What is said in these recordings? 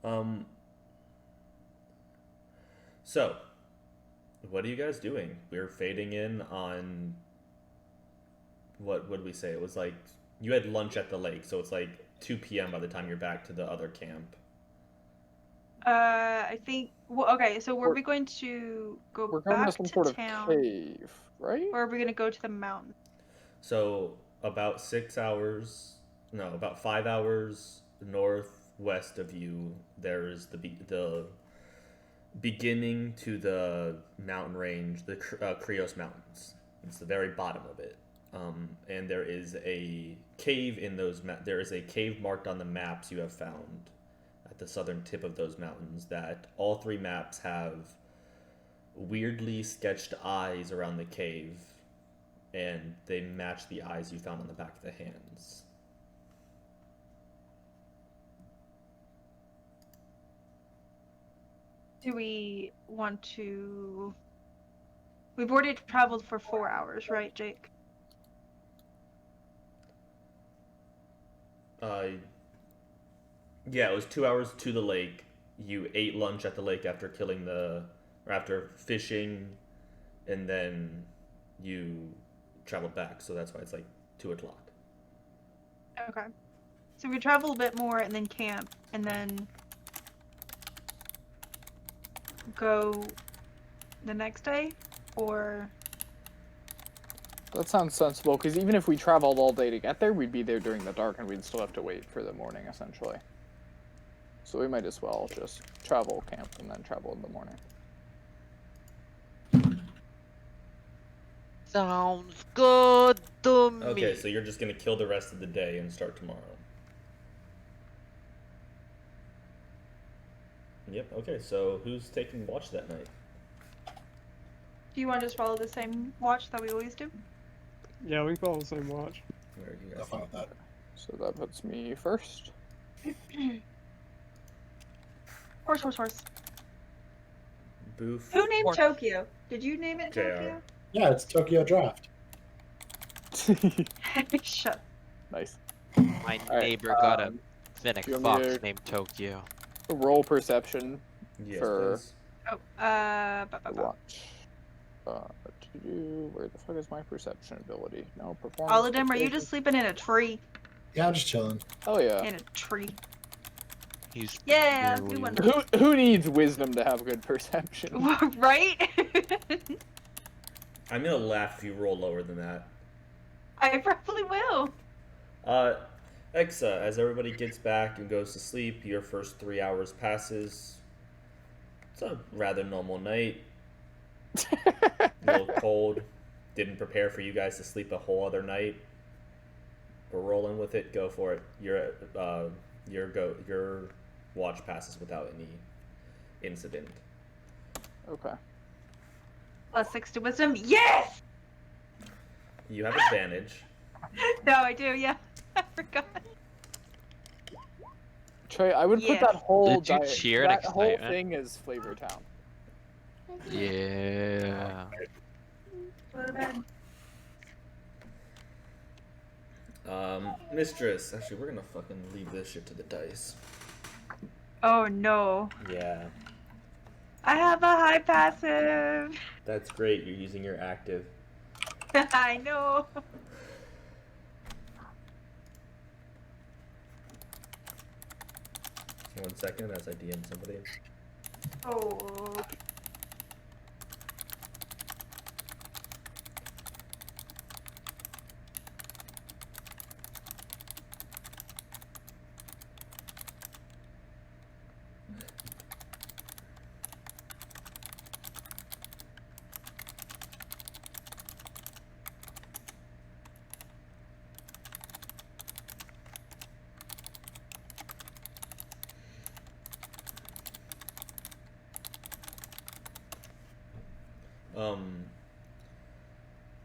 Um, so, what are you guys doing? We're fading in on what would we say? It was like you had lunch at the lake, so it's like 2 p.m. by the time you're back to the other camp. I think. Well, okay, so were We're- we going to go We're going to back some to sort of town, cave, right? or are we gonna go to the mountain? So, about 6 hours, no, about 5 hours northwest of you, there is the beginning to the mountain range, the Krios Mountains. It's the very bottom of it. And there is a cave in those. There is a cave marked on the maps you have found at the southern tip of those mountains. That all three maps have weirdly sketched eyes around the cave, and they match the eyes you found on the back of the hands. Do we want to? We've already traveled for 4 hours, right, Jake? Uh, yeah, it was 2 hours to the lake. You ate lunch at the lake after killing or after fishing, and then you traveled back. So that's why it's like 2 o'clock. Okay. So we travel a bit more and then camp and then go the next day, or That sounds sensible, because even if we traveled all day to get there, we'd be there during the dark and we'd still have to wait for the morning, essentially. So we might as well just travel, camp, and then travel in the morning. Sounds good to me. Okay, so you're just gonna kill the rest of the day and start tomorrow. Yep. Okay. So who's taking watch that night? do you want to just follow the same watch that we always do? Yeah, we follow the same watch. Where are you I'm guys? fine with that. So that puts me first. Horse. Boof. Who named Horse. Tokyo? Did you name it JR. Tokyo? Yeah, it's Tokyo Draft. Shut. Nice. My Alright, neighbor got a Finnick you want me fox to- named Tokyo. Roll perception Yes, for please. Oh, the watch. Where the fuck is my perception ability? No, performance. all of them. Are you persuasion. just sleeping in a tree? Yeah, I'm just chilling. Oh yeah. In a tree. He's Yeah, really do one. Who needs wisdom to have good perception? Right? I'm gonna laugh if you roll lower than that. I probably will. Exa, as everybody gets back and goes to sleep, your first 3 hours passes. It's a rather normal night. A little cold. Didn't prepare for you guys to sleep a whole other night. We're rolling with it. Go for it. Your watch passes without any incident. Okay. +6 to wisdom. Yes! You have advantage. No, I do. Yeah, I forgot. Trey, I would put Yes. that whole Did you cheer that next whole night, man? thing as Flavor Town. Yeah. Mistress. Actually, we're gonna fucking leave this shit to the dice. Oh no. Yeah, I have a high passive. that's great. You're using your active. I know. One second as I DM somebody. Oh.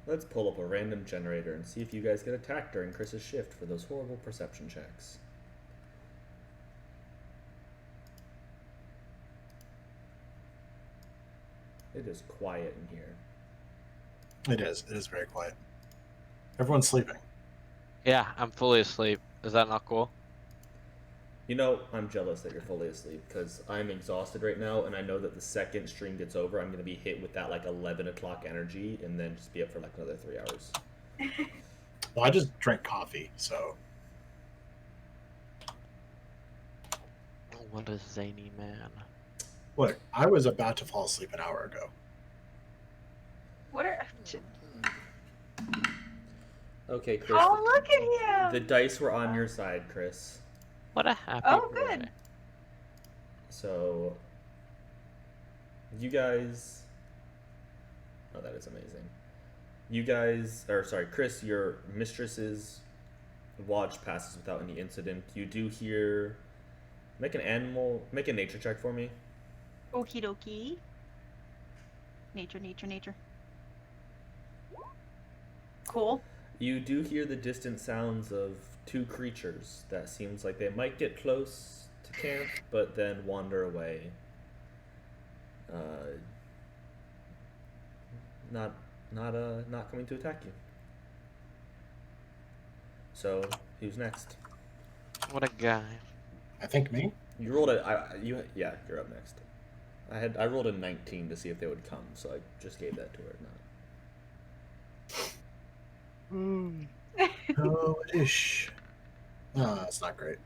Let's pull up a random generator and see if you guys get attacked during Chris's shift for those horrible perception checks. It is quiet in here. It is. It is very quiet. Everyone's sleeping. Yeah, I'm fully asleep. Is that not cool? You know, I'm jealous that you're fully asleep because I'm exhausted right now, and I know that the second stream gets over, I'm gonna be hit with that like 11 o'clock energy, and then just be up for like another 3 hours. Well, I just drank coffee, so Oh, what a zany man. look, I was about to fall asleep an hour ago. What are? Okay, Chris. Oh, look at The him! dice were on your side, Chris. What a happy Oh, boy. good. So, you guys. Oh, that is amazing. You guys, or sorry, Chris, your mistress's watch passes without any incident. You do hear. Make a nature check for me. Okie dokie. Nature, nature, nature. Cool. You do hear the distant sounds of two creatures that seems like they might get close to camp, but then wander away. Not coming to attack you. So, who's next? What a guy. I think me. You rolled you're up next. I rolled a 19 to see if they would come, so I just gave that to her. Oh, ish. No, that's not great.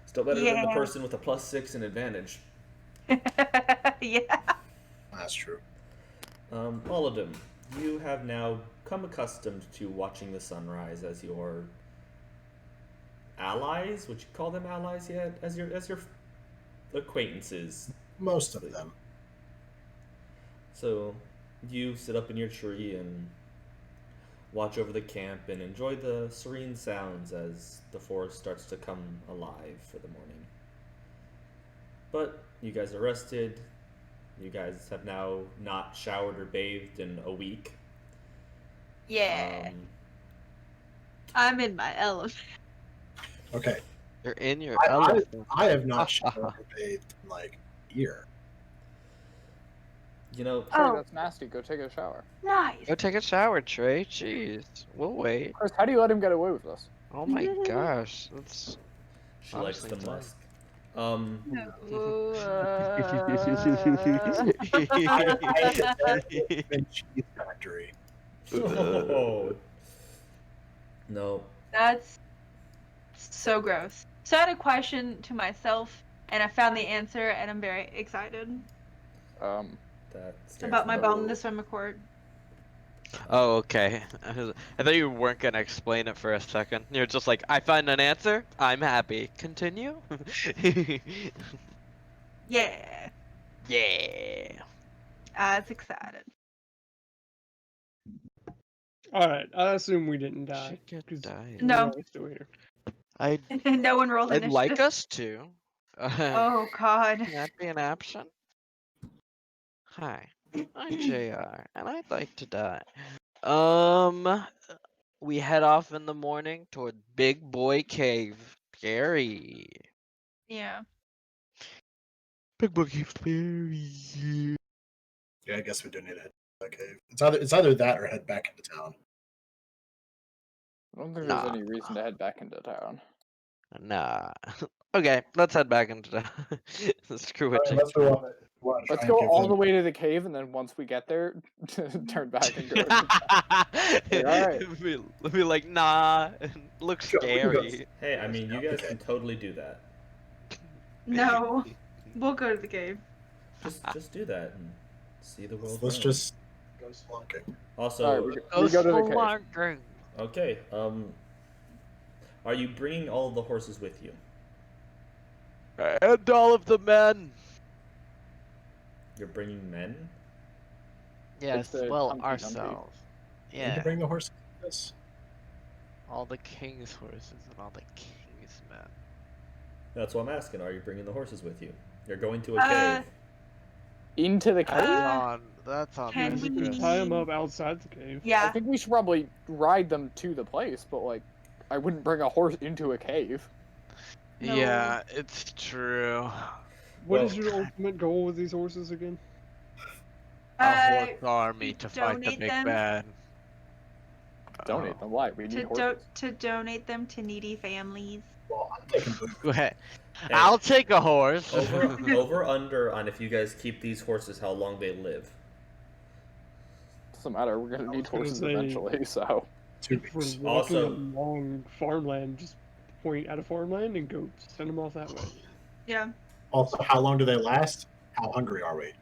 Still better than the Yeah. person with a +6 and advantage. Yeah. That's true. All of them. You have now come accustomed to watching the sunrise as your allies. Would you call them allies yet? As your acquaintances. Most of them. So you sit up in your tree and watch over the camp and enjoy the serene sounds as the forest starts to come alive for the morning. But you guys are rested. You guys have now not showered or bathed in a week. Yeah. Um, I'm in my element. Okay. You're in your I elephant. have not showered or bathed in like a year. you know, Trey, Oh. that's nasty. Go take a shower. Nice. Go take a shower, Trey. Jeez. We'll wait. Chris, how do you let him get away with this? Oh my gosh. That's she likes honestly the done. musk. No, I been cheese factory. Oh. No. That's so gross. So I had a question to myself, and I found the answer, and I'm very excited That scares about my me. ball in the swimmer court. Oh, okay. I thought you weren't gonna explain it for a second. You're just like, I find an answer. I'm happy. Continue. Yeah. Yeah. I was excited. Alright, I assume we didn't die. Should get 'cause died. No. we're all still here. No one rolled I'd initiative. like us to. Oh God. Can that be an option? Hi, I'm JR, and I'd like to die. We head off in the morning toward Big Boy Cave. Scary. Yeah. Big Boy Cave, scary. Yeah, I guess we do need to head to the cave. It's either that or head back into town. I don't think Nah. there's any reason to head back into town. Nah. Okay, let's head back into town. Screw it. Unless we want to Let's go all the way to the cave, and then once we get there, turn back and go. Alright. Let me like, nah. Looks Sure, we can go. scary. Hey, I mean, you guys Okay. can totally do that. No. We'll go to the cave. Just do that and see the world. Let's round. just go spelunking. Also, Alright, we go to the cave. Spelunking. okay. Are you bringing all of the horses with you? And all of the men. You're bringing men. Yes, the well, Humpty Dumpty. ourselves. Need to Yeah, bring the horses. Yes. all the king's horses and all the king's men. That's what I'm asking. Are you bringing the horses with you? You're going to a Uh, cave. Into the cave? That's on Can We we- could ridiculous. tie them up outside the cave. I Yeah. think we should probably ride them to the place, but like, I wouldn't bring a horse into a cave. No. Yeah, it's true. What Well- is your ultimate goal with these horses again? A horse army to fight the donate big them. bad. Donate them. Why? We need To horses. donate them to needy families. Well, I'm taking Boo. Go ahead. Hey, I'll take a horse. over under on if you guys keep these horses, how long they live. Doesn't matter. We're gonna I need was gonna horses say- eventually. So 2 If we're weeks. walking Also- along farmland, just point at a farmland and go send them off that way. Yeah. Also, how long do they last? How hungry are we?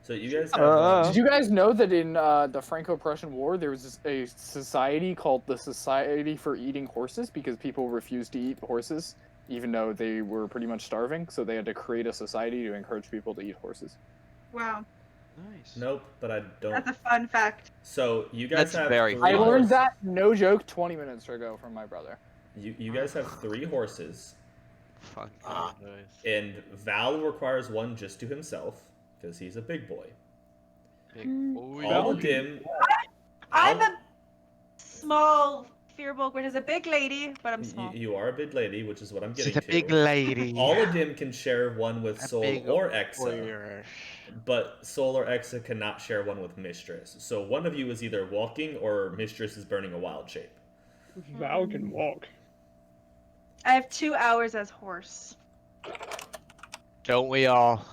So you guys have. did you guys know that in the Franco-Prussian War there was a society called the Society for Eating Horses because people refused to eat horses even though they were pretty much starving, so they had to create a society to encourage people to eat horses. Wow. Nice. Nope, but I don't. That's a fun fact. So you guys That's have very 3 I fun. learned that, no joke, 20 minutes ago from my brother. You guys have 3 horses, Fuck. Ah. Nice. and Val requires one just to himself because he's a big boy. Big boy. All of them. I'm a small Fearbulk, which is a big lady, but I'm small. You are a big lady, which is what I'm getting She's a to. big lady. All of them can share one with A Soul big or Exa, warrior. but Soul or Exa cannot share one with Mistress. So one of you is either walking or Mistress is burning a wild shape. Val can walk. I have 2 hours as horse. Don't we all?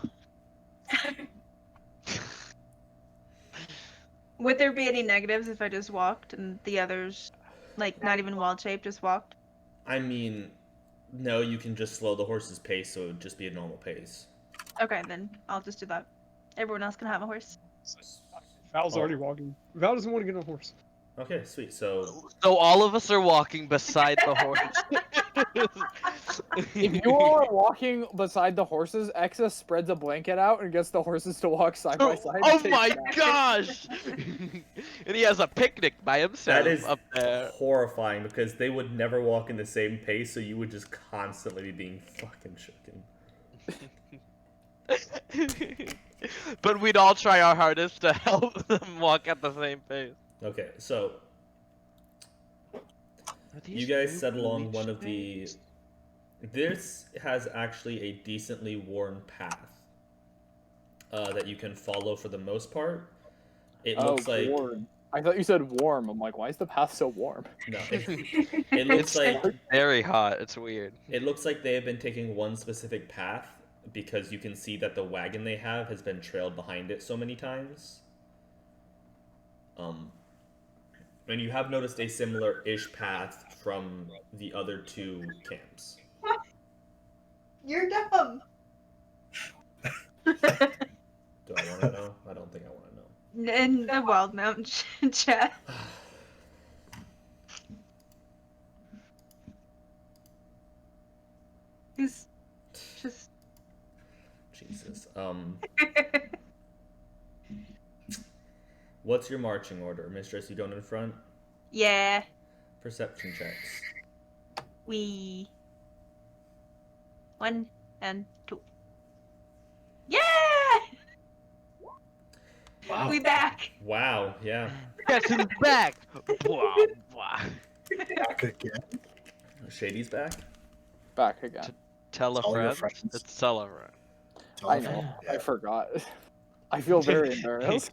Would there be any negatives if I just walked and the others, like, not even wild shape, just walked? I mean, no, you can just slow the horse's pace, so it would just be a normal pace. Okay, then I'll just do that. Everyone else can have a horse. Val's Oh. already walking. Val doesn't want to get on a horse. Okay, sweet. So So all of us are walking beside the horse. If you all are walking beside the horses, Exa spreads a blanket out and gets the horses to walk side by side. and Oh take my a nap. gosh! And he has a picnic by himself that is up there. horrifying because they would never walk in the same pace, so you would just constantly be being fucking shaken. But we'd all try our hardest to help them walk at the same pace. Okay, so you guys settle along one of the. This has actually a decently worn path that you can follow for the most part. It looks like warm. I thought you said warm. I'm like, why is the path so warm? no. It looks It's like very hot. It's weird. it looks like they have been taking one specific path because you can see that the wagon they have has been trailed behind it so many times. And you have noticed a similar-ish path from the other 2 camps. You're dumb. Do I want to know? I don't think I want to know. In the Wildemount chat. He's just. Jesus. What's your marching order, Mistress? You going in front? Yeah. Perception checks. We. 1 and 2. Yeah! Wow. We back. Wow. Yeah. Guess who's back? Blah, blah. Back again. Shady's back. Back again. Tell a Tell your friend. friends. It's tell a friend. I know. I forgot. I feel very embarrassed.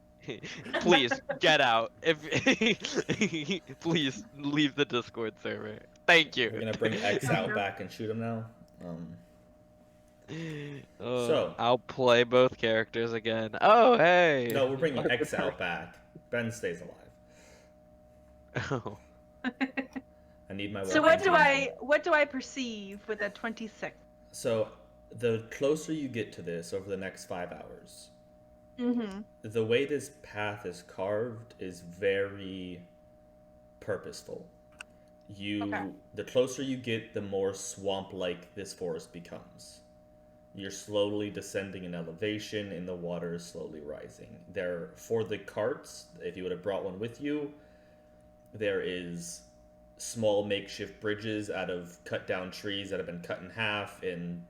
Please get out. If please leave the Discord server. Thank you. We're gonna bring X out back and shoot him now. So- I'll play both characters again. Oh hey. No, we're bringing X out back. Ben stays alive. Oh. I need my. So weapons. what do I perceive with a 26? So the closer you get to this over the next 5 hours, Mm-hmm. the way this path is carved is very purposeful. Okay. The closer you get, the more swamp-like this forest becomes. You're slowly descending in elevation, and the water is slowly rising. There, for the carts, if you would have brought one with you, there is small makeshift bridges out of cut down trees that have been cut in half, and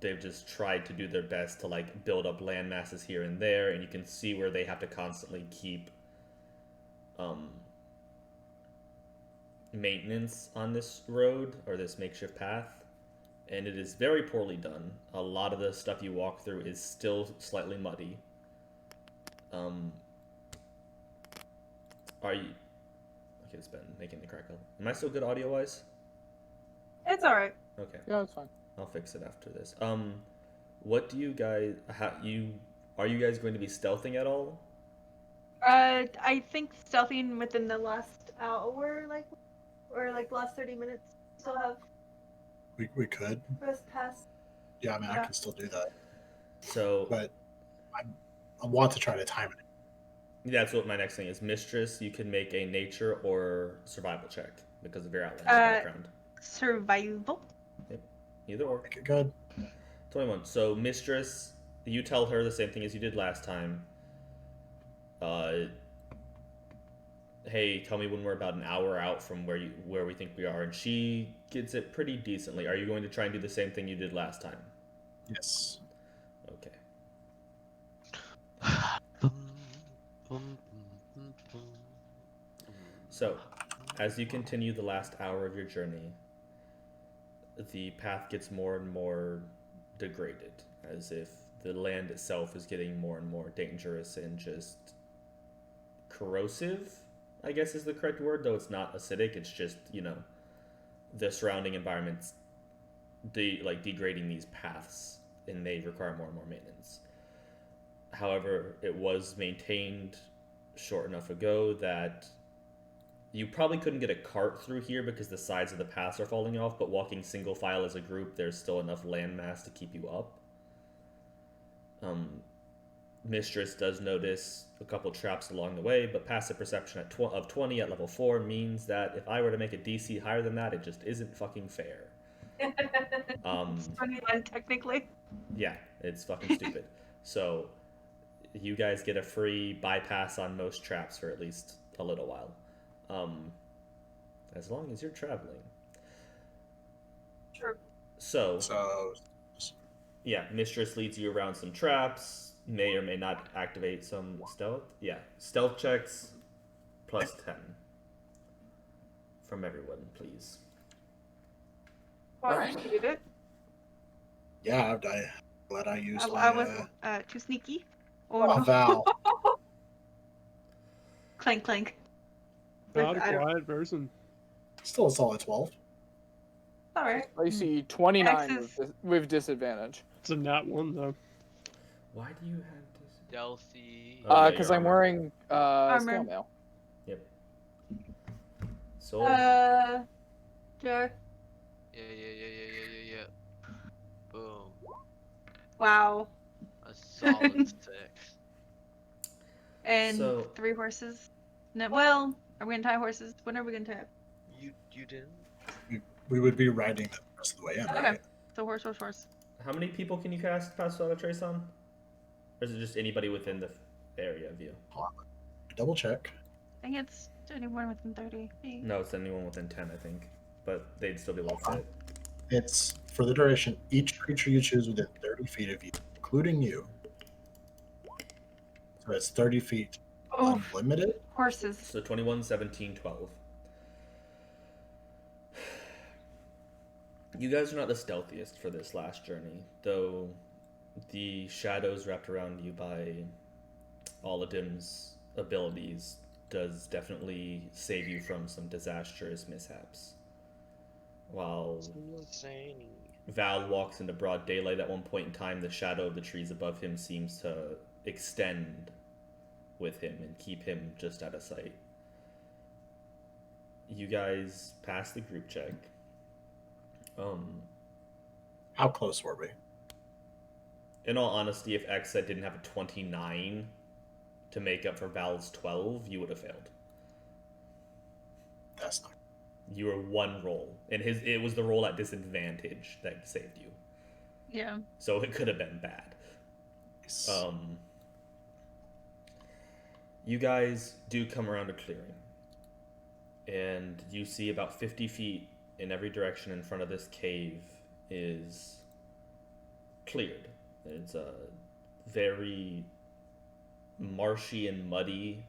they've just tried to do their best to like build up land masses here and there, and you can see where they have to constantly keep maintenance on this road or this makeshift path, and it is very poorly done. A lot of the stuff you walk through is still slightly muddy. Are you okay? It's been making the crackle. Am I still good audio wise? It's alright. Okay, Yeah, it's fine. I'll fix it after this. What do you guys? Are you guys going to be stealthing at all? I think stealthing within the last hour, or the last 30 minutes. Still have We could. rest pass. Yeah, I mean, I Yeah. can still do that, So but I want to try to time it. that's what my next thing is. Mistress, you can make a nature or survival check because of your outlander background. Survival. Either or. Make it good. 21. So, Mistress, you tell her the same thing as you did last time. Hey, tell me when we're about an hour out from where we think we are, and she gets it pretty decently. Are you going to try and do the same thing you did last time? Yes. Okay. So, as you continue the last hour of your journey, the path gets more and more degraded, as if the land itself is getting more and more dangerous and just corrosive, I guess is the correct word, though it's not acidic, it's just, the surrounding environment's degrading these paths, and they require more and more maintenance. However, it was maintained short enough ago that you probably couldn't get a cart through here because the sides of the paths are falling off, but walking single file as a group, there's still enough landmass to keep you up. Mistress does notice a couple traps along the way, but passive perception of 20 at level 4 means that if I were to make a DC higher than that, it just isn't fucking fair. It's 21 technically. Yeah, it's fucking stupid. So, you guys get a free bypass on most traps for at least a little while. As long as you're traveling. Sure. So, So, yeah, Mistress leads you around some traps, may or may not activate some stealth. Yeah, stealth checks plus 10 from everyone, please. Alright. You did it. yeah, I'm glad I used I my. wasn't too sneaky. Oh, Val. Clank clank. Not a I don't- quiet person. Still a solid 12. Alright. I see 29 X's. with disadvantage. It's a nat one though. Why do you have this? Stealthy. Oh, yeah, Because your I'm armor. wearing Armor. scale mail. Yep. So, Joe. Yeah. Boom. Wow. A solid 6. And So- 3 horses. No, well, are we gonna tie horses? When are we gonna tie? You didn't? We would be riding the rest of the way in, Okay. right? So horse. how many people can you cast Pass Without a Trace on? Or is it just anybody within the area of you? Double check. I think it's anyone within 30 feet. No, it's anyone within 10, I think. But they'd still be able to fit. It's for the duration. Each creature you choose within 30 feet of you, including you. So it's 30 feet Oh, unlimited. horses. So 21, 17, 12. You guys are not the stealthiest for this last journey, though the shadows wrapped around you by Oladim's abilities does definitely save you from some disastrous mishaps. While Val walks into broad daylight at one point in time, the shadow of the trees above him seems to extend with him and keep him just out of sight. You guys pass the group check. How close were we? In all honesty, if Exet didn't have a 29 to make up for Val's 12, you would have failed. That's not. You were one roll, and it was the roll at disadvantage that saved you. Yeah. So it could have been bad. Nice. You guys do come around a clearing, and you see about 50 feet in every direction in front of this cave is cleared. It's a very marshy and muddy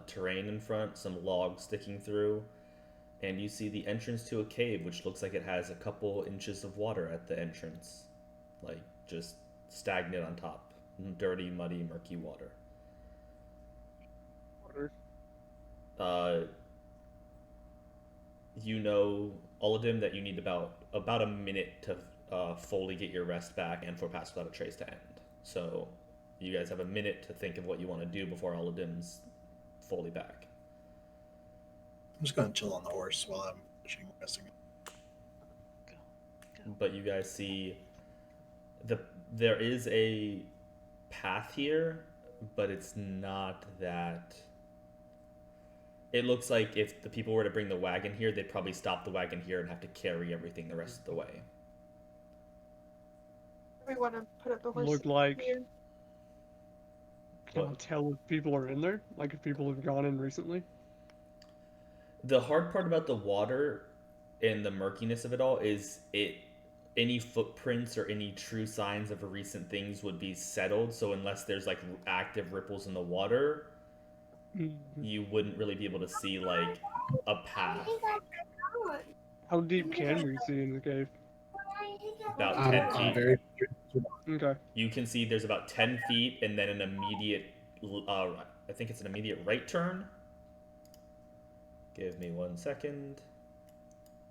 terrain in front, some logs sticking through, and you see the entrance to a cave which looks like it has a couple inches of water at the entrance, like just stagnant on top. Dirty, muddy, murky water. all of them that you need about a minute to fully get your rest back and for Pass Without a Trace to end. So you guys have a minute to think of what you want to do before all of them's fully back. I'm just gonna chill on the horse while I'm finishing resting. But you guys see there is a path here, but it's not that. It looks like if the people were to bring the wagon here, they'd probably stop the wagon here and have to carry everything the rest of the way. We want to put up the horse. Look like. here. Can I What? tell if people are in there? Like if people have gone in recently? The hard part about the water and the murkiness of it all is any footprints or any true signs of recent things would be settled. So unless there's like active ripples in the water, you wouldn't really be able to see like a path. How deep can we see in the cave? About I'm 10 feet. very Okay. You can see there's about 10 feet and then an immediate, I think it's an immediate right turn. Give me 1 second.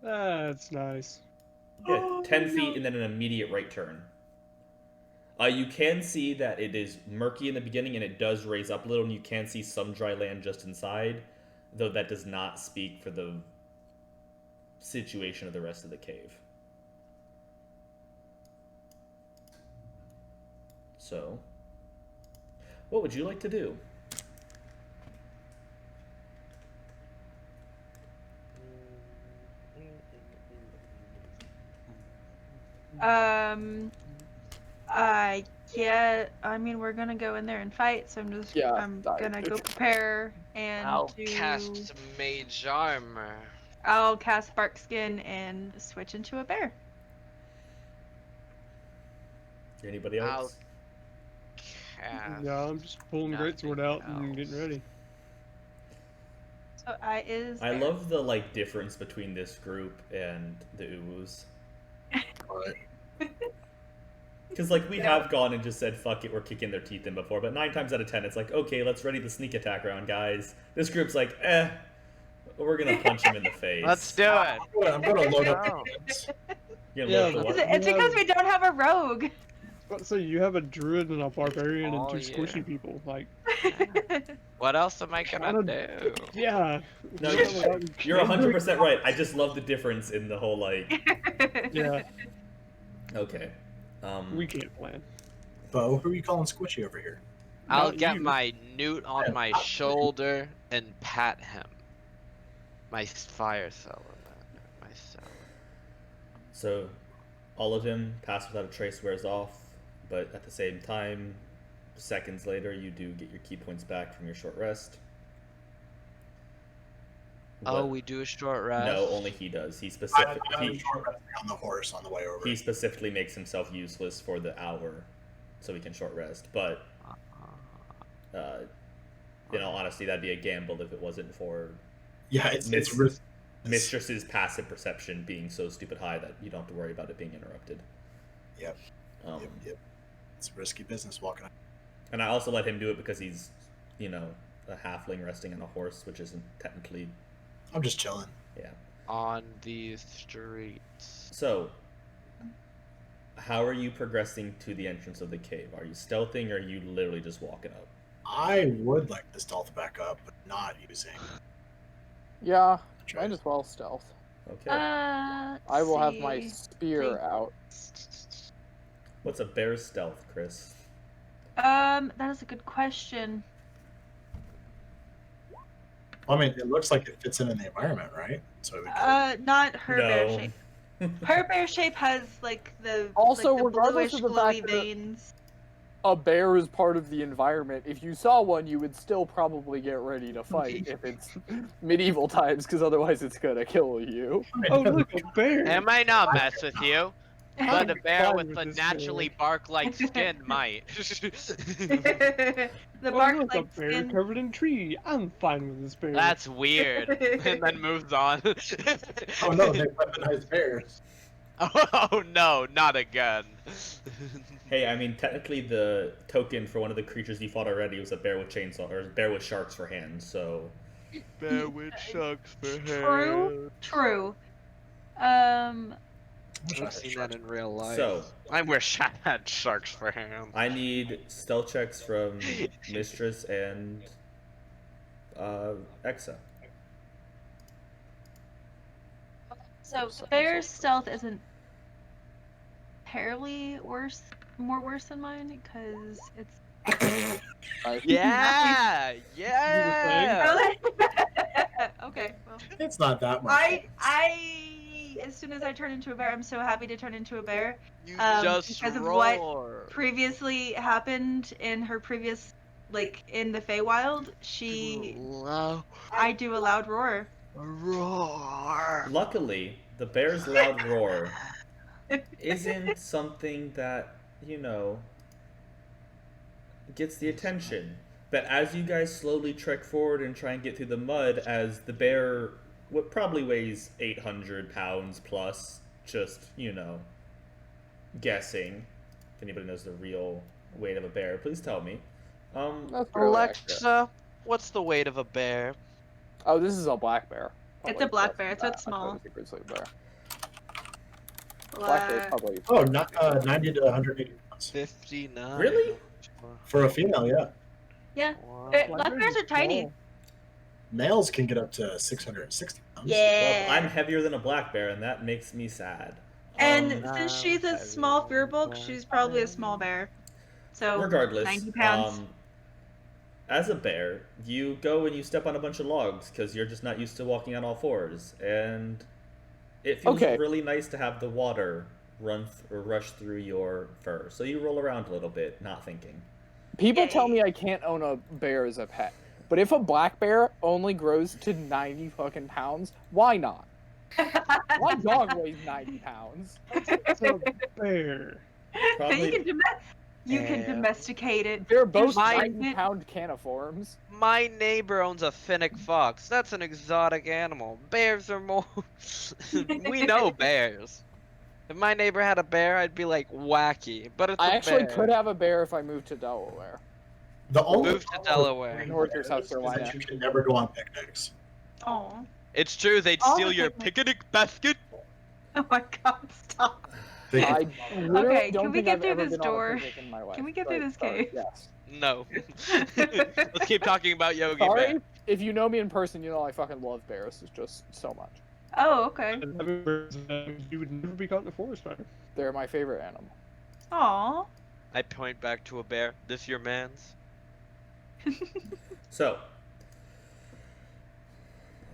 That's nice. Yeah, 10 feet and then an immediate right turn. You can see that it is murky in the beginning and it does raise up a little, and you can see some dry land just inside, though that does not speak for the situation of the rest of the cave. So, what would you like to do? I mean, we're gonna go in there and fight, so I'm Yeah, gonna go prepare and I'll cast some mage armor. I'll cast Barkskin and switch into a bear. Anybody I'll else? cast. Yeah, I'm just pulling the greatsword out and getting ready. So I I love the like difference between this group and the Uwus. But Because, like, we have gone and just said, fuck it, we're kicking their teeth in before, but 9 times out of 10, it's like, okay, let's ready the sneak attack round, guys. This group's like, we're gonna punch him in the face. Let's do it. I'm gonna load up Go. the kids. You're Yeah, gonna load the but- what? It's because we don't have a rogue. So you have a druid and a barbarian and Oh, 2 yeah. squishy people. Like, What else am I gonna do? yeah. No, Yeah, you're 100% right. I just love the difference in the whole, like, Yeah, okay. we can't plan. Bo, who are you calling squishy over here? I'll Not get you. my newt on my shoulder and pat him. My fire cell. My cell. So, all of them Pass Without a Trace wears off, but at the same time, seconds later, you do get your key points back from your short rest. Oh, But- we do a short rest. No, only he does. He I'm specifically short resting on the horse on the way over. he specifically makes himself useless for the hour, so he can short rest. But in all honesty, that'd be a gamble if it wasn't for Yeah, it's Miss- risk. Mistress's passive perception being so stupid high that you don't have to worry about it being interrupted. Yep. Um, Yep. It's risky business walking. And I also let him do it because he's, you know, a halfling resting on a horse, which isn't technically, I'm just chilling. yeah. On these streets. So, how are you progressing to the entrance of the cave? Are you stealthing or are you literally just walking up? I would like to stealth back up, but not using. Yeah, the might trace. as well stealth. Okay. I will have my spear out. What's a bear's stealth, Chris? That is a good question. I mean, it looks like it fits in the environment, right? So we could, Not her bear No. shape. Her bear shape has like the Also, like, the regardless bluish of the glowy fact that- veins. A bear is part of the environment. If you saw one, you would still probably get ready to fight if it's medieval times, because otherwise it's gonna kill you. Oh, look, a bear! It might not mess with you, but a bear fine with with a this naturally bark-like skin might. The Oh, bark look, like a bear skin. covered in tree. I'm fine with this bear. That's weird. And then moves on. oh no, they weaponized bears. Oh no, not again. Hey, I mean, technically the token for one of the creatures you fought already was a bear with chainsaw, or a bear with sharks for hands, so... Bear with sharks for True. True. Wish I I've had seen sharks. that in real life. So I wish I had sharks for hands. I need stealth checks from Mistress and Exa. So the bear's stealth isn't terribly more worse than mine because it's. Yeah, yeah. Okay, well. It's not that much. As soon as I turn into a bear, I'm so happy to turn into a bear. You Because just of what roar. previously happened in her previous, in the Feywild, I do a loud roar. Roar. Luckily, the bear's loud roar isn't something that, gets the attention. But as you guys slowly trek forward and try and get through the mud, as the bear, what probably weighs 800 pounds plus, just, guessing. If anybody knows the real weight of a bear, please tell me. That's really accurate. Alexa, what's the weight of a bear? Oh, this is a black bear. It's a black bear, so it's I thought small. it was a grizzly bear. Black bear probably. Oh, 90 to 180 pounds. 59. Really? For a female, yeah. Yeah. Wow. Black bears are tiny. Males can get up to 660 pounds. Yeah. Well, I'm heavier than a black bear, and that makes me sad. And since she's a small fearbulk, she's probably a small bear. So regardless, 90 pounds. As a bear, you go and you step on a bunch of logs because you're just not used to walking on all fours, and it feels really nice to have the water rush through your fur. So you roll around a little bit, not thinking. People tell me I can't own a bear as a pet, but if a black bear only grows to 90 fucking pounds, why not? My dog weighs 90 pounds. It's a bear. Probably. You can domesticate it. They're both My- 90-pound caniforms. My neighbor owns a finnick fox. That's an exotic animal. Bears are more. We know bears. If my neighbor had a bear, I'd be like wacky. But it's I a actually bear. could have a bear if I moved to Delaware. The only Move to Delaware. North or South is Carolina. that you can never go on picnics. Oh. It's true. They'd All steal the your picnic. picnic basket. Oh my god, stop. They can, I literally Okay, don't can we think get I've through ever this been on a door? picnic in my life. Can we get through this cave? Yes. No. Let's keep talking about Yogi Sorry, Bear. if you know me in person, you know I fucking love bears. It's just so much. Oh, okay. And having birds, you would never be caught in a forest fire. They're my favorite animal. Aw. I point back to a bear. This your man's? So,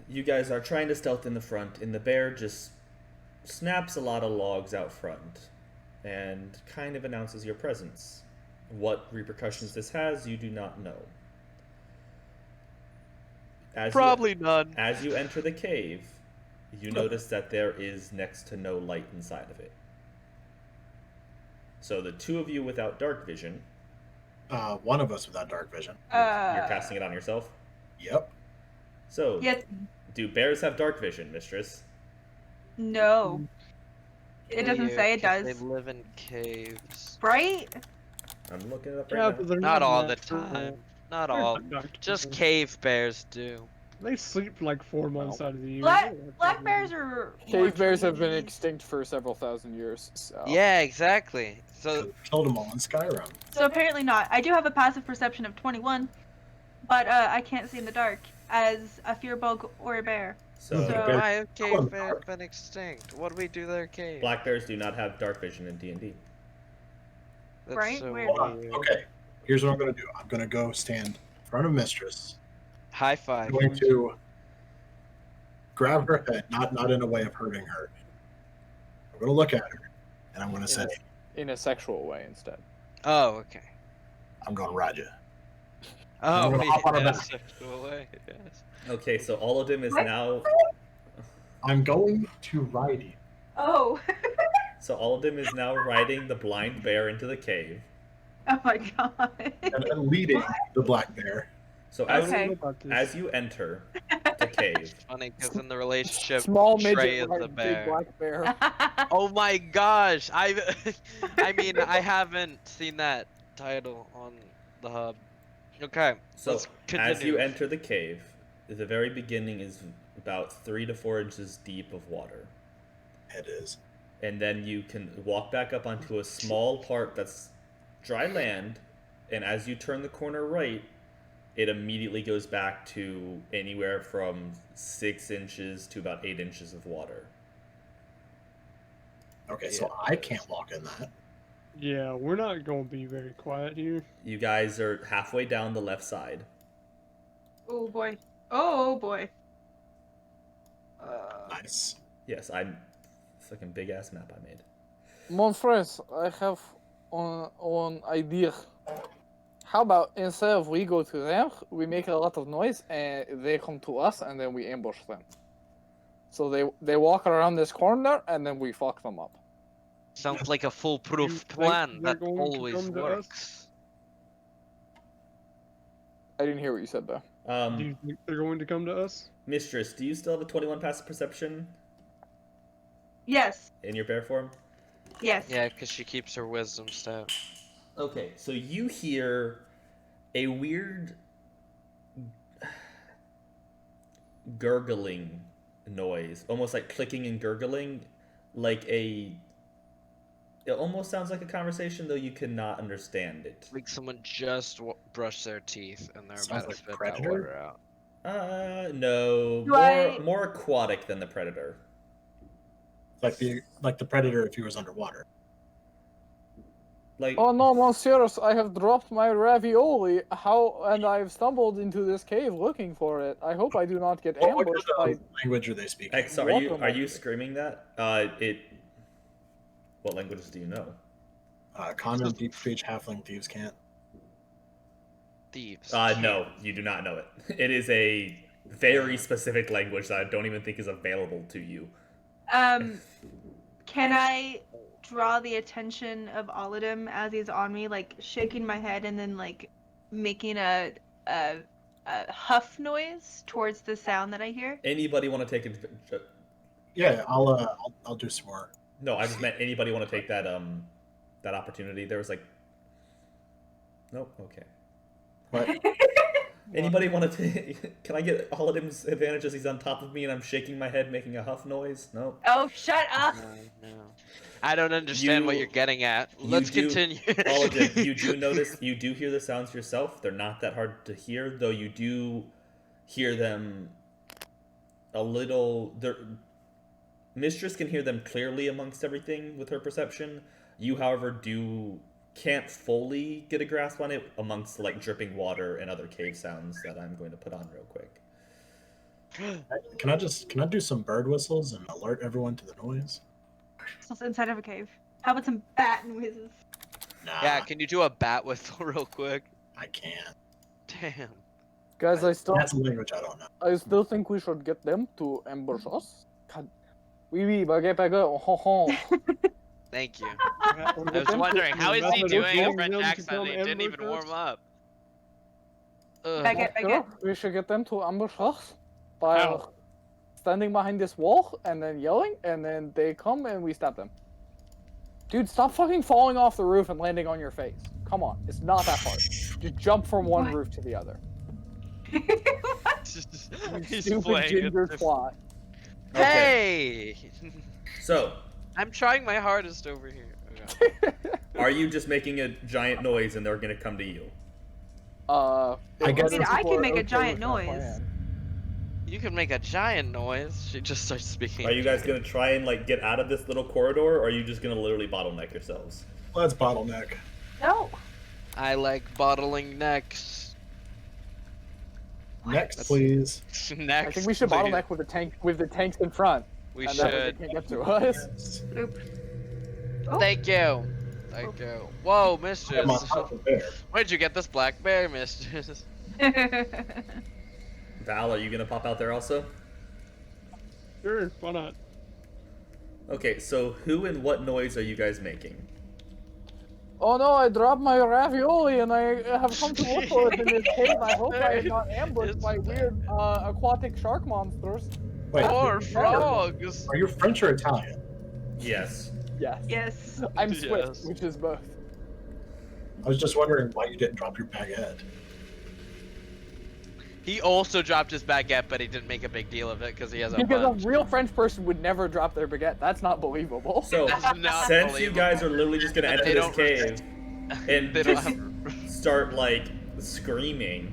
you guys are trying to stealth in the front, and the bear just snaps a lot of logs out front and kind of announces your presence. What repercussions this has, you do not know. Probably none. As you enter the cave, you notice that there is next to no light inside of it. So the two of you without dark vision, one of us without dark vision. you're casting it on yourself. Yep. So, Yes. do bears have dark vision, Mistress? No. It doesn't say it does. They live in caves. Right? I'm looking it up Yeah, right but now. they're Not all the natural. time. Not They're all. not doctors. Just cave bears do. They sleep like 4 months out of the year. Black bears are. Cave bears have been trees. extinct for several thousand years, so... Yeah, exactly. So Killed them all in Skyrim. So apparently not. I do have a passive perception of 21, but I can't see in the dark as a fearbulk or a bear. So, So- why have cave bears been extinct? What do we do to their cave? black bears do not have dark vision in D&D. That's Right? so Where- Hold on. weird. Okay. Here's what I'm going to do. I'm going to go stand in front of Mistress. High I'm five. going to grab her head, not in a way of hurting her. I'm going to look at her, and I'm going to say, In a sexual way instead. Oh, okay. I'm going to ride you. Oh, gonna hop on her in a back. sexual way. Yes. Okay, so all of them is What? now. I'm going to ride you. Oh. So all of them is now riding the blind bear into the cave. Oh my god. And then leading the black bear. So I as don't know Okay. about this. as you enter the cave, Funny because in the relationship, Small Trey midget is riding a big bear. black bear. Oh my gosh! I mean, I haven't seen that title on the hub. Okay, so let's as you continue. enter the cave, the very beginning is about 3 to 4 inches deep of water. head is. And then you can walk back up onto a small part that's dry land, and as you turn the corner right, it immediately goes back to anywhere from 6 inches to about 8 inches of water. Okay, so I can't walk in that. Yeah, we're not going to be very quiet here. You guys are halfway down the left side. Oh boy. Oh boy. Nice. Yes, I'm fucking big ass map I made. Mon friends, I have an idea. How about instead of we go to them, we make a lot of noise and they come to us and then we ambush them. So they walk around this corner and then we fuck them up. Sounds like a You foolproof think plan they're that going to always come to us? works. I didn't hear what you said though. Do you think they're going to come to us? Mistress, do you still have a 21 passive perception Yes. in your bear form? Yes. Yeah, because she keeps her wisdom stat. Okay, so you hear a weird gurgling noise, almost like clicking and gurgling, like a. It almost sounds like a conversation, though you cannot understand it. Like someone just brushed their teeth and they're Sounds about to like spit that Predator? water out. No, Do I- more aquatic than the predator. Like the predator if he was underwater. Like, Oh no, monsieurs, I have dropped my ravioli. And I've stumbled into this cave looking for it. I hope I do not get What ambushed by. language are they speaking? X, are water you monster. screaming that? What languages do you know? Common, deep speech, halfling, thieves can't. Thieves. No, you do not know it. It is a very specific language that I don't even think is available to you. Can I draw the attention of Aladim as he's on me, like shaking my head and then like making a huff noise towards the sound that I hear? Anybody want to take it? Yeah, I'll do some more. No, I just meant anybody want to take that that opportunity. There was like, nope. Okay. What? Anybody want to? Can I get Holodim's advantage as he's on top of me and I'm shaking my head, making a huff noise? No. Oh, shut up! No. I don't understand what You- you're getting at. you Let's do- continue. Holodim, you do notice, you do hear the sounds yourself. They're not that hard to hear, though. You do hear them a little. Mistress can hear them clearly amongst everything with her perception. You, however, can't fully get a grasp on it amongst like dripping water and other cave sounds that I'm going to put on real quick. Can I do some bird whistles and alert everyone to the noise? It's inside of a cave. How about some bat noises? Nah, Yeah, can you do a bat whistle real quick? I can't. Damn. Guys, That's a language I don't know. I still think we should get them to ambush us. God. Oui, baguette, baguette, ho ho. Thank you. I I was wondering, how is he doing a French accent? He didn't even warm up. Ugh. Baguette, baguette. We should get them to ambush us by How? standing behind this wall and then yelling, and then they come and we stab them. Dude, stop fucking falling off the roof and landing on your face. Come on, it's not that hard. Just jump from one What? roof to the other. You He's stupid playing ginger it. twat. Hey! So, I'm trying my hardest over here. Oh, God. are you just making a giant noise and they're going to come to you? I guess- I mean, I can make a giant noise. You can make a giant noise. She just starts speaking. Are you guys going to try and like get out of this little corridor, or are you just going to literally bottleneck yourselves? Let's bottleneck. No. I like bottling necks. Next, please. Next. I think we should please. bottleneck with the tanks in front. We and that way should. they can't get to us. Yes. Oop. Oh. Thank you. Thank you. Whoa, mistress. I'm on top of there. Where'd you get this black bear, mistress? Val, are you going to pop out there also? Sure, why not? Okay, so who and what noise are you guys making? Oh no, I dropped my ravioli and I have come to look for it in this cave. I hope I am not ambushed by weird aquatic shark monsters. Wait, Or frogs. are you French or Italian? Yes. Yes. Yes. I'm Swiss, Yes. which is both. I was just wondering why you didn't drop your baguette. He also dropped his baguette, but he didn't make a big deal of it because he has a Because bunch. a real French person would never drop their baguette. That's not believable. So, That's not since you guys are literally just gonna And enter they this don't cave and They don't just have. start like screaming,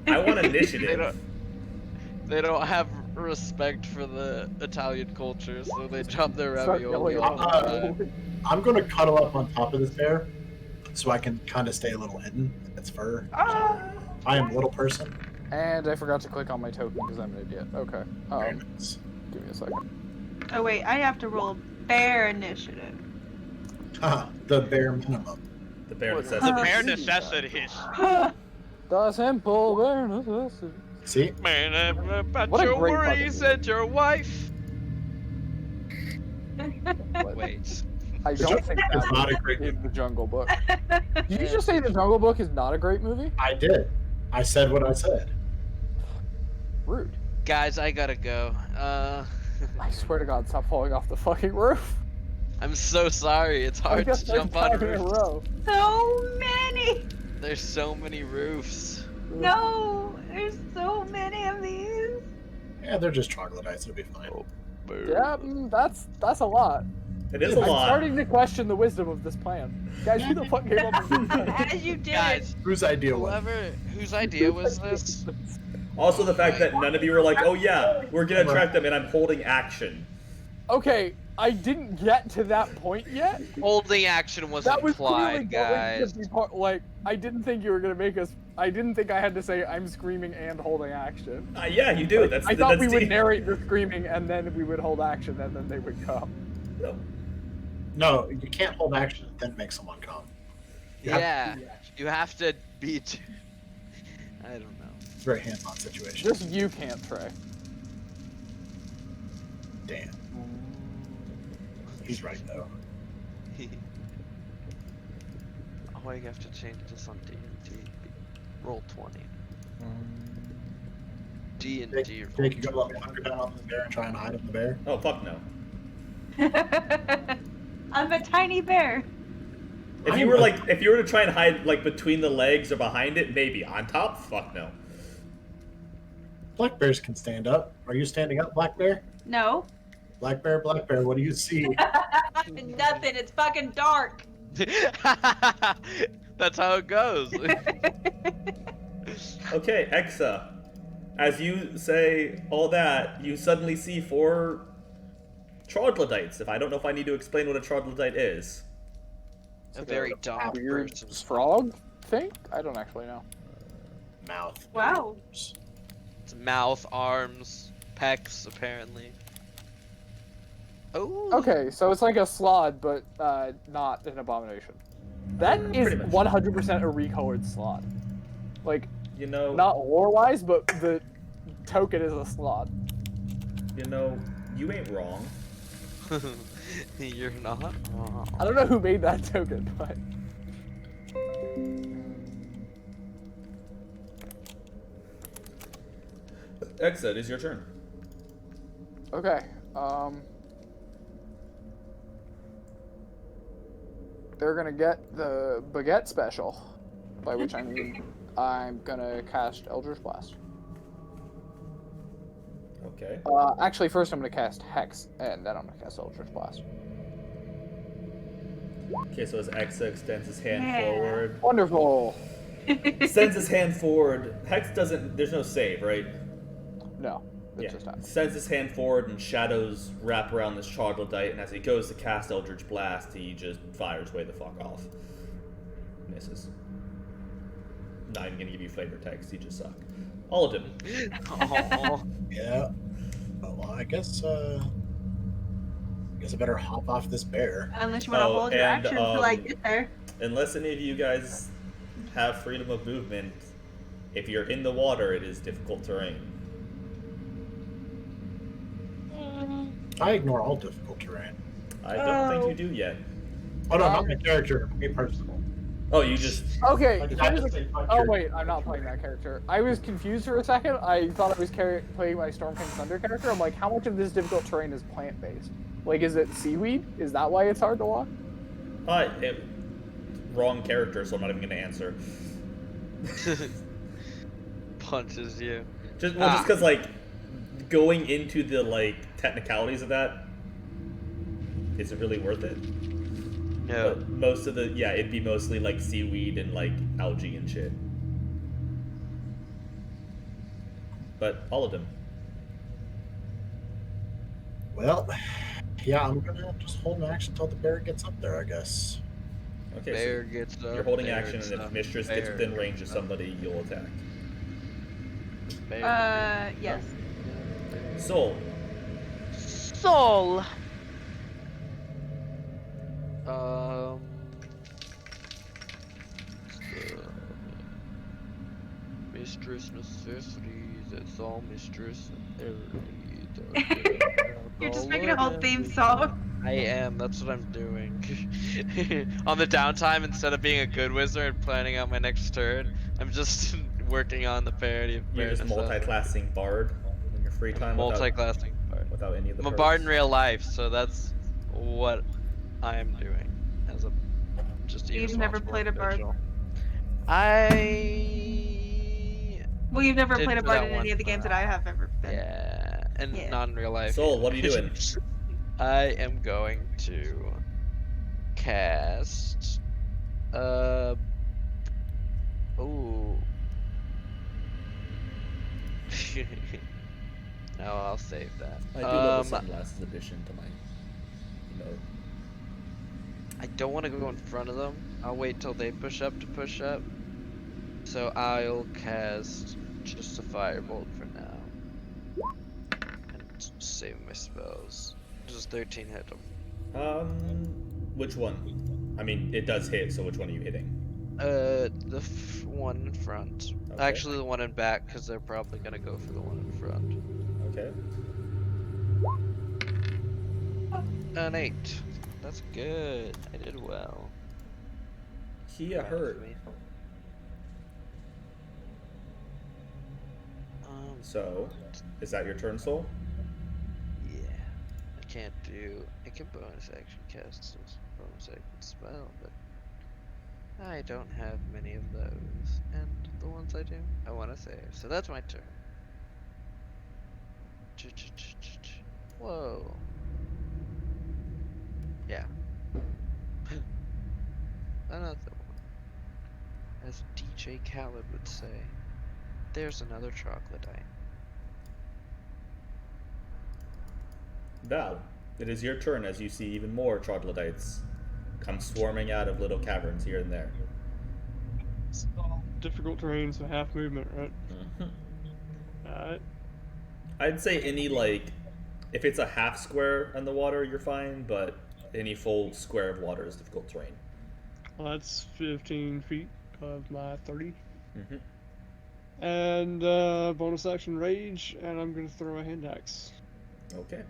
I want initiative. They don't have respect for the Italian culture, so they drop their Start ravioli yelling all out. the time. I'm gonna cuddle up on top of this bear, so I can kind of stay a little hidden in its fur. I am a little person. And I forgot to click on my token because I'm an idiot. Okay. Very nice. Give me a second. Oh wait, I have to roll bear initiative. The bare minimum. The bare What is necessity. that? Bare necessities. The simple bare necessity. See? Man, about What a your great worries fucking and your wife. What? Wait. I The don't think Jungle Book is that not a great is movie. the Jungle Book. Did you just say the Jungle Book is not a great movie? I did. I said what I said. Rude. Guys, I gotta go. I swear to God, stop falling off the fucking roof. I'm so sorry. It's I hard guess to there's jump on time in a roofs. row. So many. There's so many roofs. No, there's so many of these. Yeah, they're just troglodytes. It'll be fine. Yeah, that's a lot. It is a I'm lot. starting to question the wisdom of this plan. Guys, who the fuck came up with this plan? As you did. Guys, Whose idea was it? whoever whose idea was this? Also, the fact that none of you were like, "Oh yeah, we're gonna track them," and I'm holding action. Okay, I didn't get to that point yet. Holding action was That was clearly implied, going guys. to be part, like, I didn't think you were gonna make us. I didn't think I had to say I'm screaming and holding action. Yeah, you do. That's I thought we that's would the- narrate the screaming and then we would hold action and then they would come. No. No, you can't hold action and then make someone come. You have Yeah, to do that. you have to beat. I don't know. It's a very hands-on situation. Just you can't, Trey. Damn. He's right though. Oh, you have to change this on D&D. Roll 20. D&D. Jake, you gonna let me hunker down on the bear and try and hide in the bear? Oh fuck no. I'm a tiny bear. If you were to try and hide like between the legs or behind it, maybe. On top, fuck no. Black bears can stand up. Are you standing up, black bear? No. Black bear, what do you see? Nothing. It's fucking dark. That's how it goes. Okay, Exa. As you say all that, you suddenly see 4 troglodytes. If I don't know if I need to explain what a troglodyte is. A very dumb Weird person. frog thing? I don't actually know. Mouth. Wow. It's mouth, arms, pecs, apparently. Oh. Okay, so it's like a slod, but not an abomination. That is Pretty much. 100% a recolored slod. Like, You know, not lore-wise, but the token is a slod. you ain't wrong. You're not wrong. I don't know who made that token, but... Exa, it is your turn. Okay, they're gonna get the baguette special, by which I mean I'm gonna cast Eldritch Blast. Okay. Actually, first I'm gonna cast Hex, and then I'm gonna cast Eldritch Blast. Okay, so as Exa extends his hand Yeah. forward, Wonderful! sends his hand forward. Hex doesn't. There's no save, right? No, it's just happens. Sends his hand forward and shadows wrap around this troglodyte, and as he goes to cast Eldritch Blast, he just fires way the fuck off. Misses. Not even gonna give you flavor text, he just suck. All of them. Aw. Yeah. Oh, well, I guess I better hop off this bear. Unless you want to Oh, hold your and, action until I get there. Unless any of you guys have freedom of movement, if you're in the water, it is difficult terrain. I ignore all difficult terrain. I don't think you do yet. Oh no, not my character. Me personally. Oh, you just. Okay, Like, here's just the- say, fuck oh your- wait, I'm not playing that character. I was confused for a second. I thought I was playing my Storm King Thunder character. I'm like, how much of this difficult terrain is plant-based? Like, is it seaweed? Is that why it's hard to walk? Wrong character, so I'm not even gonna answer. punches you. Just because like going into the like technicalities of that isn't really worth it. No. But most of the it'd be mostly like seaweed and like algae and shit. But all of them. Well, yeah, I'm gonna just hold an action until the bear gets up there, I guess. Okay, Bear so gets up. you're holding bear action, gets and if up, Mistress gets bear within range of gets up, somebody, you'll attack. bear Yes. Soul. Soul. So, mistress necessities. It's all mistress. You're just making a whole theme song. I am. That's what I'm doing. On the downtime, instead of being a good wizard and planning out my next turn, I'm just working on the parody of You're Bear just Necessity. multi-classing bard in your free time Multi-classing bard. without any of the I'm a perks. bard in real life, so that's what I am doing as a just You've never irresponsible played a bard. individual. I Well, you've never did played a for bard that in any one of the games that I have ever been. Yeah, and Yeah. not in real life. Soul, what are you doing? I am going to cast. Ooh. No, I'll save that. I do love the Sunglasses edition to my note. I don't want to go in front of them. I'll wait till they push up to push up. So I'll cast just a firebolt for now. And save my spells. Just 13 hit them. Which one? I mean, it does hit, so which one are you hitting? The one in front. Okay. Actually, the one in back, because they're probably gonna go for the one in front. Okay. An 8. That's good. I did well. He Proud of hurt. me. So, is that your turn, Soul? Yeah. I can't do. I can bonus action cast this bonus action spell, but I don't have many of those. And the ones I do, I want to save. So that's my turn. Whoa. Yeah. Another one. As DJ Khaled would say, there's another troglodyte. Val, it is your turn as you see even more troglodytes come swarming out of little caverns here and there. It's all difficult terrain, so half movement, right? Alright. I'd say any, like, if it's a half square on the water, you're fine, but any full square of water is difficult terrain. Well, that's 15 feet of my 30. Mm-hmm. And bonus action rage, and I'm gonna throw a hand axe. Okay.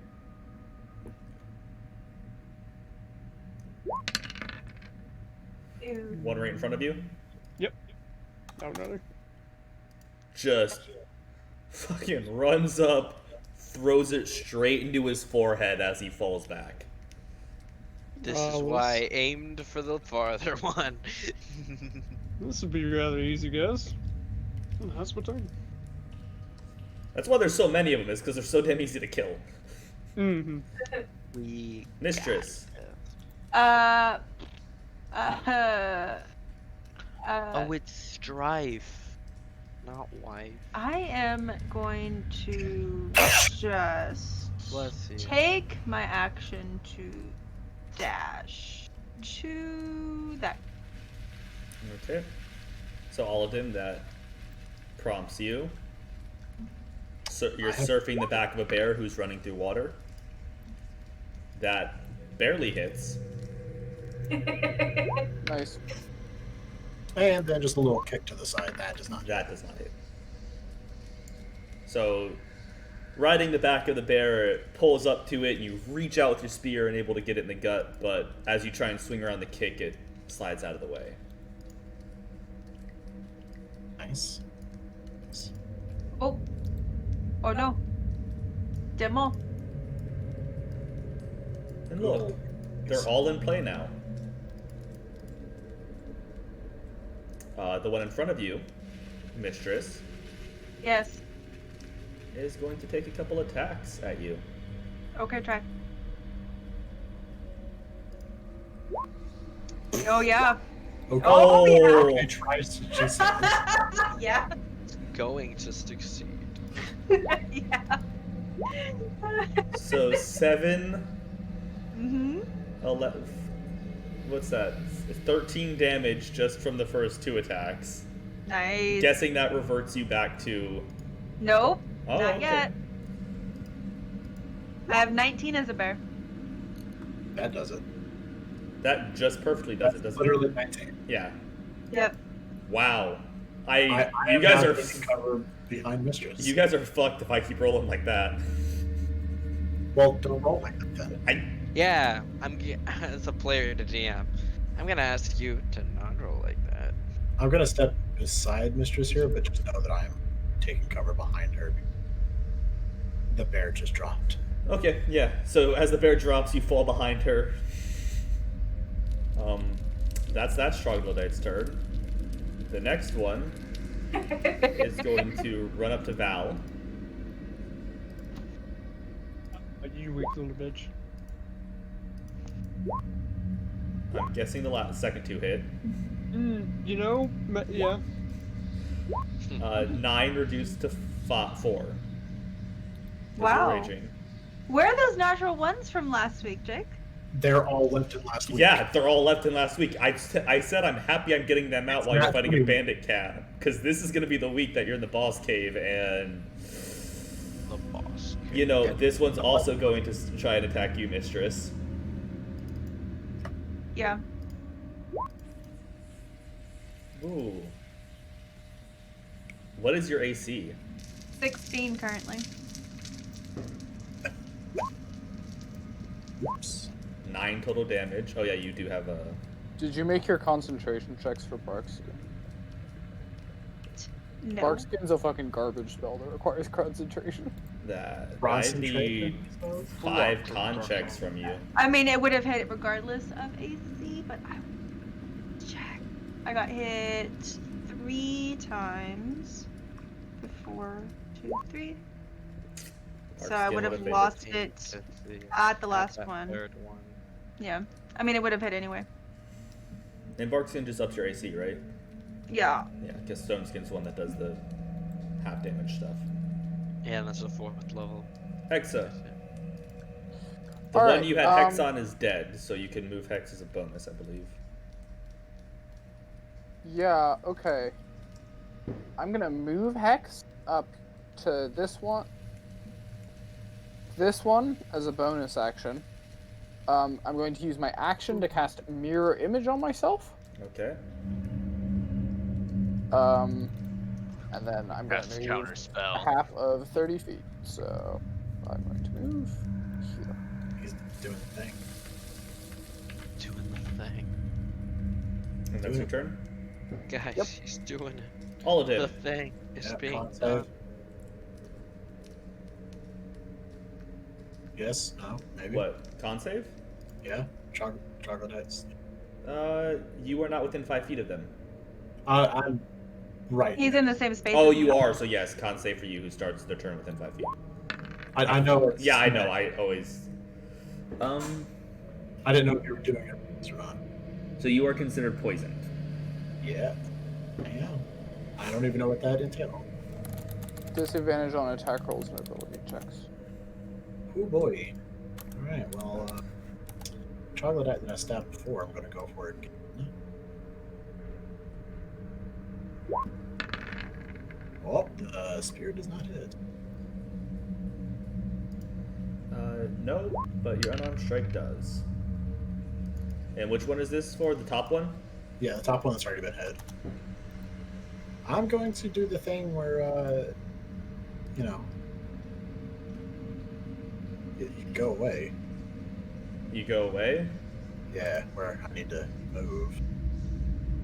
One right in front of you. Yep. Oh, another. Just fucking runs up, throws it straight into his forehead as he falls back. This is why I aimed for the farther one. This would be rather easy, guys. That's my turn. That's why there's so many of them, is because they're so damn easy to kill. Mm-hmm. We Mistress. Oh, it's strife, not wife. I am going to just Bless you. take my action to dash to that. Okay. So Aladdin, that prompts you. So you're surfing the back of a bear who's running through water. That barely hits. Nice. And then just a little kick to the side. That does not. That does not hit. So, riding the back of the bear, it pulls up to it, and you reach out with your spear and able to get it in the gut, but as you try and swing around the kick, it slides out of the way. Nice. Oh. Oh no. Demo. And look, they're all in play now. The one in front of you, Mistress, Yes. is going to take a couple attacks at you. Okay, try. Oh yeah. Okay. Oh, Oh! It tries to just. Yeah. Going to succeed. Yeah. So 7, Mhm. 11. What's that? 13 damage just from the first 2 attacks. Nice. Guessing that reverts you back to. Nope. Oh, Not okay. yet. I have 19 as a bear. That does it. That just perfectly does it, That's doesn't it? literally 19. Yeah. Yep. Wow. I You am guys now are. taking cover behind Mistress. You guys are fucked if I keep rolling like that. Well, don't roll like that then. Yeah, as a player to DM, I'm gonna ask you to not roll like that. I'm gonna step beside Mistress here, but just know that I am taking cover behind her. The bear just dropped. Okay, yeah. So as the bear drops, you fall behind her. That's that Troglodyte's turn. The next one is going to run up to Val. You weak little bitch. I'm guessing the second 2 hit. You know, yeah. 9 reduced to 4. Wow. Raging. Where are those natural ones from last week, Jake? They're all left in last week. Yeah, they're all left in last week. I said I'm happy I'm getting them out while you're fighting a bandit cat. Because this is going to be the week that you're in the boss cave and... The boss. You know, this one's also going to try and attack you, Mistress. Yeah. Ooh. What is your AC? 16 currently. Whoops. 9 total damage. Oh yeah, you do have a... Did you make your concentration checks for Barkskin? No. Barkskin's a fucking garbage spell that requires concentration. That I Concentration. need 5 con checks from you. I mean, it would have hit regardless of AC, but I would check. I got hit 3 times. 4, 2, 3. So I Barkskin would have would've lost Fifteen, it fifty, at the last that one. Third one. Yeah. I mean, it would have hit anyway. And Barkskin just ups your AC, right? Yeah. Yeah, because Stone Skin's the one that does the half damage stuff. Yeah, and that's a 4th level. Hexa. The All one right, you had Hex on is dead, so you can move Hex as a bonus, I believe. Yeah, okay. I'm gonna move Hex up to this one. This one as a bonus action. I'm going to use my action to cast Mirror Image on myself. Okay. And then I'm going Cast to counter move spell. half of 30 feet. So I'm going to move here. He's doing the thing. Doing the thing. And that's your turn? Guys, Yep. he's doing it. All of The it. thing is Yeah, being con done. save. Yes? No? Maybe? What? Con save? Yeah? Troglodytes. You are not within 5 feet of them. I'm right. He's in the same space. Oh, as me. you are, so yes, con save for you who starts their turn within 5 feet. I know it's... Yeah, I know, I always... I didn't know if you were doing it or not. So you are considered poisoned. Yeah. Yeah. I don't even know what that entails. Disadvantage on attack rolls and ability checks. Oh boy. Alright, well, Troglodyte that I stabbed before, I'm gonna go for it again. Oh, the spear does not hit. No, but your unarmed strike does. And which one is this for? The top one? Yeah, the top one that's already been hit. I'm going to do the thing where, you know, you go away. You go away? Yeah, where I need to move.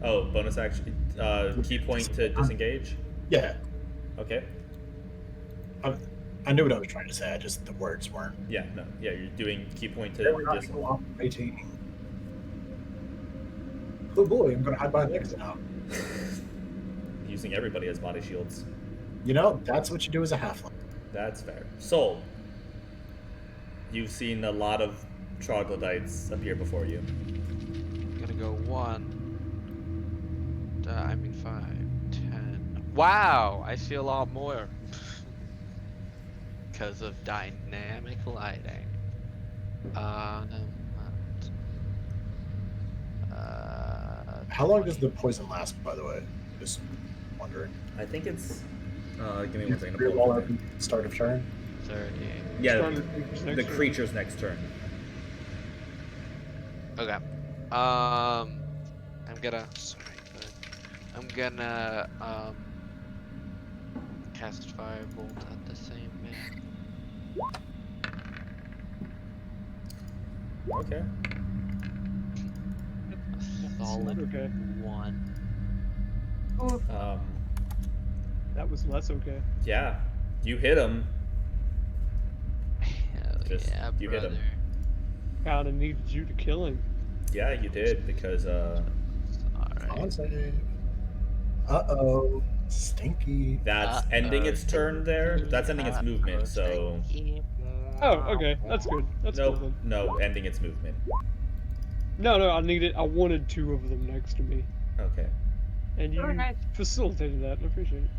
Oh, bonus action. Key point to disengage? Yeah, Okay. I knew what I was trying to say. I just the words weren't. Yeah, no. Yeah, you're doing key point to We're not disengage. cooperating. Oh boy, I'm gonna hide my legs now. Using everybody as body shields. You know, that's what you do as a halfling. That's fair. Soul. You've seen a lot of troglodytes appear before you. I'm gonna go 1. I mean 5, 10. Wow, I see a lot more. Because of dynamic lighting. How long does the poison last, by the way? Just wondering. I think it's. Give me 1 second to Rear pull wall it up. open, start of turn. 30. Yeah, Start of creature's the next turn. creature's next turn. Okay. I'm gonna. Sorry, bud. I'm gonna cast firebolt at the same man. Okay. A solid okay. 1. Ooh, That was less okay. Yeah, you hit him. Hell Just- yeah, you hit him. brother. Kinda needed you to kill him. Yeah, you did because Alright. On save. Uh-oh. Stinky. that's ending its turn there. That's ending its movement. So Oh, okay. That's good. That's cool nope, then. no, ending its movement. No, I wanted 2 of them next to me. Okay. And you Oh, nice. facilitated that. I appreciate it.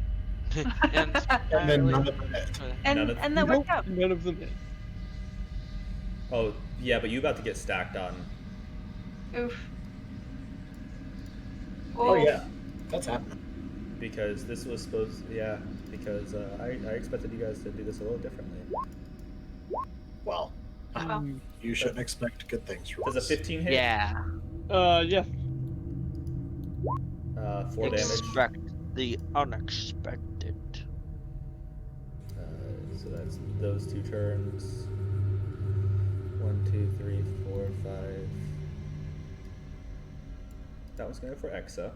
And And then none of them hit. and None of- and that worked out. None of them hit. Oh yeah, but you about to get stacked on. Oof. Oh, Oof. yeah. That's happening. Because this was supposed, yeah. Because I expected you guys to do this a little differently. Well, Wow. you shouldn't expect good things from Does a us. 15 hit? yeah. Yeah. 4 damage. Expect the unexpected. So that's those 2 turns. 1, 2, 3, 4, 5. That was gonna go for Exa.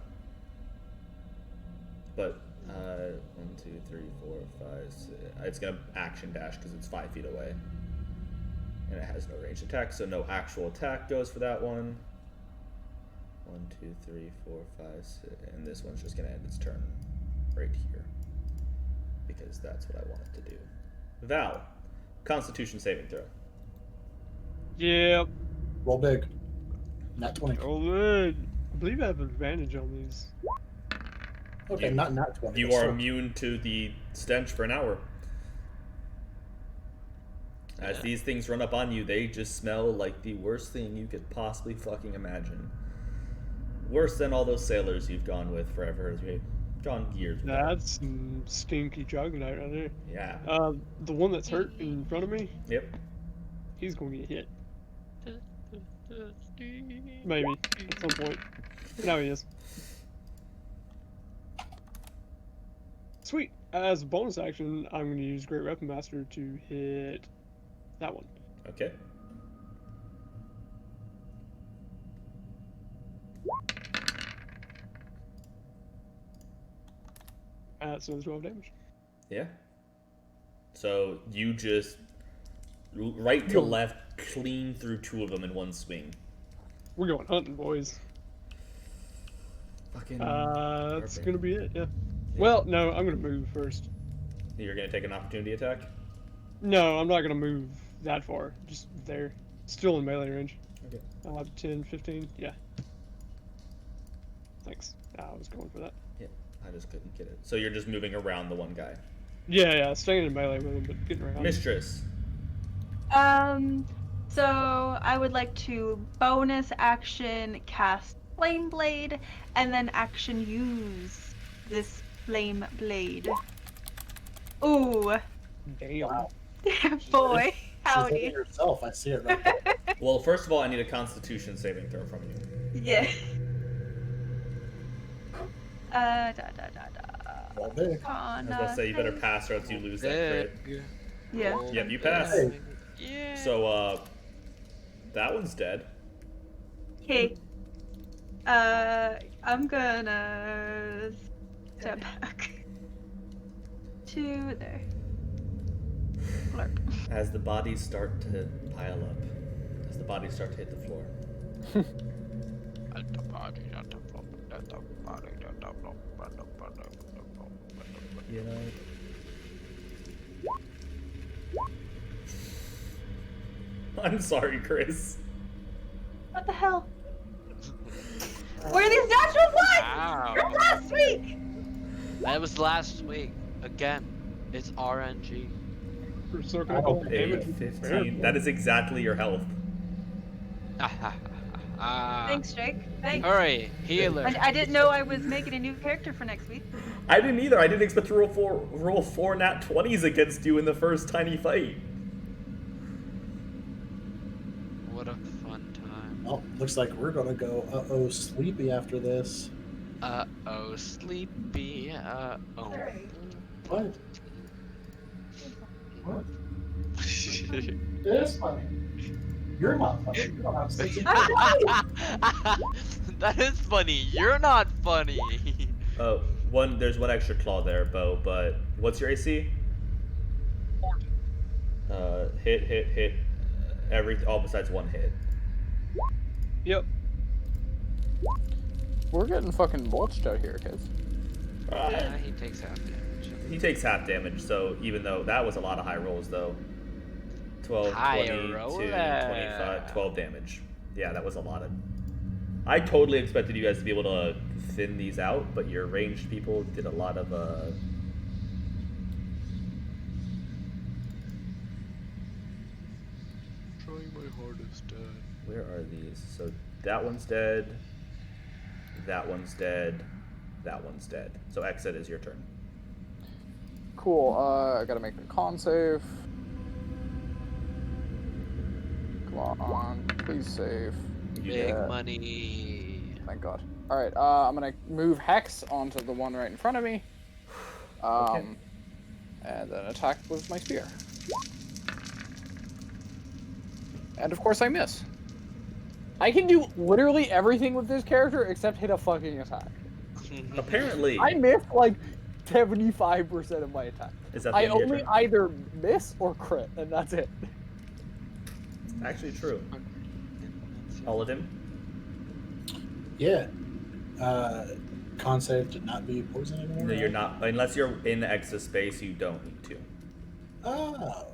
But 1, 2, 3, 4, 5, 6. It's gonna action dash because it's 5 feet away. And it has no ranged attack, so no actual attack goes for that one. 1, 2, 3, 4, 5, 6. And this one's just gonna end its turn right here. Because that's what I want it to do. Val, Constitution saving throw. Yep. Roll big. Not 20. Oh, man. I believe I have advantage on these. Okay, You- not 20. You but are still. immune to the stench for an hour. As Yeah. these things run up on you, they just smell like the worst thing you could possibly fucking imagine. Worse than all those sailors you've gone with forever. You've gone years with. That's some stinky troglodyte right there. Yeah. The one that's hurt in front of me, Yep. he's going to get hit. Maybe. At some point. Now he is. Sweet. As a bonus action, I'm going to use Great Weapon Master to hit that one. Okay. That's another 12 damage. Yeah. So you just right to left, clean through 2 of them in one swing. We're going hunting, boys. Fucking. That's perfect. going to be it, yeah. Well, no, I'm going to move first. You're gonna take an opportunity attack. No, I'm not going to move that far. Just there. Still in melee range. Okay. I'll have 10, 15. Yeah. Thanks. I was going for that. Yeah. I just couldn't get it. So you're just moving around the one guy. Yeah, staying in melee with him, but getting around. Mistress. So I would like to bonus action cast Flame Blade, and then action use this Flame Blade. Ooh, Damn. Wow. boy, She's howdy. hitting herself. I see it right there. Well, first of all, I need a Constitution saving throw from you. Yeah. Da da da da. Roll big. I was about to say you better pass or else you lose that crit. Big. Yeah. Yep, you pass. Hey. Yeah. So that one's dead. Okay. I'm gonna step back to there. Blurp. As the bodies start to pile up, as the bodies start to hit the floor. You know, I'm sorry, Chris. What the hell? Where are these natural ones? Wow. From last week! That was last week. Again, it's RNG. Reciprocal 8, damage. 15. That is exactly your health. Thanks, Jake. Thanks. Hurry, healer. I didn't know I was making a new character for next week. I didn't either. I didn't expect to roll four nat 20s against you in the first tiny fight. What a fun time. Well, looks like we're gonna go uh-oh sleepy after this. Uh-oh, sleepy. Uh-oh. What? What? It is funny. You're not funny. You don't have sense of That is funny. You're not funny. There's one extra claw there, Bo, but what's your AC? 40. Hit. All besides one hit. Yep. We're getting fucking blotched out here, kids. Yeah, he takes half damage. He takes half damage, so even though that was a lot of high rolls, though. 12, High 22, roller. 25, 12 damage. Yeah, that was a lot of... I totally expected you guys to be able to thin these out, but your ranged people did a lot of, Trying my hardest, Dad. Where are these? So that one's dead. That one's dead. That one's dead. So exit is your turn. Cool, I gotta make the con save. Come on, please save. Big Yeah. money. Thank God. Alright, I'm gonna move Hex onto the one right in front of me. Okay. And then attack with my spear. And of course I miss. I can do literally everything with this character except hit a fucking attack. Apparently, I miss like 75% of my attack. is that the I end of your only turn? either miss or crit, and that's it. Actually true. Paladin? Yeah. Con save to not be poison anymore. No, you're not. Unless you're in exit space, you don't need to. Oh.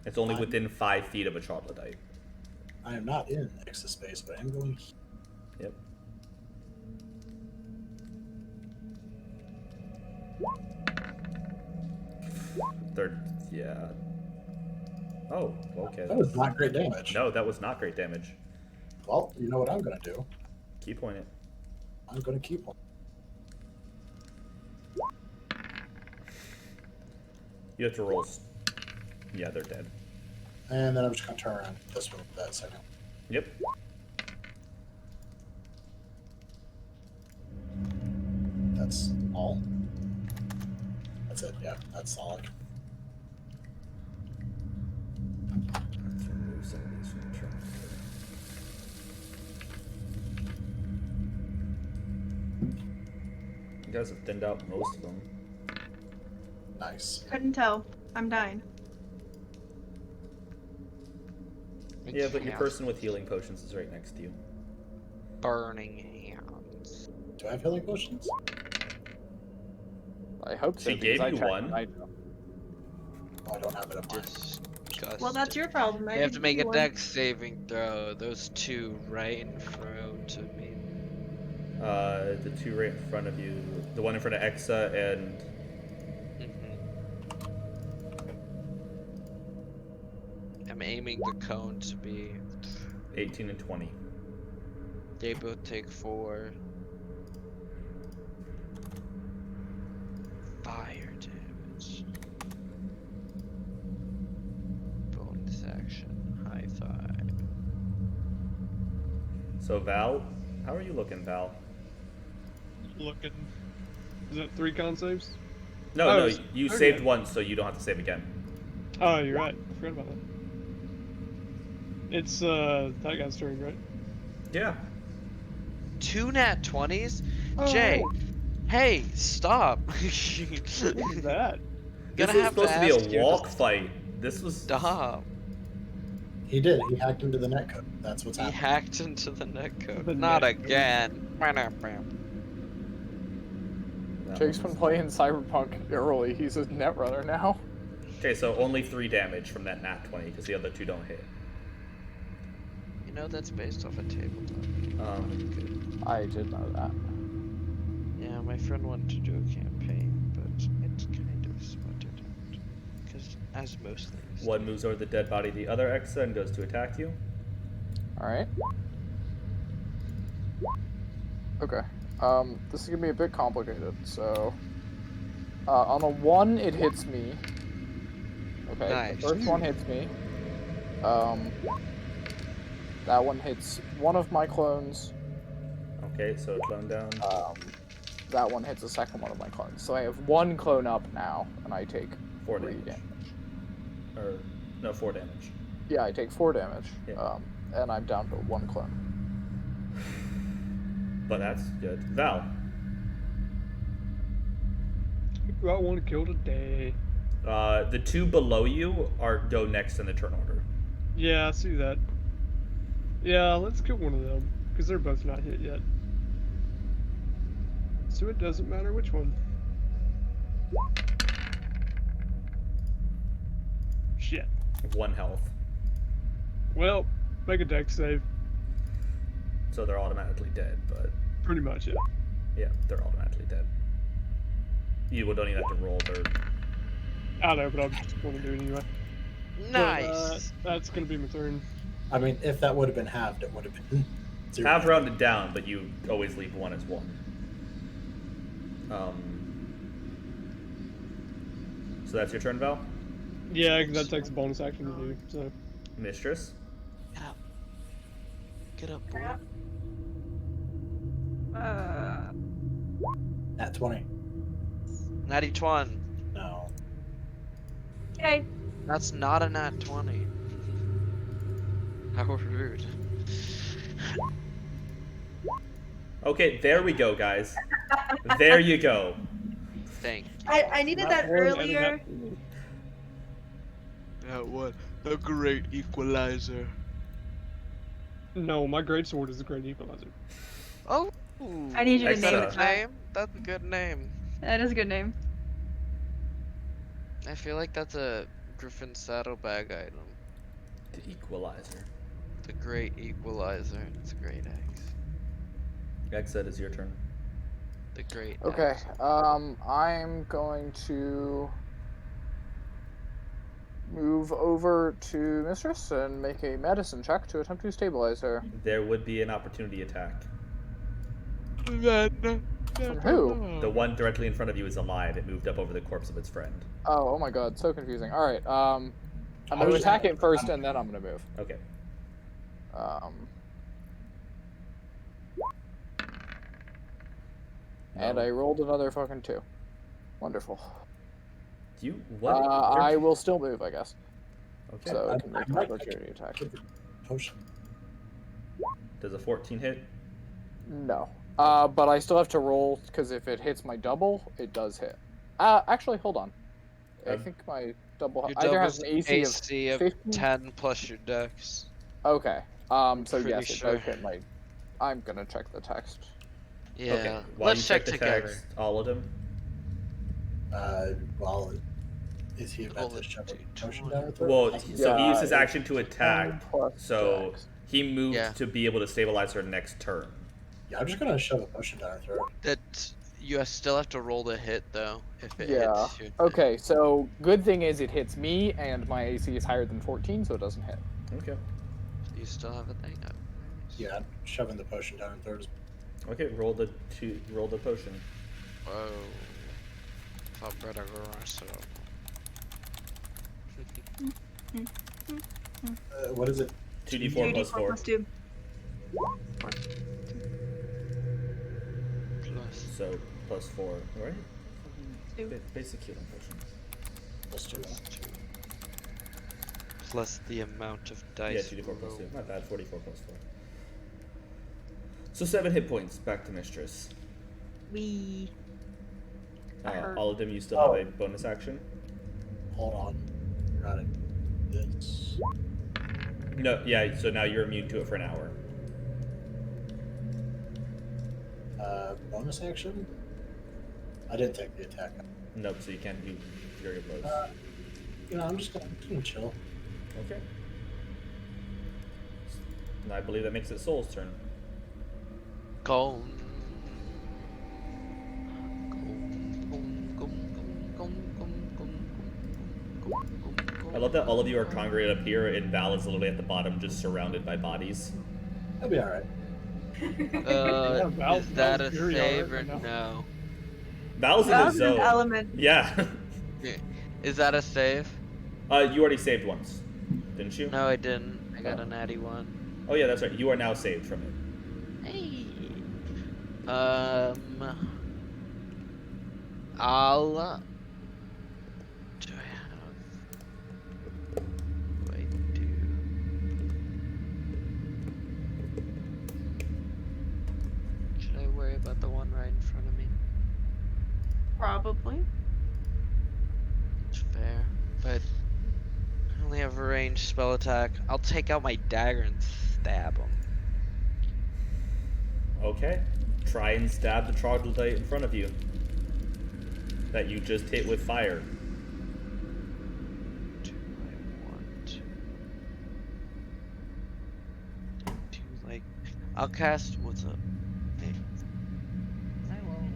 It's only within 5 feet of a troglodyte. I am not in exit space, but I'm going. Yep. Third, yeah. Oh, okay. That was not great damage. No, that was not great damage. Well, you know what I'm going to do? Key point it. I'm going to keep one. You have to roll. Yeah, they're dead. And then I'm just going to turn around this one for that second. Yep. That's all. That's it. Yeah, that's all. Let's remove some of these from the truck. You guys have thinned out most of them. Nice. Couldn't tell. I'm dying. Yeah, but your person with healing potions is right next to you. Burning hands. Do I have healing potions? I hope so. She because gave I you checked one. and I know. Oh, I don't have it in mind. Disgusting. Well, that's your problem. I You have to didn't make do a one. dex saving throw. Those two right in front of me. The two right in front of you. The one in front of Exa and... I'm aiming the cone to be. 18 and 20. They both take 4 fire damage. Bonus action. High five. So Val, how are you looking, Val? Looking. Is it 3 con saves? No, Oh, no, it's- you okay. saved once, so you don't have to save again. Oh, you're right. I forgot about that. It's that guy's turn, right? Yeah. 2 nat 20s? Oh. Jay, hey, stop. What is that? This Gonna was have supposed to ask be a you to walk fight. This was... Stop. He did. He hacked into the netcode. That's what's He happening. hacked into the netcode. The Not netcode. again. That Jake's one been was- playing Cyberpunk early. He's a netrunner now. Okay, so only 3 damage from that nat 20, because the other 2 don't hit. You know that's based off a tabletop. Good. I did know that. Yeah, my friend wanted to do a campaign, but it's kind of sputtered out. Because, as most things. One moves over the dead body of the other Exa and goes to attack you. Alright. Okay. This is gonna be a bit complicated, so... on a 1, it hits me. Okay, Nice. the first one hits me. That one hits one of my clones. Okay, so clone down. That one hits the second one of my clones. So I have 1 clone up now, and I take 4 3 damage. damage. Or, no, 4 damage. Yeah, I take 4 damage. Yeah. And I'm down to 1 clone. But that's good. Val. Who I want to kill today? The 2 below you go next in the turn order. Yeah, I see that. Yeah, let's kill one of them, because they're both not hit yet. So it doesn't matter which one. Shit. 1 health. Well, make a dex save. So they're automatically dead, but Pretty much, yeah. yeah, they're automatically dead. You don't even have to roll their... I know, but I'm just going to do it anyway. Nice! But, that's going to be my turn. I mean, if that would have been halved, it would have been 0. Half rounded down, but you always leave 1 as 1. So that's your turn, Val? Yeah, 'cause that takes a bonus action to do, so. Mistress? Get up. Get up, boy. At 20. Natty 20. No. Okay. That's not a nat 20. How rude. Okay, there we go, guys. There you go. Thank I needed that earlier. That what? A great equalizer. No, my greatsword is a great equalizer. Oh! I need you to That's name a- it. Good name. That's a good name. That is a good name. I feel like that's a Griffin saddlebag item. The Equalizer. The great equalizer. It's a great axe. Exit is your turn. The great Okay, axe. I'm going to move over to Mistress and make a medicine check to attempt to stabilize her. There would be an opportunity attack. From who? The one directly in front of you is alive. It moved up over the corpse of its friend. Oh my god, so confusing. Alright, I'm I going to was- attack it first and then I'm going to move. Okay. And I rolled another fucking 2. Wonderful. Do you... What? I will still move, I guess. Okay. So I I- can I make an might- opportunity attack. Potion. Does a 14 hit? No. But I still have to roll, because if it hits my double, it does hit. Actually, hold on. I Um, think my double Your either double's has an AC, AC of of 15? 10 plus your dex. Okay. So pretty yes, it sure. does hit my... I'm gonna check the text. Yeah. Okay. While Let's you check the together. text, all of them. Well, is he about Roll to it shove to a potion down her throat? Well, so he Yeah, used his it's action to attack, 10 plus so dex. he moved Yeah. to be able to stabilize her next turn. Yeah, I'm just gonna shove a potion down her throat. That you still have to roll the hit though. If it Yeah. hits you. Okay, so good thing is it hits me, and my AC is higher than 14, so it doesn't hit. Okay. You still have a thing up. Yeah, I'm shoving the potion down her throat. Okay, roll the potion. Whoa. Thought better go so. What is it? 2d4 plus 4. plus 2. Plus. So, plus 4, right? Two. Basic healing potion. Let's do that. 2. Plus the amount of Yeah, dice. 2d4 plus 2. rolled. Not bad, 44 plus 4. So 7 hit points, back to Mistress. We. I heard. All of them, you still have a bonus action? Hold on. Got it. This. No, yeah, so now you're immune to it for an hour. Bonus action? I didn't take the attack. Nope, so you can't do Fury of Blows. You know, I'm just gonna chill. Okay. And I believe that makes it Soul's turn. Gong. I love that all of you are congregated up here, and Val is literally at the bottom, just surrounded by bodies. That'll be all right. Yeah, Val- Is that a Val's very save or alright right now. no? Val's in the Val's in zone. his element. Yeah. Is that a save? You already saved once, didn't you? No, I didn't. I got Oh. a natty one. Oh yeah, that's right. You are now saved from it. Hey. I'll. Do I have? What do I do? Should I worry about the one right in front of me? Probably. It's fair, but I only have a ranged spell attack. I'll take out my dagger and stab him. Okay. Try and stab the troglodyte in front of you. That you just hit with fire. Do I want to do like? I'll cast. What's up? Hey. I won't.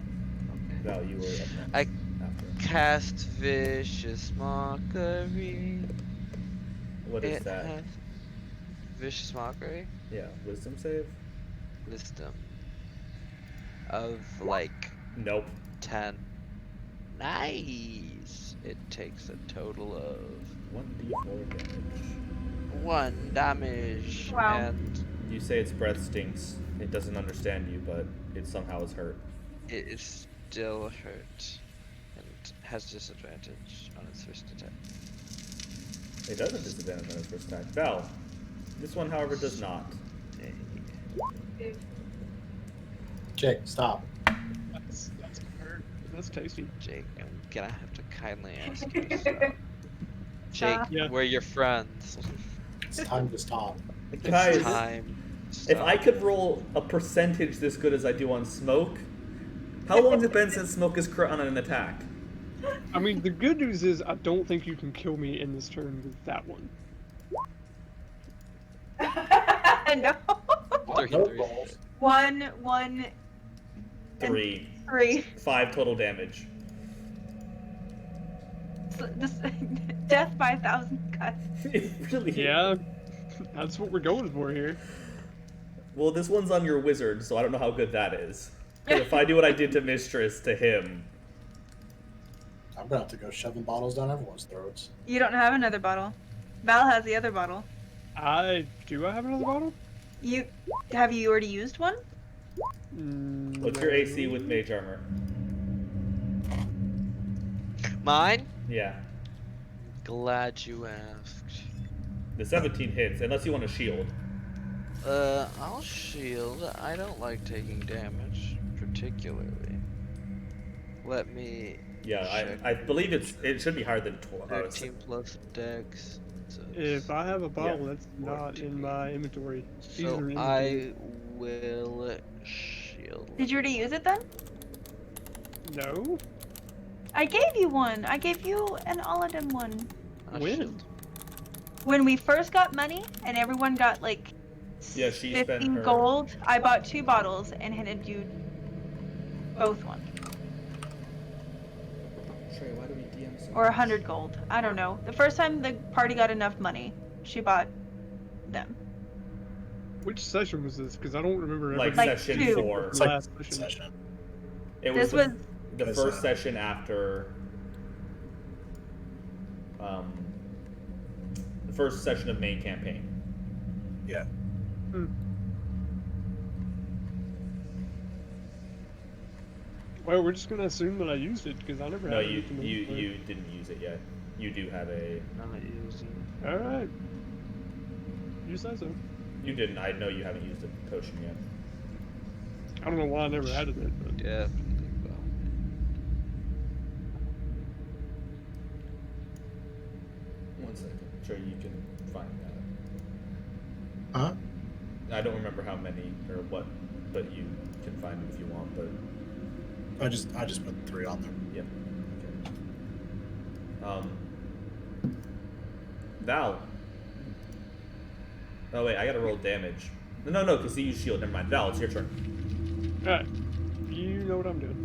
Okay. Val, you were up next. I after. cast Vicious Mockery. What is It that? has Vicious Mockery. Yeah, wisdom save? Wisdom of like Nope. 10. Nice. It takes a total of 1d4 damage. 1 damage. Wow. And You say its breath stinks. It doesn't understand you, but it somehow is hurt. it is still hurt. And has disadvantage on its first attack. It does have disadvantage on its first attack. Val, this one, however, does not. Jake, stop. That's hurt. That's tasty. Jake, I'm gonna have to kindly ask you to stop. Jake, Yeah. we're your friends. It's time to stop. Guys, It's time. to if stop. I could roll a percentage this good as I do on smoke, how long has it been since smoke is crit on an attack? I mean, the good news is I don't think you can kill me in this turn with that one. No. Three, No three. rolls. 1, 1, 3. 3. 5 total damage. So this death by 1,000 cuts. It really Yeah, that's what we're going for here. Well, this one's on your wizard, so I don't know how good that is. 'Cause if I do what I did to Mistress to him, I'm gonna have to go shoving bottles down everyone's throats. You don't have another bottle. Val has the other bottle. I have another bottle? Have you already used one? what's your AC with mage armor? Mine? Yeah. Glad you asked. The 17 hits, unless you want a shield. I'll shield. I don't like taking damage, particularly. Let me. Yeah, check. I believe it should be higher than 12. 13 plus dex. So, If I have a bottle Yeah. that's not in my inventory, these so are in I will shield. Did you already use it then? No? I gave you one. I gave you an Aladdin one. I'll When? shield. When we first got money and everyone got like Yeah, she spent 15 her- gold, I bought 2 bottles and handed you both one. Trey, why do we DM so Or much? 100 gold. I don't know. The first time the party got enough money, she bought them. Which session was this? Because I don't remember Like everything. Like session 2. 4. It's Like last session. session. It This the, was the Because, first session after. The first session of main campaign. Yeah. Well, we're just gonna assume that I used it because I never No, had you it. in the you inventory. you didn't use it yet. You do have a. Not using. All right. You say so. You didn't. I know you haven't used a potion yet. I don't know why I never added it, but Definitely. One second. Sure, you can find that. Huh? I don't remember how many or what, but you can find it if you want. But I just put 3 on there. yep. Okay. Val. Oh wait, I gotta roll damage. No, because he used shield. Never mind. Val, it's your turn. Alright. You know what I'm doing.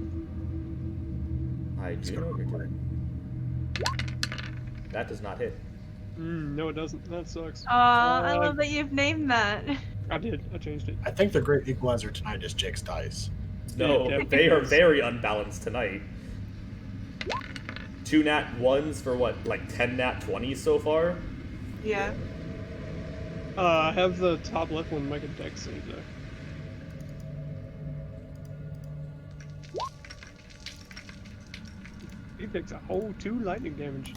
I do know what you're doing. That does not hit. No, it doesn't. That sucks. I love that you've named that. I did. I changed it. I think the great equalizer tonight is Jake's dice. No, Yeah, they are is. very unbalanced tonight. 2 nat 1s for what, like 10 nat 20s so far? Yeah. Have the top left one make a dex save though. He takes a whole 2 lightning damage.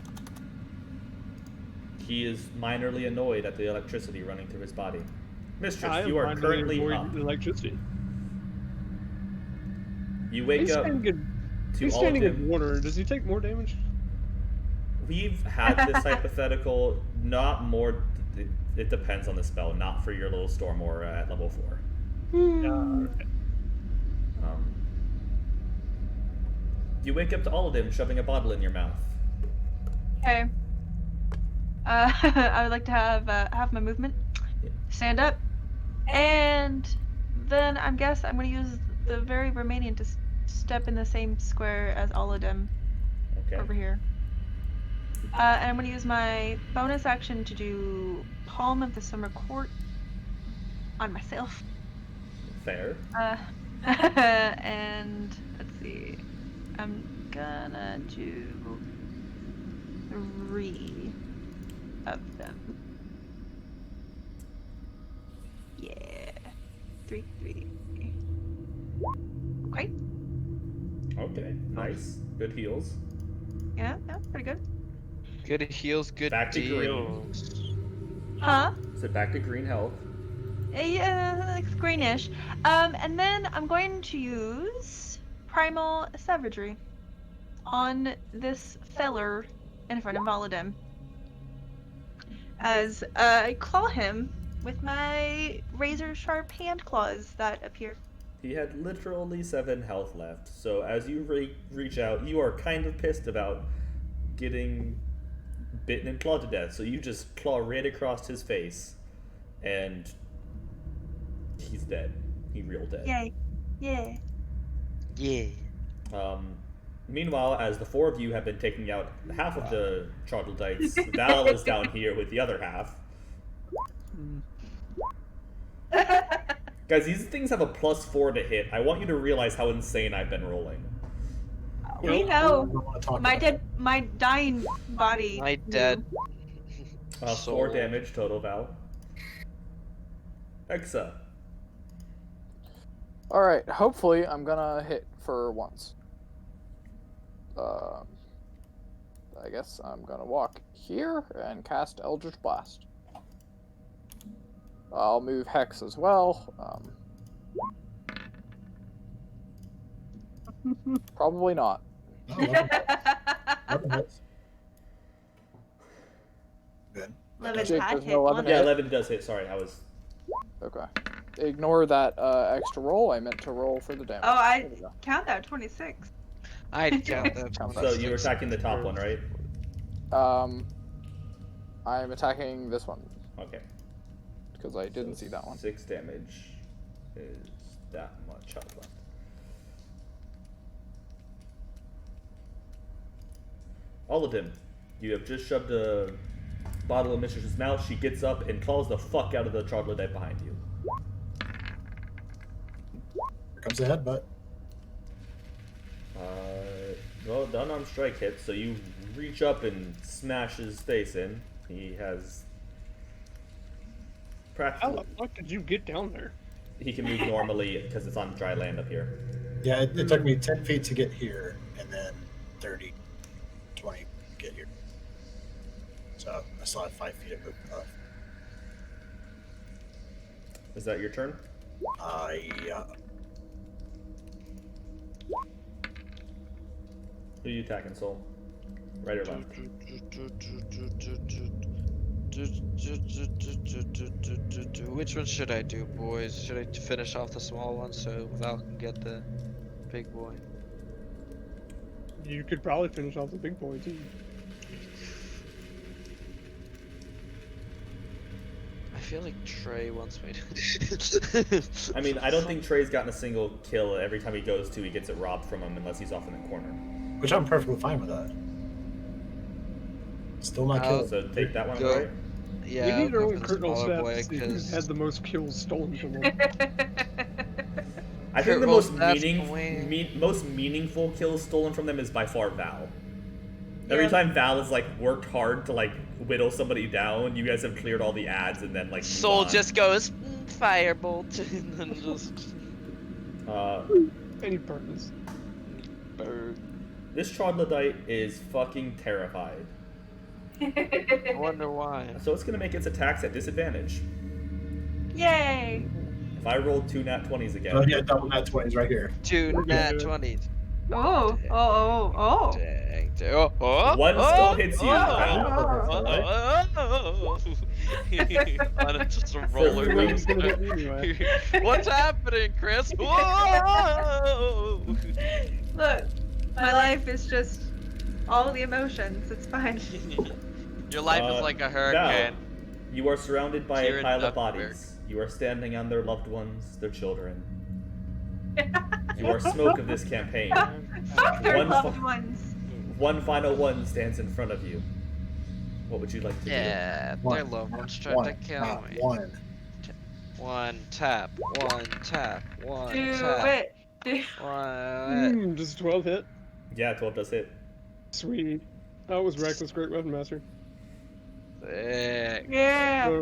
He is minorly annoyed at the electricity running through his body. Mistress, I am you are finding currently more up. electricity. You wake He's up standing in, to he's all standing of in him. water. Does he take more damage? We've had this hypothetical, not more. It depends on the spell, not for your little storm aura at level 4. You wake up to all of them shoving a bottle in your mouth. Okay. I would like to have my movement. Stand up. And then I guess I'm going to use the very remaining to step in the same square as all of them Okay. over here. And I'm going to use my bonus action to do Palm of the Summer Court on myself. Fair. And let's see. I'm gonna do 3 of them. Yeah. 3. Okay. Okay. Nice. Good heals. Yeah, pretty good. Good heals, good Back to green. deals. Huh? So back to green health. Yeah, it's greenish. And then I'm going to use Primal Savagery on this feller in front of Volodym. As I claw him with my razor sharp hand claws that appear. He had literally 7 health left. So as you reach out, you are kind of pissed about getting bitten and clawed to death. So you just claw right across his face, and he's dead. He real dead. Yay. Yeah. Yeah. Meanwhile, as the 4 of you have been taking out half of the troglodytes, Val is down here with the other half. Guys, these things have a +4 to hit. I want you to realize how insane I've been rolling. We I know. don't want to talk My about my dying body. My knew. dead 4 soul. damage total, Val. Exa. Alright, hopefully I'm gonna hit for once. I guess I'm gonna walk here and cast Eldritch Blast. I'll move Hex as well. Probably not. it. No, weapon hits. Good. Levin's Jake, hat there's hit no one. weapon Yeah, hit? 11 does hit. Sorry, I was... Okay. Ignore that extra roll. I meant to roll for the damage. Oh, I There we go. count that 26. I'd count that. So you were attacking the top one, right? I'm attacking this one Okay. because I didn't see that one. 6 damage is that much health left. All of them. You have just shoved a bottle in Mistress's mouth. She gets up and claws the fuck out of the troglodyte behind you. Here comes the headbutt. Well, the unarmed strike hits, so you reach up and smash his face in. He has How practically... the fuck did you get down there? He can move normally because it's on dry land up here. Yeah, it took me 10 feet to get here, and then 30, 20 to get here. So I still have 5 feet of movement left. Is that your turn? Yeah. Who are you attacking, Soul? Right or left? Which one should I do, boys? Should I finish off the small one so Val can get the big boy? You could probably finish off the big boy too. I feel like Trey wants me to. I mean, I don't think Trey's gotten a single kill. Every time he goes to, he gets it robbed from him unless he's off in the corner. Which I'm perfectly fine with that. Still not I'll killed. So take that one, Go. right? Yeah, we I'll need our go own for the critical smaller stats boy to see who's because had the most kills stolen from them. I think the Well, most that's way- most meaningful kills stolen from them is by far Val. Every Yeah. time Val has like worked hard to like whittle somebody down, you guys have cleared all the ads and then like moved Soul on. just goes firebolt and then just Any purpose. bird. This troglodyte is fucking terrified, I wonder why. so it's gonna make its attacks at disadvantage. Yay! If I rolled 2 nat 20s again, Oh yeah, double nat 20s right here. 2 nat 20s. Oh, oh, oh, oh. Dang. Oh, oh, One oh, still hits you, oh, Val. oh. On a just a roller Every rate's gonna coaster. hit me anyway. What's happening, Chris? Whoa! Look, my life is just all the emotions. It's fine. Your life is like a hurricane. You are surrounded by Here a in pile of Duckburg. bodies. You are standing on their loved ones, their children. You are smoke of this campaign. Fuck their One loved fu- ones. One final one stands in front of you. What would you like to Yeah, their One. loved ones tried One, to kill not me. one. One tap, one tap, one Do tap. it. Do One. Does 12 hit? do? Yeah, 12 does hit. Sweet. That was Reckless Great Weapon Master. Sick. Yeah. So,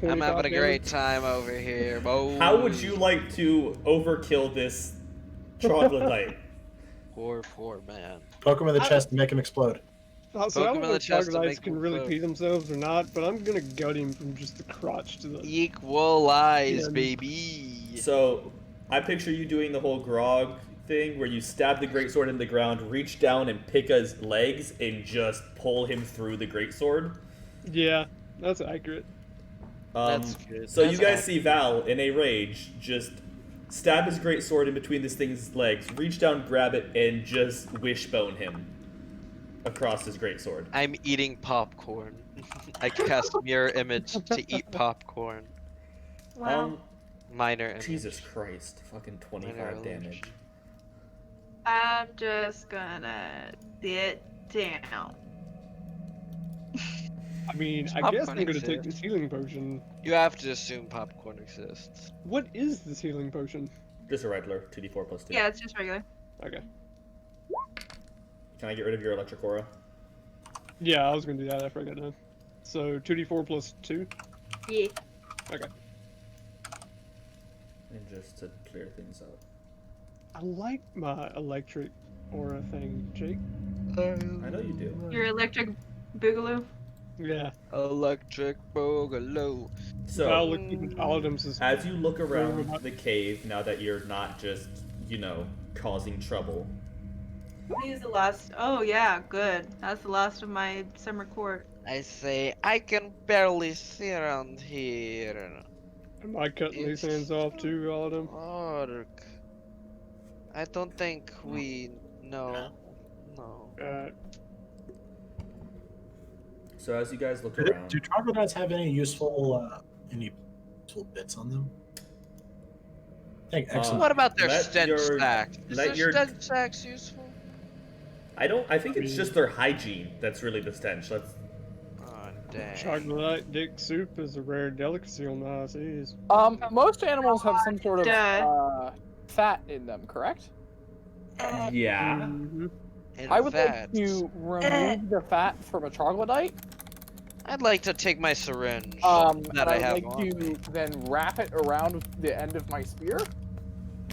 I'm 25 having a great damage. time over here, boy. How would you like to overkill this troglodyte? Poor man. Poke him in the chest and make him explode. So Poke I him don't in know the if chest and troglodytes make can him really explode. pee themselves or not, but I'm gonna gut him from just the crotch to the. Equal eyes, Yeah. baby. So, I picture you doing the whole grog thing where you stab the greatsword in the ground, reach down and pick his legs, and just pull him through the greatsword. Yeah, that's accurate. That's good. So That's you guys accurate. see Val in a rage just stab his greatsword in between this thing's legs, reach down, grab it, and just wishbone him across his greatsword. I'm eating popcorn. I cast mirror image to eat popcorn. Wow. Minor image. Jesus Christ, fucking 25 Minor damage. illusion. I'm just gonna sit down. I mean, I Popcorn guess I'm gonna take exists. this healing potion. You have to assume popcorn exists. What is this healing potion? Just a regular 2d4 plus 2. Yeah, it's just regular. Okay. Can I get rid of your electric aura? Yeah, I was gonna do that after I got done. So 2d4 plus 2. Yeah. Okay. And just to clear things up. I like my electric aura thing, Jake. I know you do. Your electric boogaloo. Yeah. Electric boogaloo. So, Val even Paladins is. as you look around the cave, now that you're not just, causing trouble, He's the last. Oh yeah, good. That's the last of my summer court. I say, I can barely see around here. Am I cutting these hands off too, Paladin? Orc. I don't think we know. No. so as you guys look Do around, troglodytes have any useful bits on them? I think excellent. What about their let stench your- stacks? Is let their your- stench stacks useful? I think it's just their hygiene that's really the stench. That's Oh, dang. Troglodyte dick soup is a rare delicacy on the high seas. Most animals have some sort of Duh. fat in them, correct? yeah. Mhm. And I would fat. like to remove the fat from a troglodyte. I'd like to take my syringe And that I I'd have like on. to then wrap it around the end of my spear,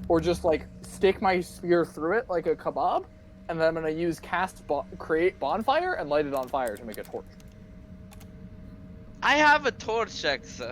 or just like stick my spear through it like a kebab, and then I'm gonna use create bonfire and light it on fire to make a torch. I have a torch, Exa.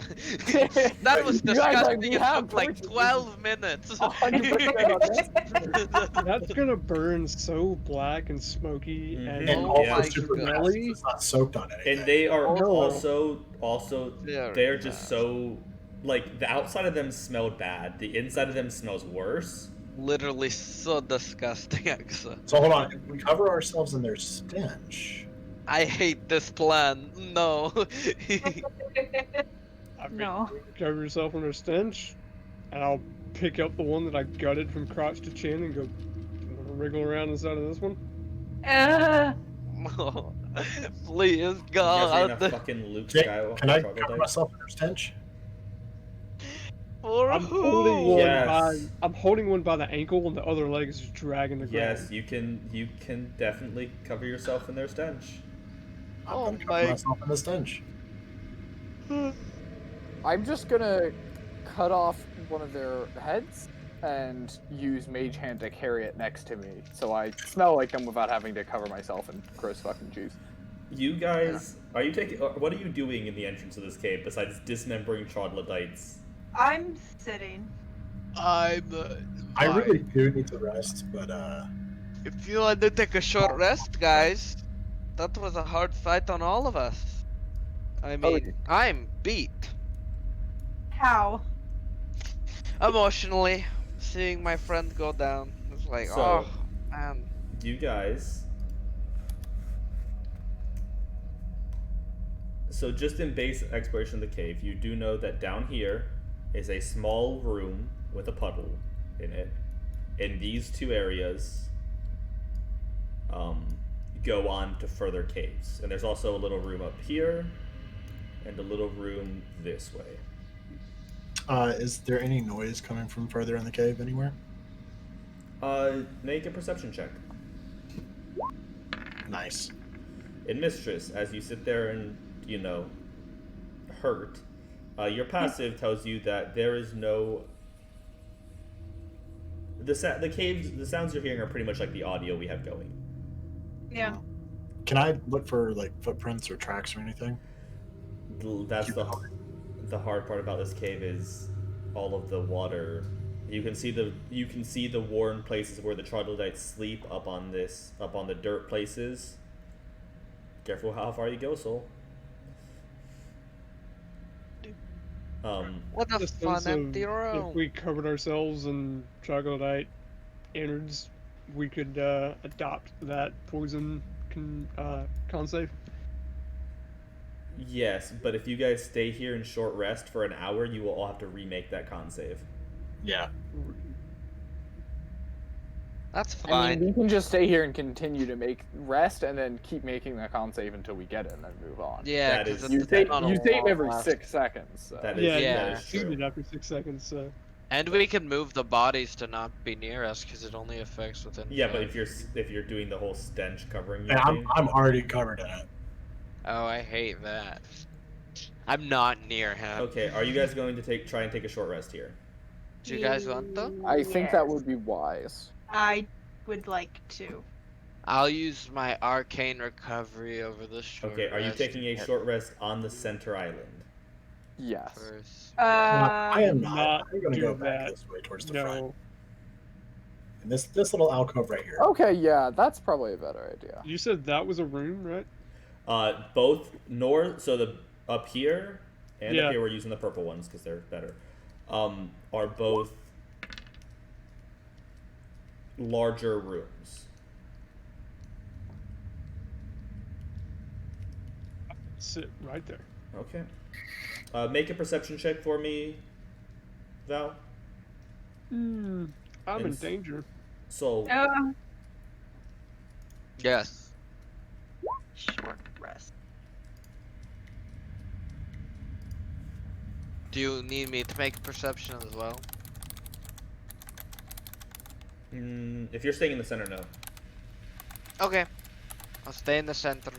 That was You guys, disgusting. we It have took like torches. 12 minutes. 100% on this. That's gonna burn so black and smoky Mhm. and And Oh also my super God. fast. It's not soaked on anything. And they are Oh. also Very they're just fast. so like the outside of them smelled bad. The inside of them smells worse. Literally so disgusting, Exa. So hold on, if we cover ourselves in their stench. I hate this plan. No. I I mean, No. cover yourself in their stench, and I'll pick up the one that I gutted from crotch to chin and go, "You wanna wriggle around inside of this one?" Please, You guys are gonna God. fucking Luke Jake, Skywalker can I troglodyte? cover myself in their stench? For I'm holding who? one Yes. I'm holding one by the ankle, and the other leg is just dragging the Yes, ground. you can. You can definitely cover yourself in their stench. I'm Oh gonna cover my- myself in the stench. I'm just gonna cut off one of their heads and use Mage Hand to carry it next to me, so I smell like them without having to cover myself in gross fucking juice. You guys, are you taking? What are you doing in the entrance of this cave besides dismembering troglodytes? I'm sitting. I'm. I really do need to rest, but If you want to take a short rest, guys, that was a hard fight on all of us. I mean, I'm beat How? emotionally. Seeing my friend go down, it's like, So- oh man. You guys. So just in base exploration of the cave, you do know that down here is a small room with a puddle in it. And these two areas go on to further caves. And there's also a little room up here and a little room this way. is there any noise coming from further in the cave anywhere? Make a perception check. Nice. And Mistress, as you sit there and, hurt, your passive tells you that there is no... The sounds you're hearing are pretty much like the audio we have going. Yeah. Can I look for like footprints or tracks or anything? That's the hard part about this cave is all of the water. You can see the worn places where the troglodytes sleep up on the dirt places. Careful how far you go, Soul. What a The fun sense empty of room. If we covered ourselves in troglodyte innards, we could adopt that poison con save. Yes, but if you guys stay here in short rest for an hour, you will all have to remake that con save. Yeah. That's I fine. mean, we can just stay here and continue to make rest, and then keep making the con save until we get it, and then move on. Yeah, That because is- You it's save, on a you save long every last- 6 seconds. So. That is, Yeah, Yeah. that is shoot true. it after 6 seconds. So And we can move the bodies to not be near us because it only affects within. Yeah, but 5. if you're doing the whole stench covering you And thing, I'm already covered in it. Oh, I hate that. I'm not near him. okay, are you guys going to try and take a short rest here? Do you guys want them? I think that Yes. would be wise. I would like to. I'll use my arcane recovery over the short. Okay, are you rest taking to a get short rest on the center island? Yes. First. I am not not. I'm gonna do go back that. this way towards the front. no, And this little alcove right here. Okay, yeah, that's probably a better idea. you said that was a room, right? Both north, so the up here and Yeah. up here we're using the purple ones because they're better. Are both larger rooms. Sit right there. Okay. Make a perception check for me, Val. I'm in Ins- danger. So Yes. Short rest. Do you need me to make a perception as well? if you're staying in the center, no. Okay. I'll stay in the center.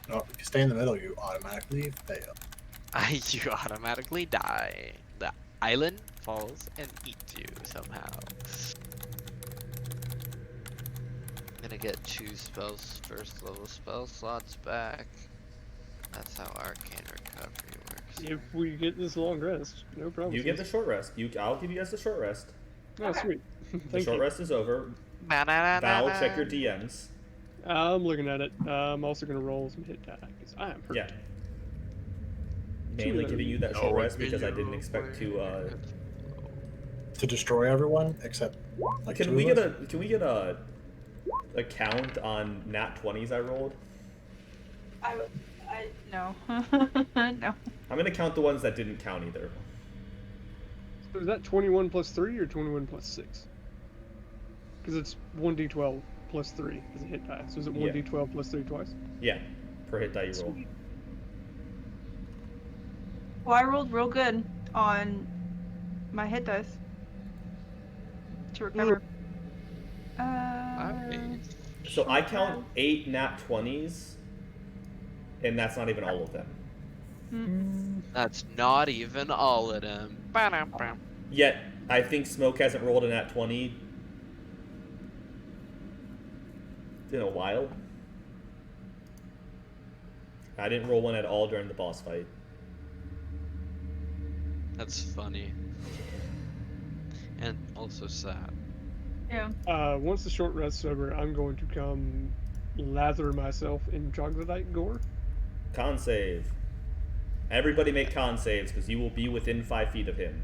No, if you stay in the middle, you automatically fail. You automatically die. The island falls and eats you somehow. I'm gonna get 2 spells, first level spell slots back. That's how arcane recovery works. If we get this long rest, no problem. You get the short rest. I'll give you guys the short rest. Oh, Okay. sweet. The Thank short you. rest is over. Val, Val, check your DMs. I'm looking at it. I'm also gonna roll some hit die because I am hurt. Yeah. Mainly giving you that short rest because I didn't expect to. To destroy everyone except like Can two we of get us? a count on nat 20s I rolled? No. No. I'm gonna count the ones that didn't count either. So is that 21 plus 3 or 21 plus 6? Because it's 1d12 plus 3 as a hit die. So is it Yeah. 1d12 plus 3 twice? Yeah, per hit die you roll. Sweet. Well, I rolled real good on my hit dice to recover. So I count 8 nat 20s, and that's not even all of them. That's not even all of them. Ba-dum-bum. Yet, I think Smoke hasn't rolled a nat 20 in a while. I didn't roll one at all during the boss fight. That's funny. And also sad. Yeah. Once the short rest's over, I'm going to come lather myself in troglodyte gore. Con save. Everybody make con saves, because you will be within 5 feet of him.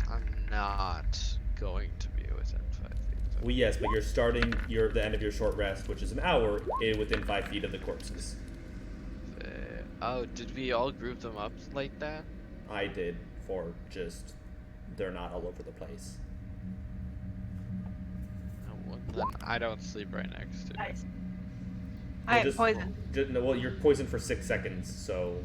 I'm not going to be within 5 feet. Well, yes, but you're starting the end of your short rest, which is an hour, within 5 feet of the corpses. Oh, did we all group them up like that? I did, for just, they're not all over the place. Oh, well, then I don't sleep right next to you. Nice. I am poisoned. Well, you're poisoned for 6 seconds, so...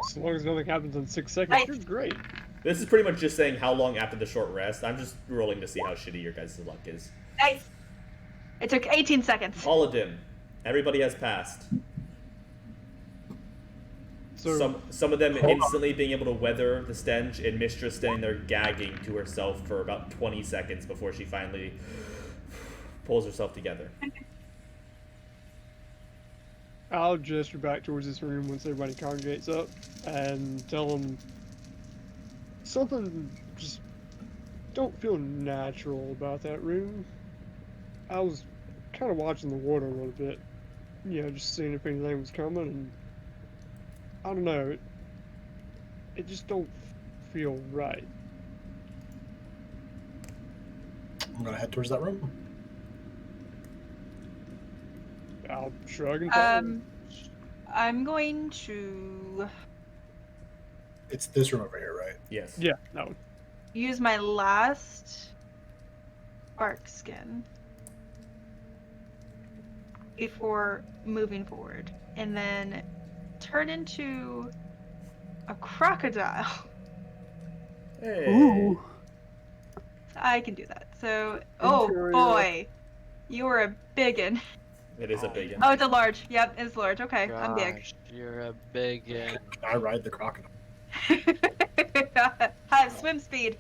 As long as nothing happens in 6 seconds, Nice. you're great. This is pretty much just saying how long after the short rest. I'm just rolling to see how shitty your guys' luck is. Nice. It took 18 seconds. All of them. Everybody has passed. So Some of them instantly being able to weather the stench, and Mistress standing there gagging to herself for about 20 seconds before she finally pulls herself together. I'll gesture back towards this room once everybody congregates up and tell them something just don't feel natural about that room. I was kind of watching the water a little bit, you know, just seeing if anything was coming, and I don't know, it just don't feel right. I'm gonna head towards that room. I'll shrug and follow. I'm going to It's this room over here, right? Yes. Yeah, no. use my last bark skin before moving forward, and then turn into a crocodile. Hey. Ooh. I can do that. So, oh Interior. boy, you are a biggin. It is a big one. Oh, it's a large. Yep, it's large. Okay, I'm big. Gosh, you're a biggin. Can I ride the crocodile? I have swim speed.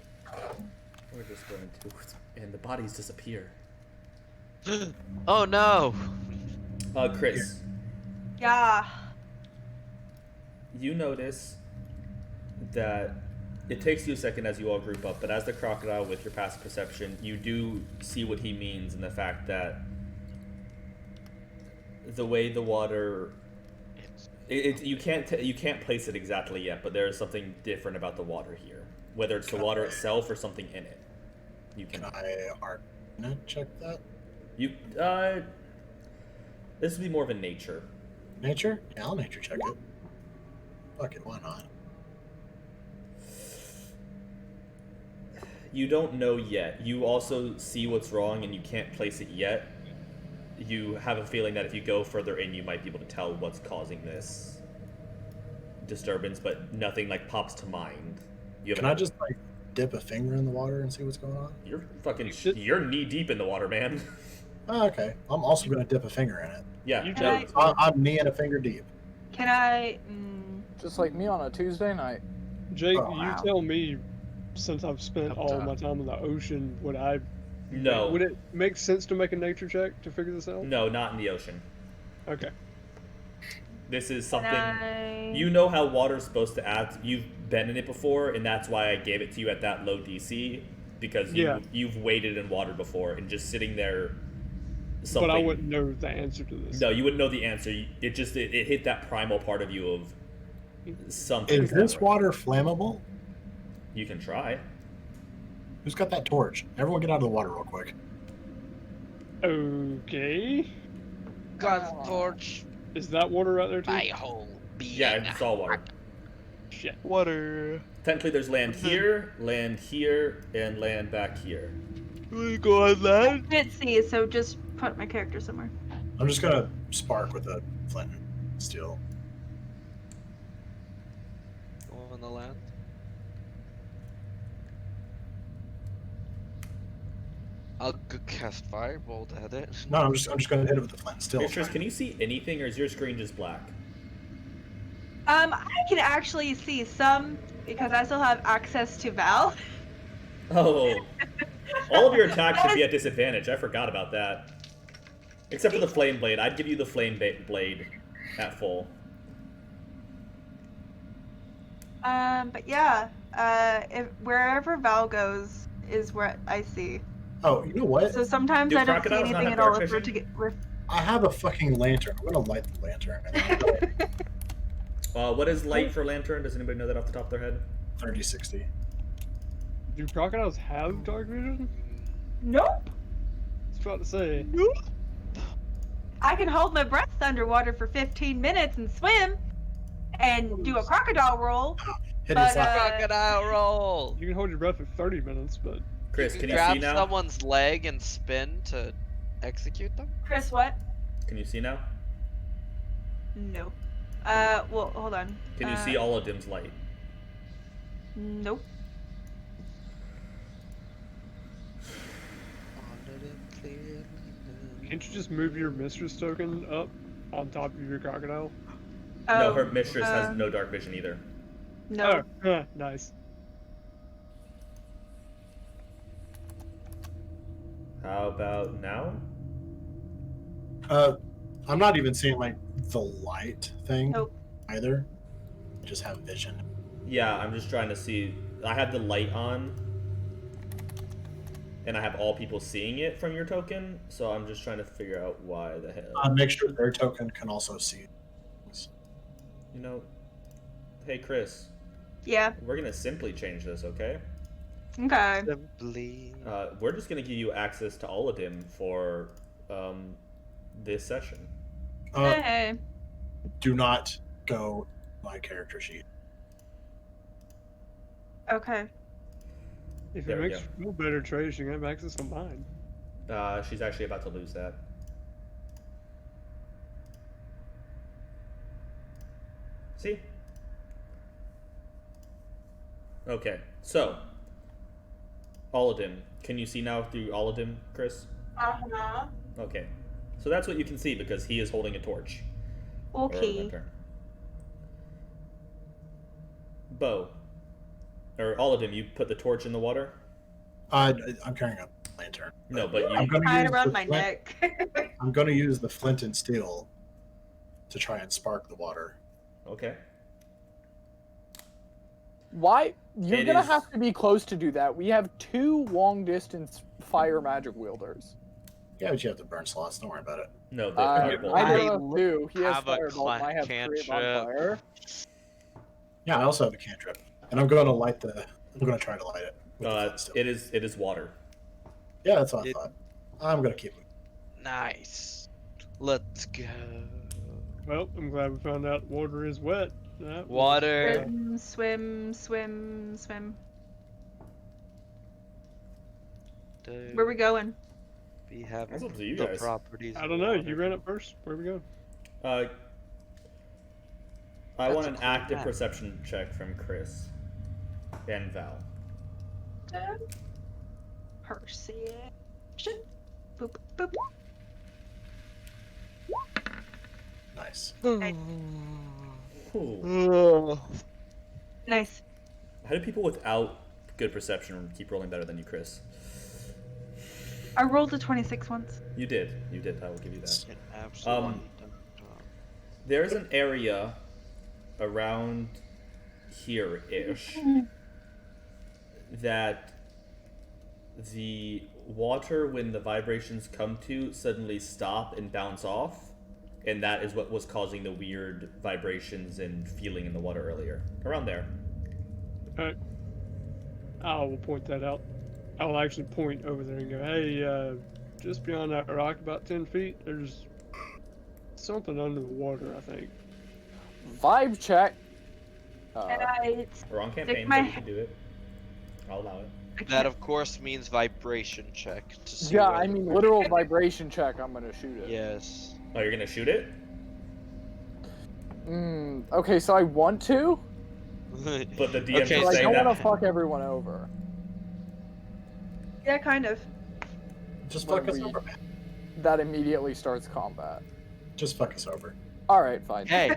We're just going to... And the bodies disappear. Oh no! Chris, Yeah. you notice that it takes you a second as you all group up, but as the crocodile with your passive perception, you do see what he means in the fact that the way the water... you can't place it exactly yet, but there is something different about the water here. Whether it's the water itself or something in it. You Can can... I Arcana check that? You, this would be more of a nature. Nature? Yeah, I'll nature check it. Fuck it, why not? You don't know yet. You also see what's wrong and you can't place it yet. You have a feeling that if you go further in, you might be able to tell what's causing this disturbance, but nothing like pops to mind. Can I just like dip a finger in the water and see what's going on? You're fucking... You're knee deep in the water, man. Oh, okay. I'm also gonna dip a finger in it. Yeah. You no, try- I'm knee and a finger deep. Can I? Just like me on a Tuesday night. Jake, Oh, wow. you tell me, since I've spent all my time in the ocean, would it make sense to make a nature check to figure this out? No, not in the ocean. Okay. This is Can something... I... You know how water's supposed to act. You've been in it before, and that's why I gave it to you at that low DC, because you've waded in water before, and just sitting there... Something... But I wouldn't know the answer to this. No, you wouldn't know the answer. It just it hit that primal part of you of something. Is this water flammable? You can try. Who's got that torch? Everyone get out of the water real quick. Okay. Got the torch. Is that water right there too? My whole being. Yeah, it's all water. Shit. Water. Technically, there's land here, and land back here. We go on land. I can't see, so just put my character somewhere. I'm just gonna spark with a flint and steel. Go on the land. I'll cast firebolt at it. No, I'm just gonna hit it with the flint and steel. Mistress, can you see anything, or is your screen just black? I can actually see some because I still have access to Val. Oh, all of your attacks should be at disadvantage. I forgot about that. Except for the flame blade. I'd give you the flame blade at full. But yeah, if wherever Val goes is where I see. Oh, you know what? So sometimes Do I don't see crocodiles not anything have at all dark if we're vision? to get. I have a fucking lantern. I'm gonna light the lantern. And then What is light for lantern? Does anybody know that off the top of their head? 30-60. Do crocodiles have dark vision? Nope. I was about to say. I can hold my breath underwater for 15 minutes and swim, and do a crocodile roll. Hit But, his eye. Crocodile roll. You can hold your breath for 30 minutes, but Chris, can you grab see now? someone's leg and spin to execute them? Chris, what? Can you see now? No. Well, hold on. Can you see all of Dim's light? Nope. can't you just move your mistress token up on top of your crocodile? No, Oh, her mistress has no dark vision either. No. Oh, nice. How about now? I'm not even seeing like the light thing Nope. either. I just have vision. Yeah, I'm just trying to see. I have the light on, and I have all people seeing it from your token, so I'm just trying to figure out why the hell. Make sure their token can also see things. You know, hey Chris, Yeah. we're gonna simply change this, okay? Okay. Simply. We're just gonna give you access to Oladim for this session. Hey. Do not go my character sheet. Okay. If There it we makes you feel better, Trace, you can have access to mine. She's actually about to lose that. See? Okay, so Oladim. Can you see now through Oladim, Chris? Uh-huh. Okay. So that's what you can see because he is holding a torch. Or a Okay. lantern. Bo. Or Oladim, you put the torch in the water? I'm carrying a lantern. No, but I'm you gonna Tie it use around the my flint- neck. I'm going to use the flint and steel to try and spark the water. okay. Why? You're It gonna is- have to be close to do that. We have 2 long-distance fire magic wielders. Yeah, but you have to burn slots. Don't worry about it. No, the I firebolt. have 2. He has have a fireball, and I have 3 on cantrip. fire. Yeah, I also have a cantrip, and I'm going to light the. I'm going to try to light it. With the flint and steel. it is water. Yeah, that's what I it- thought. I'm going to keep it. Nice. Let's go. Well, I'm glad we found out water is wet. Water. Swim, swim, swim. Do Where we going? we have That's up to you the guys. properties? I of don't know. water? You ran up first. Where we go? I That's want a an cool active map. perception check from Chris and Val. Perception. Boop, boop. Nice. Ooh. Nice. How do people without good perception keep rolling better than you, Chris? I rolled a 26 once. You did. You did. I will give you that. It absolutely Um, don't. There's an area around here-ish that the water, when the vibrations come to, suddenly stop and bounce off, and that is what was causing the weird vibrations and feeling in the water earlier. Around there. Alright. I will point that out. I will actually point over there and go, hey, just beyond that rock, about 10 feet, there's something under the water, I think. Vibe check. And I We're on stick campaign, my so you can do it. I'll allow it. I That, can't- of course, means vibration check to see Yeah, where I the mean bird- literal vibration check. I'm gonna shoot it. Yes. Oh, you're gonna shoot it? Okay, so I want to, But the DM Okay, just but I saying don't that. want to fuck everyone over. Yeah, kind of. Just When fuck us we- over, man. That immediately starts combat. Just fuck us over. All right, fine. Hey,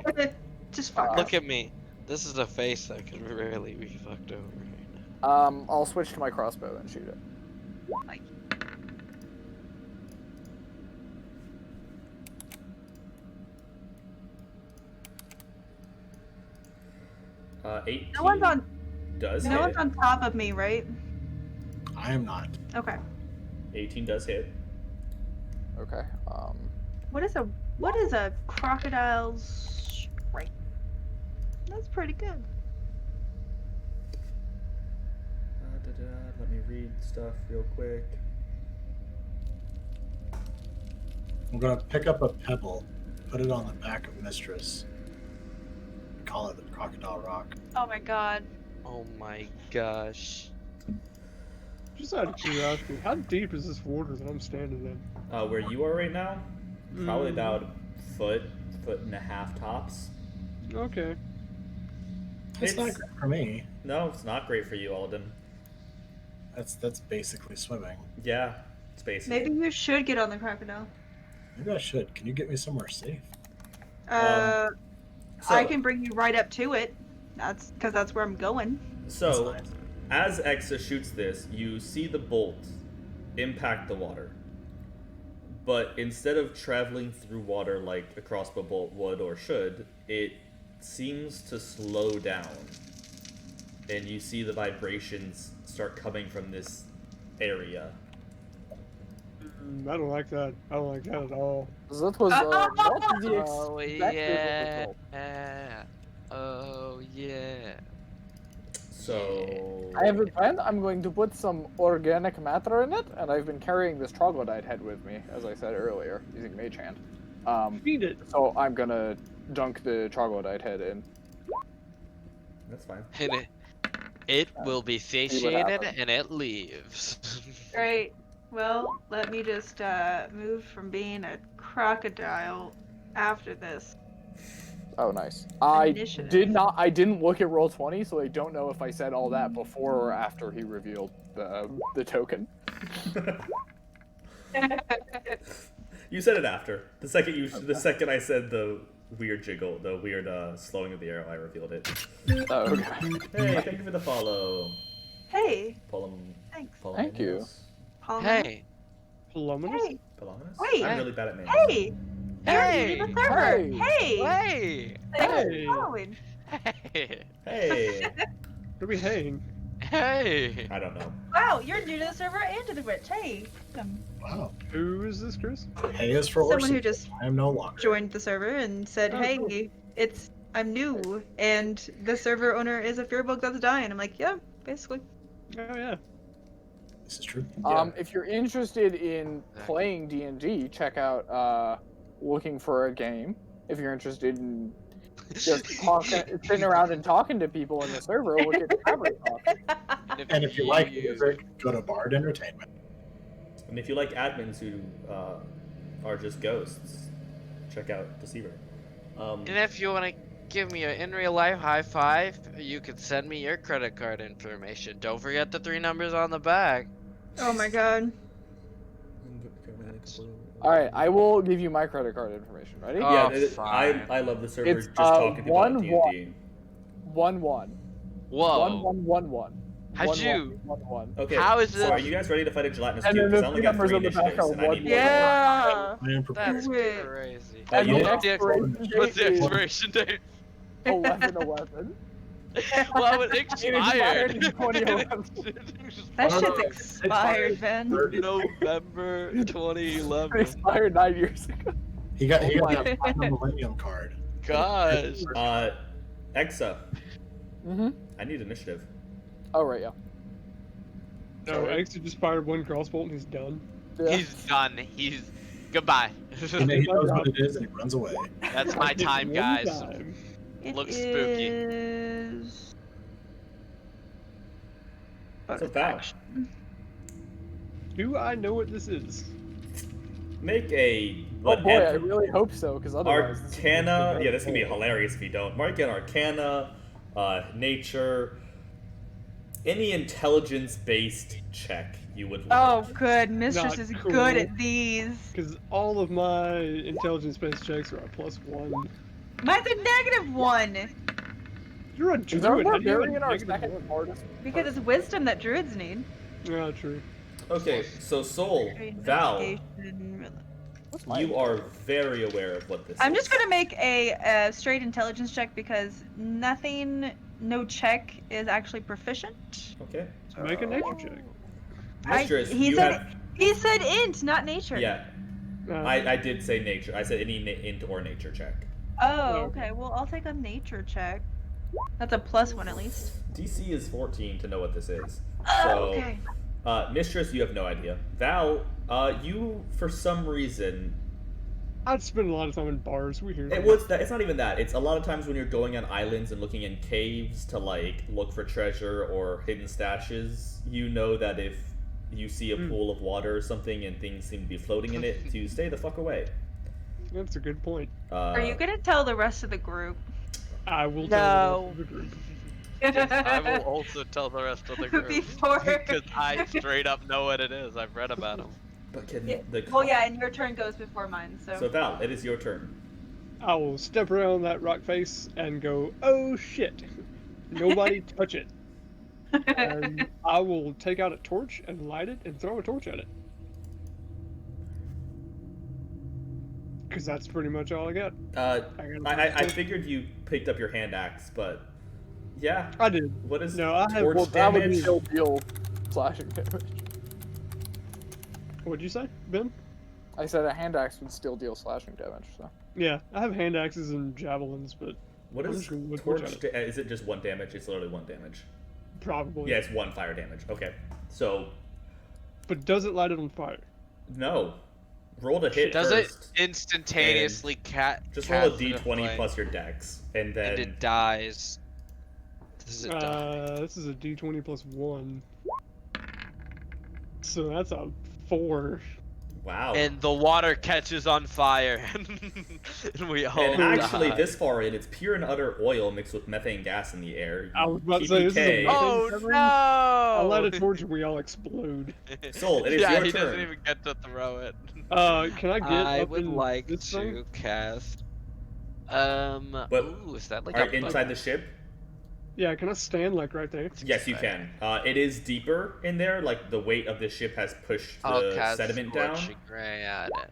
Just fuck. look at me. This is a face that could really be fucked over right now. I'll switch to my crossbow and shoot it. 18 No one's on. does No hit. one's on top of me, right? I am not. Okay. 18 does hit. Okay. What is a crocodile's strength? That's pretty good. Let me read stuff real quick. I'm gonna pick up a pebble, put it on the back of Mistress, and call it the Crocodile Rock. Oh my god. Oh my gosh. Just out of curiosity, how deep is this water that I'm standing in? Where you are right now, probably Mm. about foot and a half tops. Okay. It's not It's- great for me. No, it's not great for you, Alden. That's basically swimming. Yeah, it's basic. Maybe you should get on the crocodile. Maybe I should. Can you get me somewhere safe? I So- can bring you right up to it. That's because that's where I'm going. So, That's nice. as Exa shoots this, you see the bolt impact the water. But instead of traveling through water like a crossbow bolt would or should, it seems to slow down. And you see the vibrations start coming from this area. I don't like that. I don't like that at all. That was not the Oh expected yeah. result. Oh yeah. So I have a plan. I'm going to put some organic matter in it, and I've been carrying this troglodyte head with me, as I said earlier, using Mage Hand. Feed it. So I'm gonna dunk the troglodyte head in. that's fine. And it will be see what satiated happens. and it leaves. Great. Well, let me just move from being a crocodile after this. Oh, nice. I Initiative. didn't look at Roll20, so I don't know if I said all that before or after he revealed the token. You said it after. The second I said the weird jiggle, the weird slowing of the arrow, I revealed it. Oh, okay. Hey, thank you for the follow. Hey, Thank thanks. you. Palmer. Hey. Plumbinus? Hey, Polominus? Wait. I'm really bad at names. hey. Hey. You're new to the server. Hey. Hey. Hey. Thanks Hey. for following. Hey. Hey. Where we hang? Hey. I don't know. Wow, you're new to the server and to the Witch. Hey. Wow. Who is this, Chris? Hey is for Someone Orson. who just I am no longer. joined the server and said, Oh, "Hey, cool. I'm new, and the server owner is a fearbug that's dying." I'm like, "Yeah, basically." Oh yeah. This is true. Yeah. If you're interested in playing D&D, check out Looking for a Game. If you're interested in just sitting around and talking to people in the server, look at Tavern Talk. And if you like music, go to Bard Entertainment. And if you like admins who are just ghosts, check out Deceiver. And if you want to give me an in real life high five, you can send me your credit card information. Don't forget the 3 numbers on the back. Oh my god. All right, I will give you my credit card information. Ready? Oh, Yeah, fine. I love the server It's, just talking about 1-1. D&D. 1-1. Whoa. 1-1-1-1. How'd you? 1-1. Okay, How is so this- are you guys ready to fight a gelatinous And cube? then Because I the only got numbers 3 on the back initiatives, are and I need 1-1. more. Yeah. I am prepared. That's Do it. crazy. And you the know- What's the expiration What's the date is expiration date? 11/11. Well, it expired expired. in 2011. That Oh, no, shit's no, expired, Ben. November It 2011. expired 9 years ago. He got Oh my- a platinum Millennium card. Gosh. Exa, Mm-hmm. I need initiative. Oh, right, yeah. No, X just fired one crossbolt and he's done. Yeah. He's done. Goodbye. He knows what it is and he runs away. That's my I did time, one guys. time. It Looks spooky. is bonus Val. action. Do I know what this is? Make a Oh boy, I whatever really hope so, because otherwise. this is gonna be Arcana. very Yeah, this can be cool. hilarious if you don't. Mark an Arcana, nature, any intelligence-based check you would like. Oh, good. Mistress Not is cool. good at these. Because all of my intelligence-based checks are a +1. Mine's a -1 You're a Is our druid. How do you have a barbarian our negative second one? hardest? because it's wisdom that druids need. Yeah, true. Okay, so Soul, Val, Investigation. What's mine? you are very aware of what this I'm is. just gonna make a straight intelligence check because no check is actually proficient. Okay. Make a nature check. Mistress, he you said have... he said int, not nature. Yeah, Uh, I did say nature. I said any int or nature check. Oh, Okay. okay. Well, I'll take a nature check. That's a +1 at least. DC is 14 to know what this is. Oh, So, okay. Mistress, you have no idea. Val, you, for some reason... I'd spend a lot of time in bars. We hear It that. was that. It's not even that. It's a lot of times when you're going on islands and looking in caves to like look for treasure or hidden stashes. You know that if you see a pool of water or something and things seem to be floating in it, to stay the fuck away. That's a good point. Are you gonna tell the rest of the group? I will tell the group. I will also tell the rest of the group. Before. Because I straight up know what it is. I've read about them. But can Yeah. the Well, yeah, and your turn goes before mine, so. So Val, it is your turn. I will step around that rock face and go, oh shit. Nobody touch it. And I will take out a torch and light it and throw a torch at it. Because that's pretty much all I got. I figured you picked up your hand axe, but yeah. I did. What is No, I have. torch Well, that would damage? still deal slashing damage. What'd you say, Ben? I said a hand axe would still deal slashing damage, so. Yeah, I have hand axes and javelins, but What I'm is just gonna look torch? at it. Is it just one damage? It's literally one damage. probably. Yeah, it's one fire damage. Okay, so But does it light it on fire? no. Roll to hit Does first. it instantaneously Just roll a cast it d20 away, plus your dex, and then and it dies? Does it die? This is a d20 plus 1. So that's a 4. wow. And the water catches on fire, and we all And actually, die. this far in, it's pure and utter oil mixed with methane gas in the air. I was about to say, this is a TPK. Oh Methane no! I light a torch and we all explode. Soul, it is yeah, your he turn. doesn't even get to throw it. Can I get I up would in like this to thing? cast. But Ooh, is that like Are a inside the ship? Yeah, can I stand like right there? Yes, you can. It is deeper in there. Like the weight of the ship has pushed I'll the cast sediment down. Scorching Ray at it.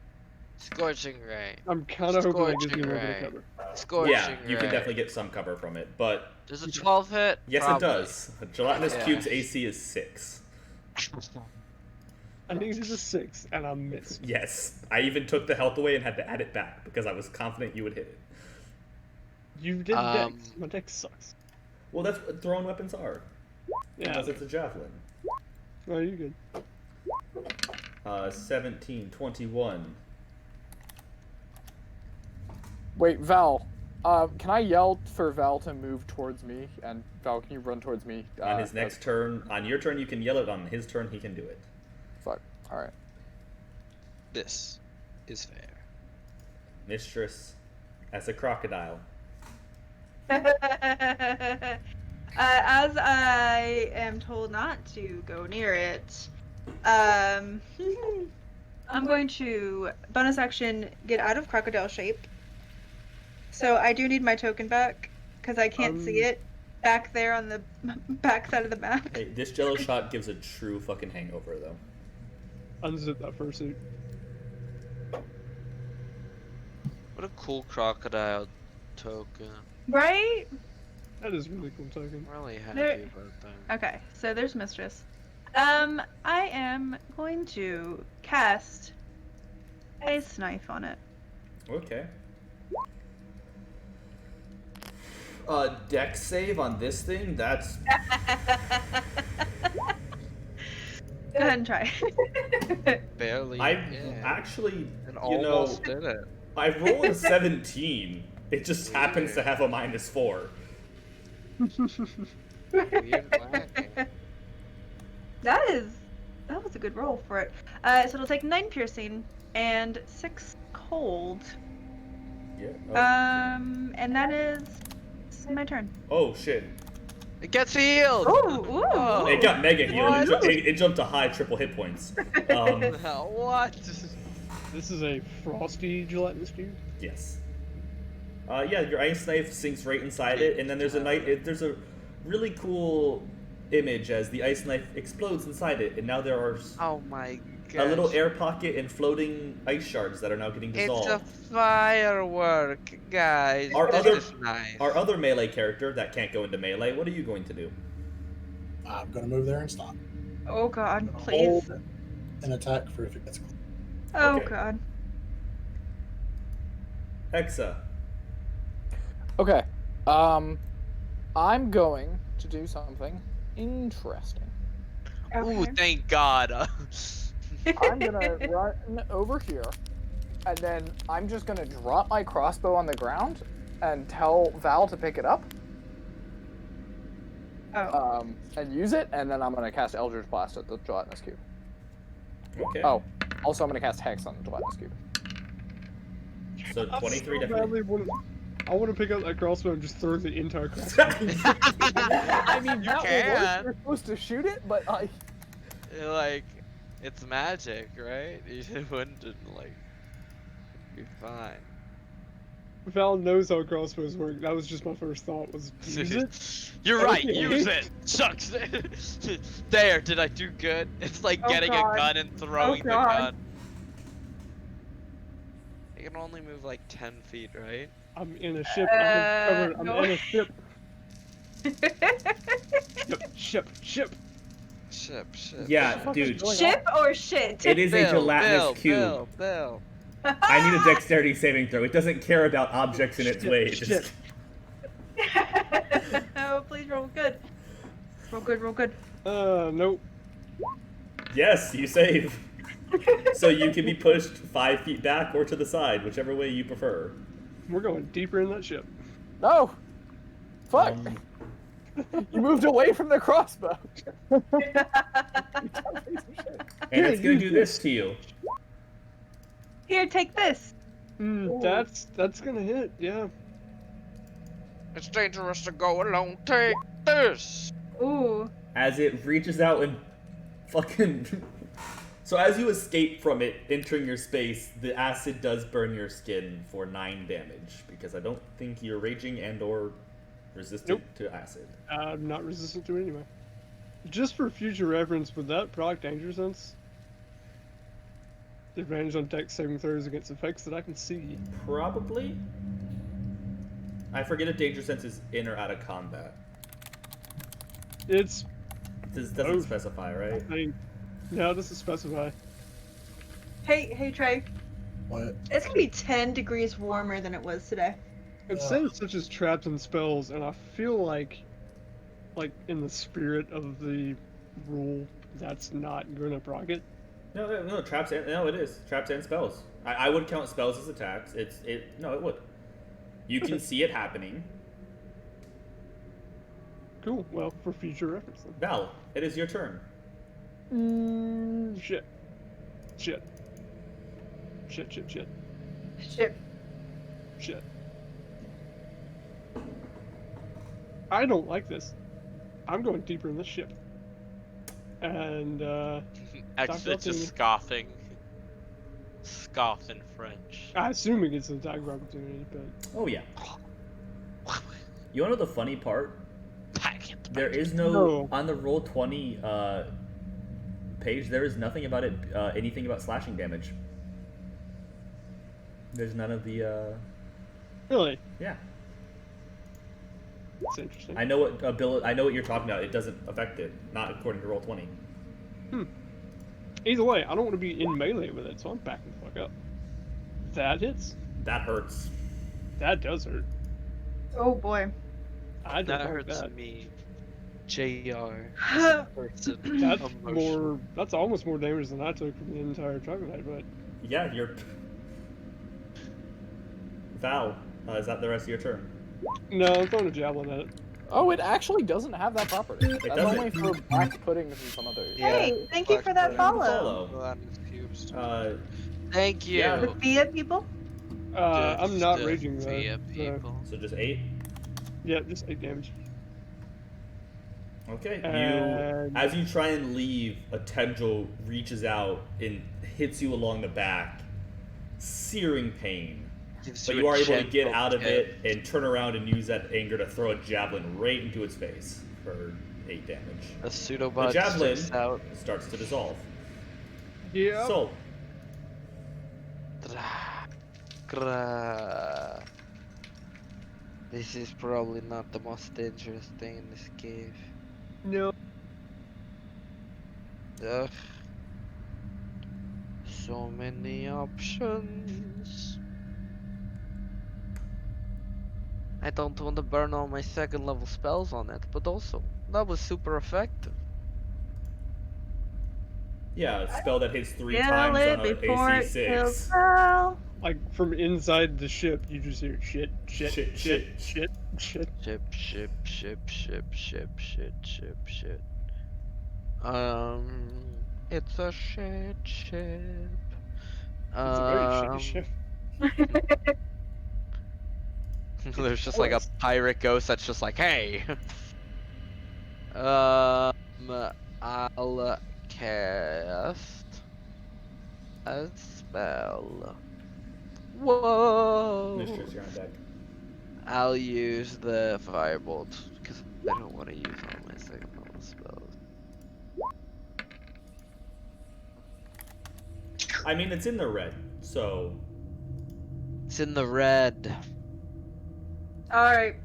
Scorching Ray. I'm kind of hoping that gives me a Scorching little bit of ray. cover. Scorching Yeah, you can Ray. definitely get some cover from it, but Does a 12 hit? yes, Probably. it does. Gelatinous Yeah. Cube's AC is 6. I needed a 6 and I missed. Yes, I even took the health away and had to add it back because I was confident you would hit it. You did dex. My dex sucks. Well, that's what thrown weapons are. Yeah. Unless it's a javelin. Oh, you good. 17, 21. Wait, Val. Can I yell for Val to move towards me? And Val, can you run towards me? On his next turn, on your turn you can yell it, on his turn he can do it. Fuck. Alright. This is fair. Mistress, as a crocodile. As I am told not to go near it, I'm going to bonus action get out of crocodile shape. So I do need my token back because I can't see it back there on the back side of the map. Hey, this jello shot gives a true fucking hangover though. Unzip that fursuit. What a cool crocodile token. Right? That is really cool token. I'm really happy There- about that. Okay, so there's Mistress. I am going to cast Ice Knife on it. Okay. Dex save on this thing? That's Go ahead and try. Barely. I yeah. actually And You know- almost did it. I rolled a 17. It just happens to have a -4. Weird whacking. That was a good roll for it. So it'll take 9 piercing and 6 cold. Yeah. And that is my turn. Oh shit! It gets healed! Ooh. Oh. It got mega healed. What? It jumped to high triple hit points. What? This is a frosty gelatinous cube. Yes. Yeah, your ice knife sinks right inside it, and then there's there's a really cool image as the ice knife explodes inside it, and now there are Oh my god. a little air pocket and floating ice shards that are now getting dissolved. It's a firework, guys. Our This other- is nice. Our other melee character that can't go into melee, what are you going to do? I'm gonna move there and stop. Oh god, I'm gonna please. hold an attack for if it gets close. Oh Okay. god. Hexa. Okay. I'm going to do something interesting. Ooh, Okay. thank God. I'm gonna run over here, and then I'm just gonna drop my crossbow on the ground and tell Val to pick it up, Oh. and use it, and then I'm gonna cast Eldritch Blast at the gelatinous cube. Okay. Oh, also I'm gonna cast Hex on the gelatinous cube. So I 23 so definitely. badly I want to pick up that crossbow and just throw the entire crossbow. I mean, You that will work. can. You're supposed to shoot it, but I. Like, it's magic, right? You wouldn't, like, be fine. Val knows how crossbows work. That was just my first thought. Was use it. You're right, Okay. use it! Sucks! There, did I do good? It's like Oh getting God. a gun and throwing the God. gun. You can only move like 10 feet, right? I'm in a ship. I'm no. in a ship. Ship. Ship. Yeah, fuck is dude. going Ship or shit? It is a gelatinous cube. Bill. I need a dexterity saving throw. It doesn't care about objects in its way. It Shit. just... Oh, please roll good. Roll good. Nope. Yes, you save. So you can be pushed 5 feet back or to the side, whichever way you prefer. We're going deeper in that ship. No. Fuck. Um, You moved away from the crossbow. and it's gonna do this to you. Here, take this. That's gonna hit. Yeah. It's dangerous to go alone. Take this. Ooh. As it reaches out and fucking... So as you escape from it, entering your space, the acid does burn your skin for 9 damage, because I don't think you're raging and or resistant to acid. I'm not resistant to it anyway. Just for future reference, would that proc danger sense? Advantage on dex saving throws against effects that I can see. Probably. I forget if danger sense is in or out of combat. It's. This Oh. doesn't specify, I right? think. No, this is specify. Hey, Trey. What? It's gonna be 10 degrees warmer than it was today. It says such as traps and spells, and I feel like in the spirit of the rule, that's not gonna proc it. No, traps and no, it is traps and spells. I would count spells as attacks. No, it would. You can see it happening. Cool. Well, for future reference then. Val, it is your turn. Shit. Shit. I don't like this. I'm going deeper in this ship. And Actually, Talk just scoffing. Scoff in French. I assume it gets an attack of opportunity, but Oh yeah. You wanna know the funny part? Pack it. There is no No. on the roll 20 page. There is nothing about it. Anything about slashing damage. There's none of the. really, Yeah. it's interesting. I know what ability. I know what you're talking about. It doesn't affect it. Not according to roll 20. Either way, I don't want to be in melee with it, so I'm backing the fuck up. That hits. That hurts. That does hurt. Oh boy. I don't That like hurts that. me. JR. Person. That's Emotional. more. That's almost more damage than I took from the entire troglodyte, but Yeah, you're. Val, is that the rest of your turn? No, I'm throwing a javelin at it. Oh, it actually doesn't have that property. That's doesn't. only for black puddings and some other. Yeah, Hey, thank you black for that pudding. follow. Gelatinous cubes. Uh, Thank you. yeah. The Fia people? I'm not Just raging though. via So, people. so just 8. yeah, just 8 damage. Okay. And- As you try and leave, a tendril reaches out and hits you along the back, searing pain. Gives But you you a are able to get gentle out of tip. it and turn around and use that anger to throw a javelin right into its face for 8 damage. A The pseudobot javelin sticks out. starts to dissolve. Yeah. So, Gra. This is probably not the most dangerous thing in this cave. No. Ugh. So many options. I don't want to burn all my second level spells on it, but also, that was super effective. yeah, a spell that hits 3 Kill times it on an before AC it kills 6. Val. Like from inside the ship, you just hear shit. Shit. Ship. It's a ship. It's a very shitty ship. There's just like a pirate ghost that's just like, hey. I'll cast a spell. Whoa. Mistress, you're on deck. I'll use the firebolt because I don't want to use all my second level spells. I mean, it's in the red, so It's in the red. Alright.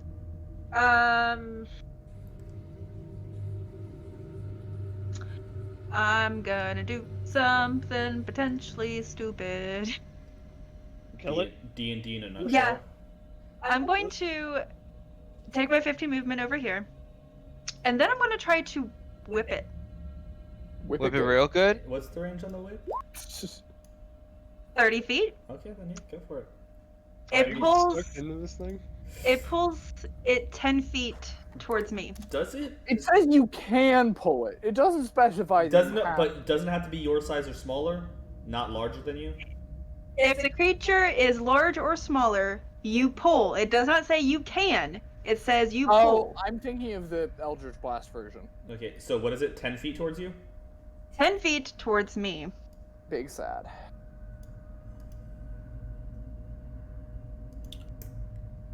I'm gonna do something potentially stupid. Kill it. D&D in a nutshell. Yeah. I'm going to take my 50 movement over here, and then I'm going to try to whip it. Whip it real good. What's the range on the whip? 30 feet. Okay, then yeah, go for it. It Are you pulls. stuck into this thing? It pulls it 10 feet towards me. Does it? It says you can pull it. It doesn't specify. that Doesn't you it? have But doesn't it have to be your size or smaller? Not larger than you? If the creature is large or smaller, you pull. It does not say you can. It says you Oh, pull. I'm thinking of the Eldritch Blast version. Okay, so what is it? 10 feet towards you? 10 feet towards me. Big sad.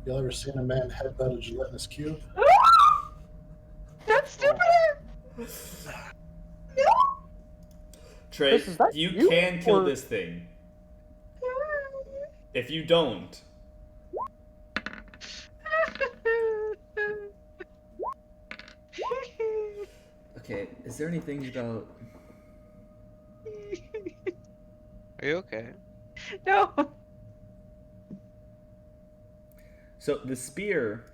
You ever seen a man headbutt a gelatinous cube? That's stupider! Trey, Chris, is that you you, can kill or- this thing. If you don't, okay, is there anything about... Are you okay? No. So the spear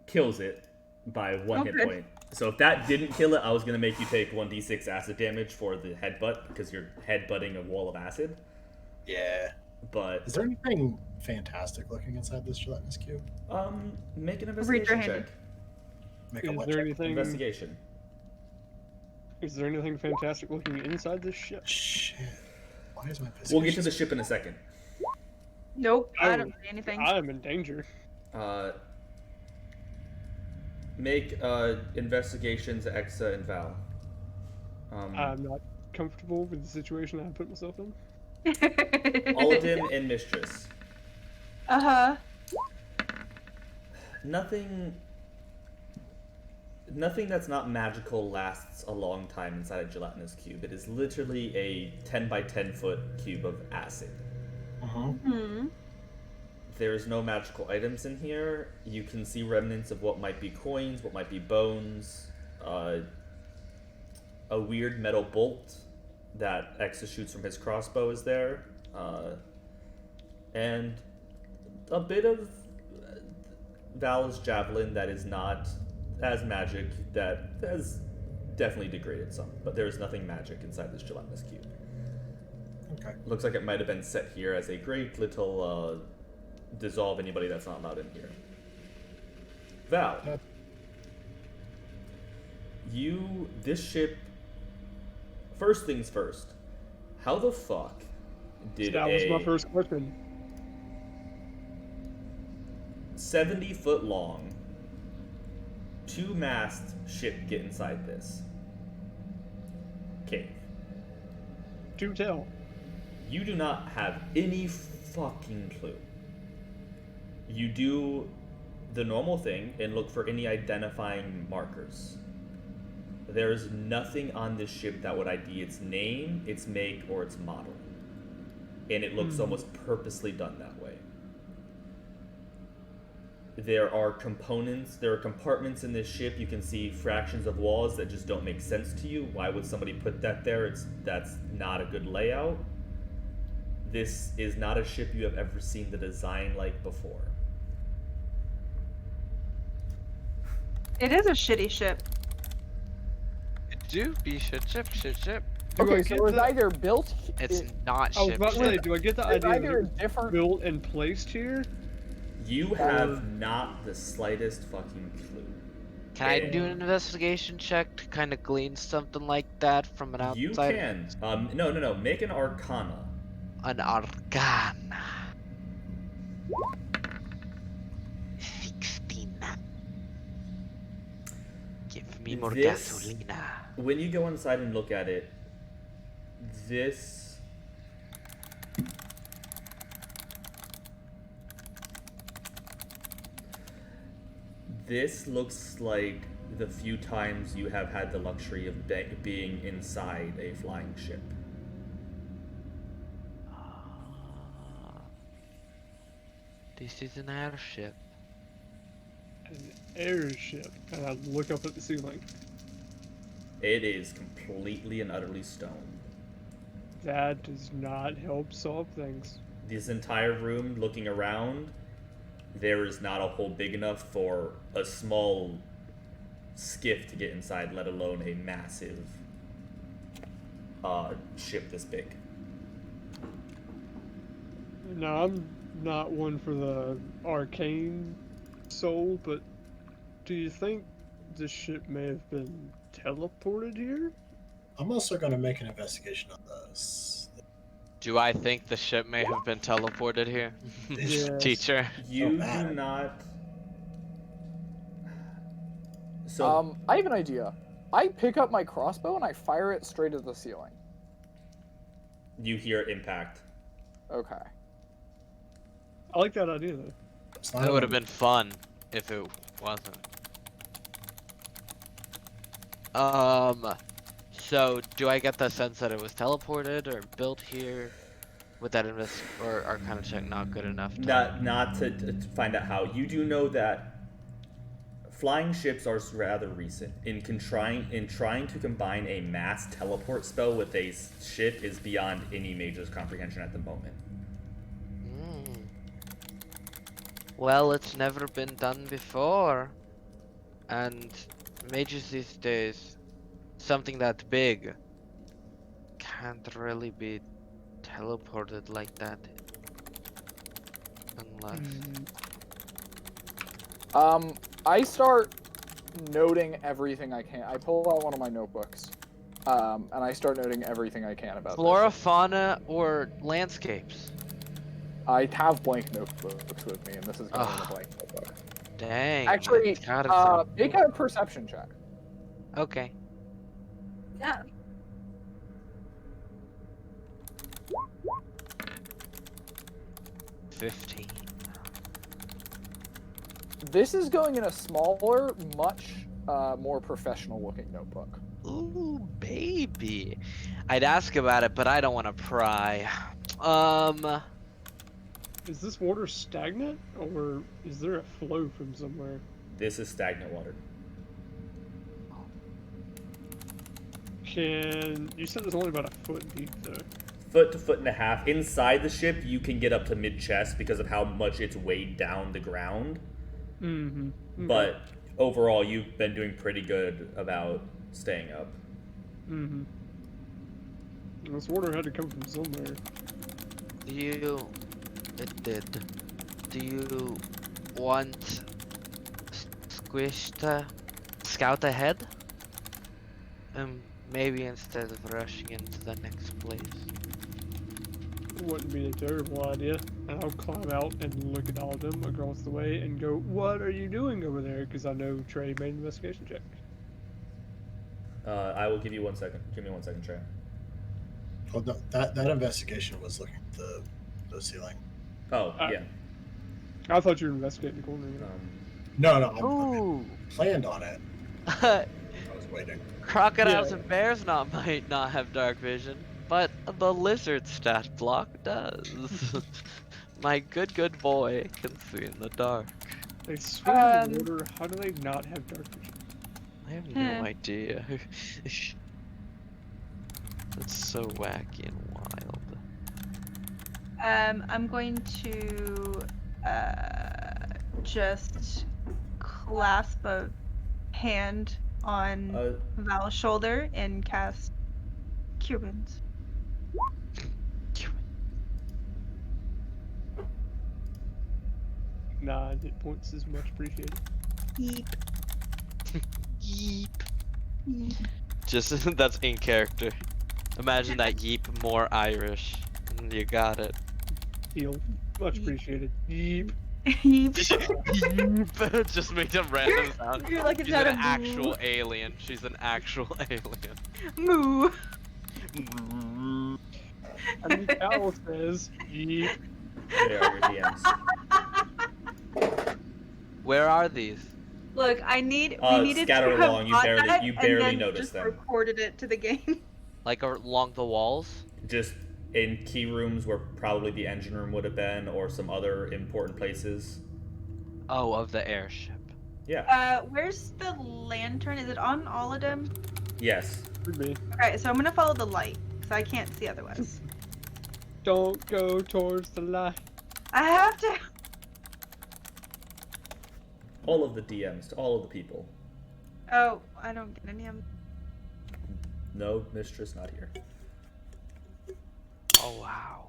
kills it by 1 hit Okay. point. So if that didn't kill it, I was gonna make you take 1d6 acid damage for the headbutt because you're headbutting a wall of acid. Yeah. But Is there anything fantastic looking inside this gelatinous cube? make an Read your investigation hand. check. Make a Is what there check? anything? Investigation. Is there anything fantastic looking inside this ship? Shit. Why is my We'll get to the ship in a second. Nope, I Oh, don't see anything. I'm in danger. Make investigations, Exa and Val. I'm not comfortable with the situation I put myself in. Aladdin and Mistress. Uh-huh. Nothing that's not magical lasts a long time inside a gelatinous cube. It is literally a 10 by 10 foot cube of acid. Hmm. There is no magical items in here. You can see remnants of what might be coins, what might be bones, a weird metal bolt that Exa shoots from his crossbow is there, and a bit of Val's javelin that is not as magic, that has definitely degraded some, but there is nothing magic inside this gelatinous cube. Okay. Looks like it might have been set here as a great little dissolve anybody that's not allowed in here. Val, Yep. this ship. First things first. How the fuck did That was my first question. 70-foot long, 2-mast ship get inside this cave? Do tell. You do not have any fucking clue. You do the normal thing and look for any identifying markers. There is nothing on this ship that would ID its name, its make, or its model. And it looks almost purposely done that way. There are compartments in this ship. You can see fractions of walls that just don't make sense to you. Why would somebody put that there? That's not a good layout. This is not a ship you have ever seen the design like before. It is a shitty ship. Do be ship. Do I Okay, so get it was the- either built. It's not I was ship. about to say, do I get the It's idea either a that it was different. built and placed here? You have not the slightest fucking clue. Can I do an investigation check to kind of glean something like that from an outside? You can. No. Make an Arcana. An arcana. 16. Give me more This- gasolina. When you go inside and look at it, this looks like the few times you have had the luxury of being inside a flying ship. This is an airship. An airship. And I look up at the ceiling. It is completely and utterly stone. That does not help solve things. This entire room, looking around, there is not a hole big enough for a small skiff to get inside, let alone a massive ship this big. Now, I'm not one for the arcane soul, but do you think this ship may have been teleported here? I'm also going to make an investigation on this. Do I think the ship may have been teleported here? Yes. Teacher. You do bad. not. So I have an idea. I pick up my crossbow and I fire it straight at the ceiling. you hear impact. Okay. I like that idea, though. It's not That would have even- been fun if it wasn't. So do I get the sense that it was teleported or built here? Would that or Arcana check not good enough? Not to find out how. You do know that flying ships are rather recent. In trying to combine a mass teleport spell with a ship is beyond any mage's comprehension at the moment. Well, it's never been done before. And mages these days, something that big can't really be teleported like that. Unless... I start noting everything I can. I pull out one of my notebooks, and I start noting everything I can about Flora, this. fauna, or landscapes? I have blank notebooks with me, and this is going in a Ugh. blank notebook. Dang. Actually, that's gotta sound make cool. a perception check. Okay. Yeah. $15. This is going in a smaller, much more professional-looking notebook. Ooh, baby. I'd ask about it, but I don't want to pry. Is this water stagnant, or is there a flow from somewhere? This is stagnant water. You said it's only about a foot deep, though. Foot to foot and a half. Inside the ship, you can get up to mid-chest because of how much it's weighed down the ground. Mm-hmm. But overall, you've been doing pretty good about staying up. Mm-hmm. This water had to come from somewhere. It did. Do you want Squish to scout ahead? Maybe instead of rushing into the next place. It wouldn't be a terrible idea. And I'll climb out and look at all of them across the way and go, "What are you doing over there?" Because I know Trey made an investigation check. I will give you 1 second. Give me 1 second, Trey. Well, no, that investigation was looking at the ceiling. Oh, yeah. I thought you were investigating the corner. No, I Ooh! planned on it. I was waiting. Crocodiles Yeah. and bears might not have dark vision, but the lizard stat block does. My good boy can see in the dark. They swim in the water. How do they not have dark vision? I have no idea. That's so wacky and wild. I'm going to just clasp a hand on Val's shoulder and cast Cure Wounds. Nah, hit points is much appreciated. Yeep. Yeep. Just that's in character. Imagine that yeep more Irish. You got it. Heal. Much appreciated. Yeep. Yeep. Yeep. Just make a random sound. You're like it's She's not an a actual alien. She's an actual alien. moo. And the owl says, "Yeep." They are your DMs. Where are these? Look, we needed scatter to have along. You bought barely- that you and barely then noticed just them. recorded it to the game. Like along the walls? Just in key rooms where probably the engine room would have been, or some other important places. Oh, of the airship. Yeah. Where's the lantern? Is it on all of them? Yes. Could be. Okay, so I'm gonna follow the light, because I can't see otherwise. Don't go towards the light. I have to. All of the DMs to all of the people. Oh, I don't get any of them. No, mistress, not here. Oh wow.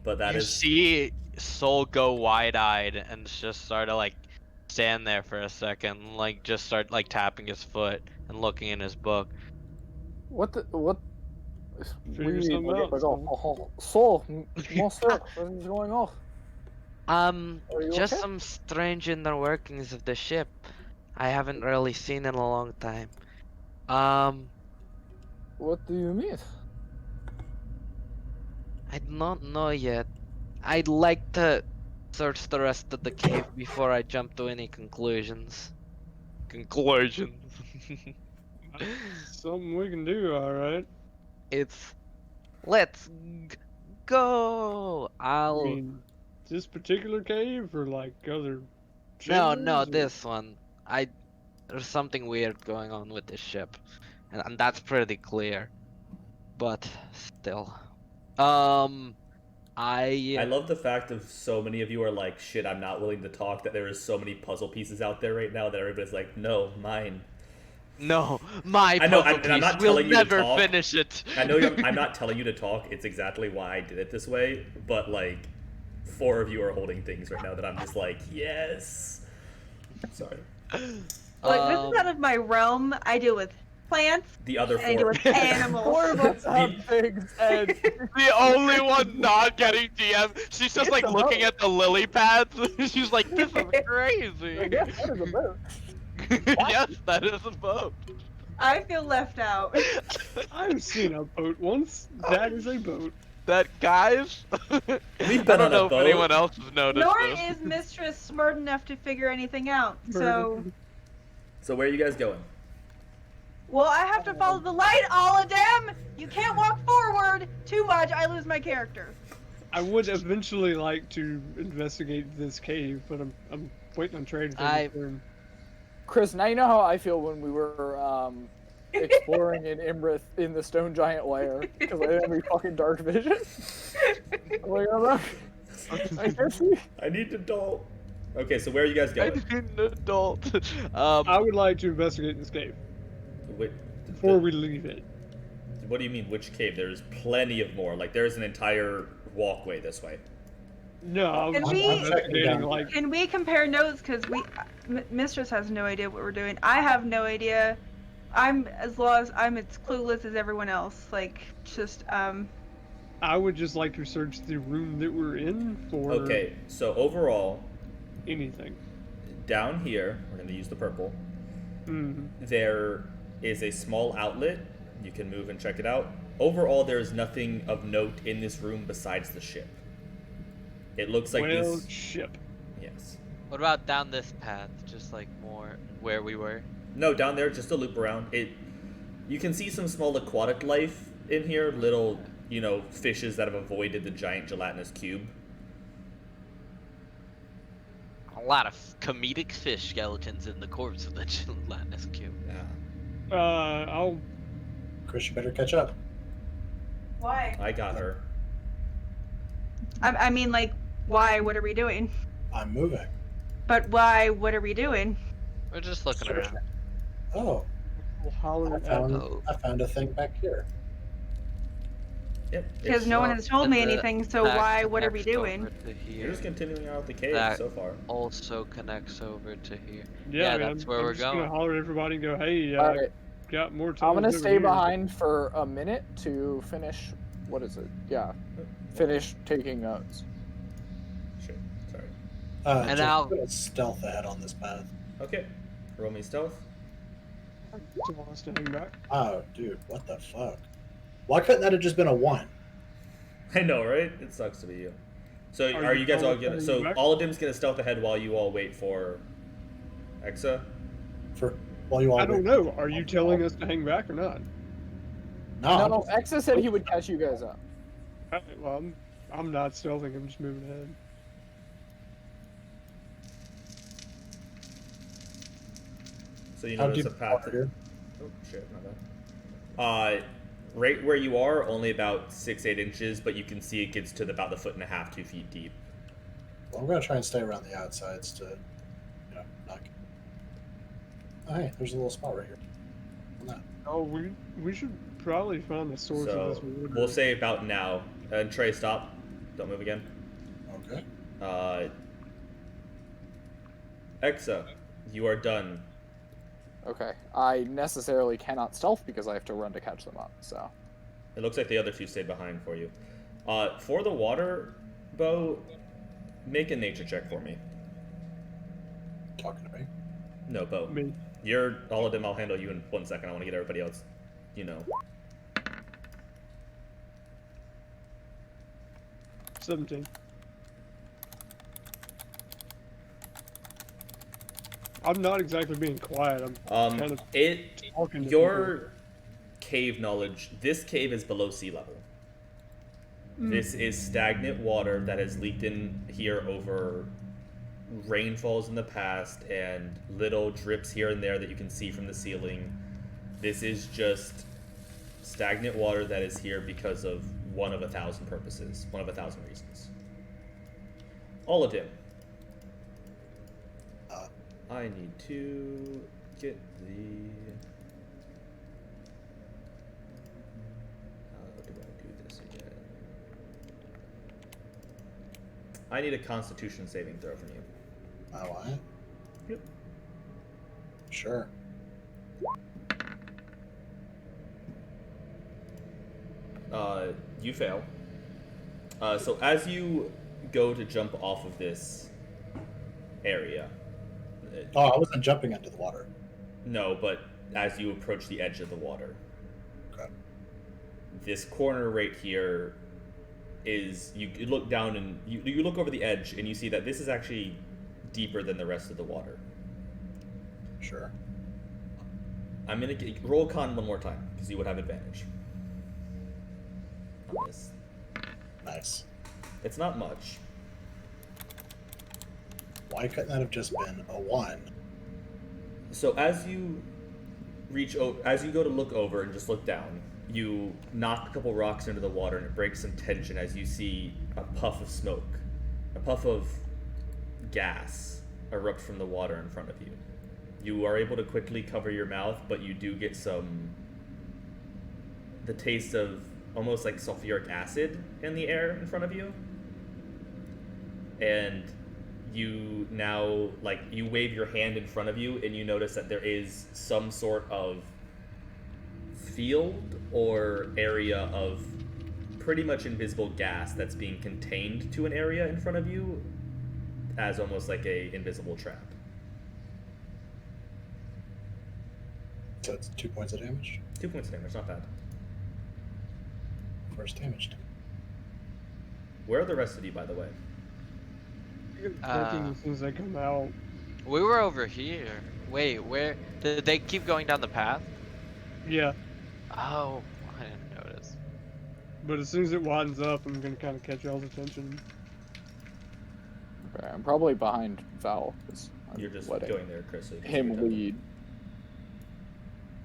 But that You is see Soul go wide-eyed and just sort of like stand there for a second, like just start like tapping his foot and looking in his book. What? Figure something out, Soul, monster, what is going on? Are you Just okay? some strange inner workings of the ship. I haven't really seen in a long time. What do you mean? I don't know yet. I'd like to search the rest of the cave before I jump to any conclusions. Conclusions. Something we can do, alright. It's let's go. I mean, this particular cave or like other No, chambers, or- this one. There's something weird going on with this ship, and that's pretty clear. But still, I love the fact of so many of you are like, shit, I'm not willing to talk, that there is so many puzzle pieces out there right now that everybody's like, no, mine. No, my I know, puzzle and I'm not piece. We'll telling you to never talk. finish it. I know I'm not telling you to talk, it's exactly why I did it this way, but like, 4 of you are holding things right now that I'm just like, yes. Sorry. Like, this is out of my realm. I deal with plants. The other I deal 4. with animals. 4 of us have things, and The only one not getting DM. She's just like looking at the lily pads. She's like, this is crazy. I guess that is a boat. Yes, that is a boat. I feel left out. I've seen a boat once. That is a boat. That guys. We've I been don't on a know if boat. anyone else has noticed Nor this. is Mistress smart enough to figure anything out. So, So where are you guys going? well, I have to follow the light, all of them. You can't walk forward too much. I lose my character. I would eventually like to investigate this cave, but I'm waiting on Trey to take his turn. Chris, now you know how I feel when we were exploring in Imrith in the stone giant lair because I didn't have any fucking dark vision. I'm like, I guess I need an adult. Okay, so where are you guys I going? need an adult. I would like to investigate this cave. Wait, before we leave it. What do you mean, which cave? There's plenty of more. Like, there's an entire walkway this way. No, I was Can just we- investigating, Checking down. like, Can we compare notes? Because Mistress has no idea what we're doing. I have no idea. I'm as clueless as everyone else. Like, just I would just like to search the room that we're in for Okay, so overall, anything. down here, we're going to use the purple. Mm-hmm. There is a small outlet. You can move and check it out. Overall, there is nothing of note in this room besides the ship. It looks like Well, this. ship. Yes. What about down this path? Just like more where we were. No, down there, just a loop around. You can see some small aquatic life in here. Little, fishes that have avoided the giant gelatinous cube. A lot of comedic fish skeletons in the corpse of the gelatinous cube. Yeah. I'll. Chris, you better catch up. why? I got her. I mean, like, why? What are we doing? I'm moving. But why? What are we doing? We're just looking Searching. around. Oh, I'll holler I at found, Oh. I found a thing back here. Yep. Because no one has told me anything. So That why? What are we connects doing? over to You're here. just continuing out the cave That- so far. Also connects over to here. Yeah, Yeah, man, that's where I'm we're just gonna going. holler at everybody and go, hey, All right, got more time. I'm gonna stay behind for a minute to finish. What is it? Yeah, finish taking notes. Shit. Sorry. And Just I'll- put a stealth ahead on this path. Okay. Roll me stealth. Standing back. Oh, dude, what the fuck? Why couldn't that have just been a 1? I know, right? It sucks to be you. So Are are you you guys all calling gonna? me So back? Aladim's gonna stealth ahead while you all wait for Exa. While you all I don't wait. know. Are you telling us to hang back or not? No, No, Exa said he would catch you guys up. Alright, well, I'm not stealthing. I'm just moving ahead. So you I'll notice do a path. here. Oh shit, my bad. Right where you are, only about 6-8 inches, but you can see it gets to about the 1.5 to 2 feet deep. Well, I'm gonna try and stay around the outsides to, not. Oh, hey, there's a little spot right here. On that. Oh, we should probably find the source of So this water. we'll say about now. And Trey, stop. Don't move again. Okay. Exa, you are done. Okay, I necessarily cannot stealth because I have to run to catch them up. So It looks like the other two stayed behind for you. For the water, Bo, make a nature check for me. Talking to me. No, Bo. Me. You're all of them. I'll handle you in 1 second. I want to get everybody else. 17. I'm not exactly being quiet. I'm kind of talking to Your cave knowledge. This cave is below sea level. This is stagnant water that has leaked in here over rainfalls in the past and little drips here and there that you can see from the ceiling. This is just stagnant water that is here because of one of 1,000 purposes, one of 1,000 reasons. All of them. I need to get the. How do I do this again? I need a Constitution saving throw from you. Oh, I? Yep. Sure. You fail. So as you go to jump off of this area, Oh, I wasn't jumping into the water. no, but as you approach the edge of the water, Okay. this corner right here is you look down and you look over the edge and you see that this is actually deeper than the rest of the water. Sure. I'm gonna roll con one more time because you would have advantage. On this. Nice. It's not much. Why couldn't that have just been a 1? So as you as you go to look over and just look down, you knock a couple rocks into the water and it breaks some tension as you see a puff of smoke, a puff of gas erupt from the water in front of you. You are able to quickly cover your mouth, but you do get some the taste of almost like sulfuric acid in the air in front of you. And you now, like, you wave your hand in front of you and you notice that there is some sort of field or area of pretty much invisible gas that's being contained to an area in front of you as almost like a invisible trap. So it's 2 points of damage. 2 points of damage, not bad. First damage. Where are the rest of you, by the way? As soon as they come out. We were over here. Wait, where? Did they keep going down the path? Yeah, Oh, I didn't notice. but as soon as it widens up, I'm gonna kind of catch y'all's attention. Okay, I'm probably behind Val. 'Cause I'm You're just letting going there, Chris. So you can see him what they're- lead.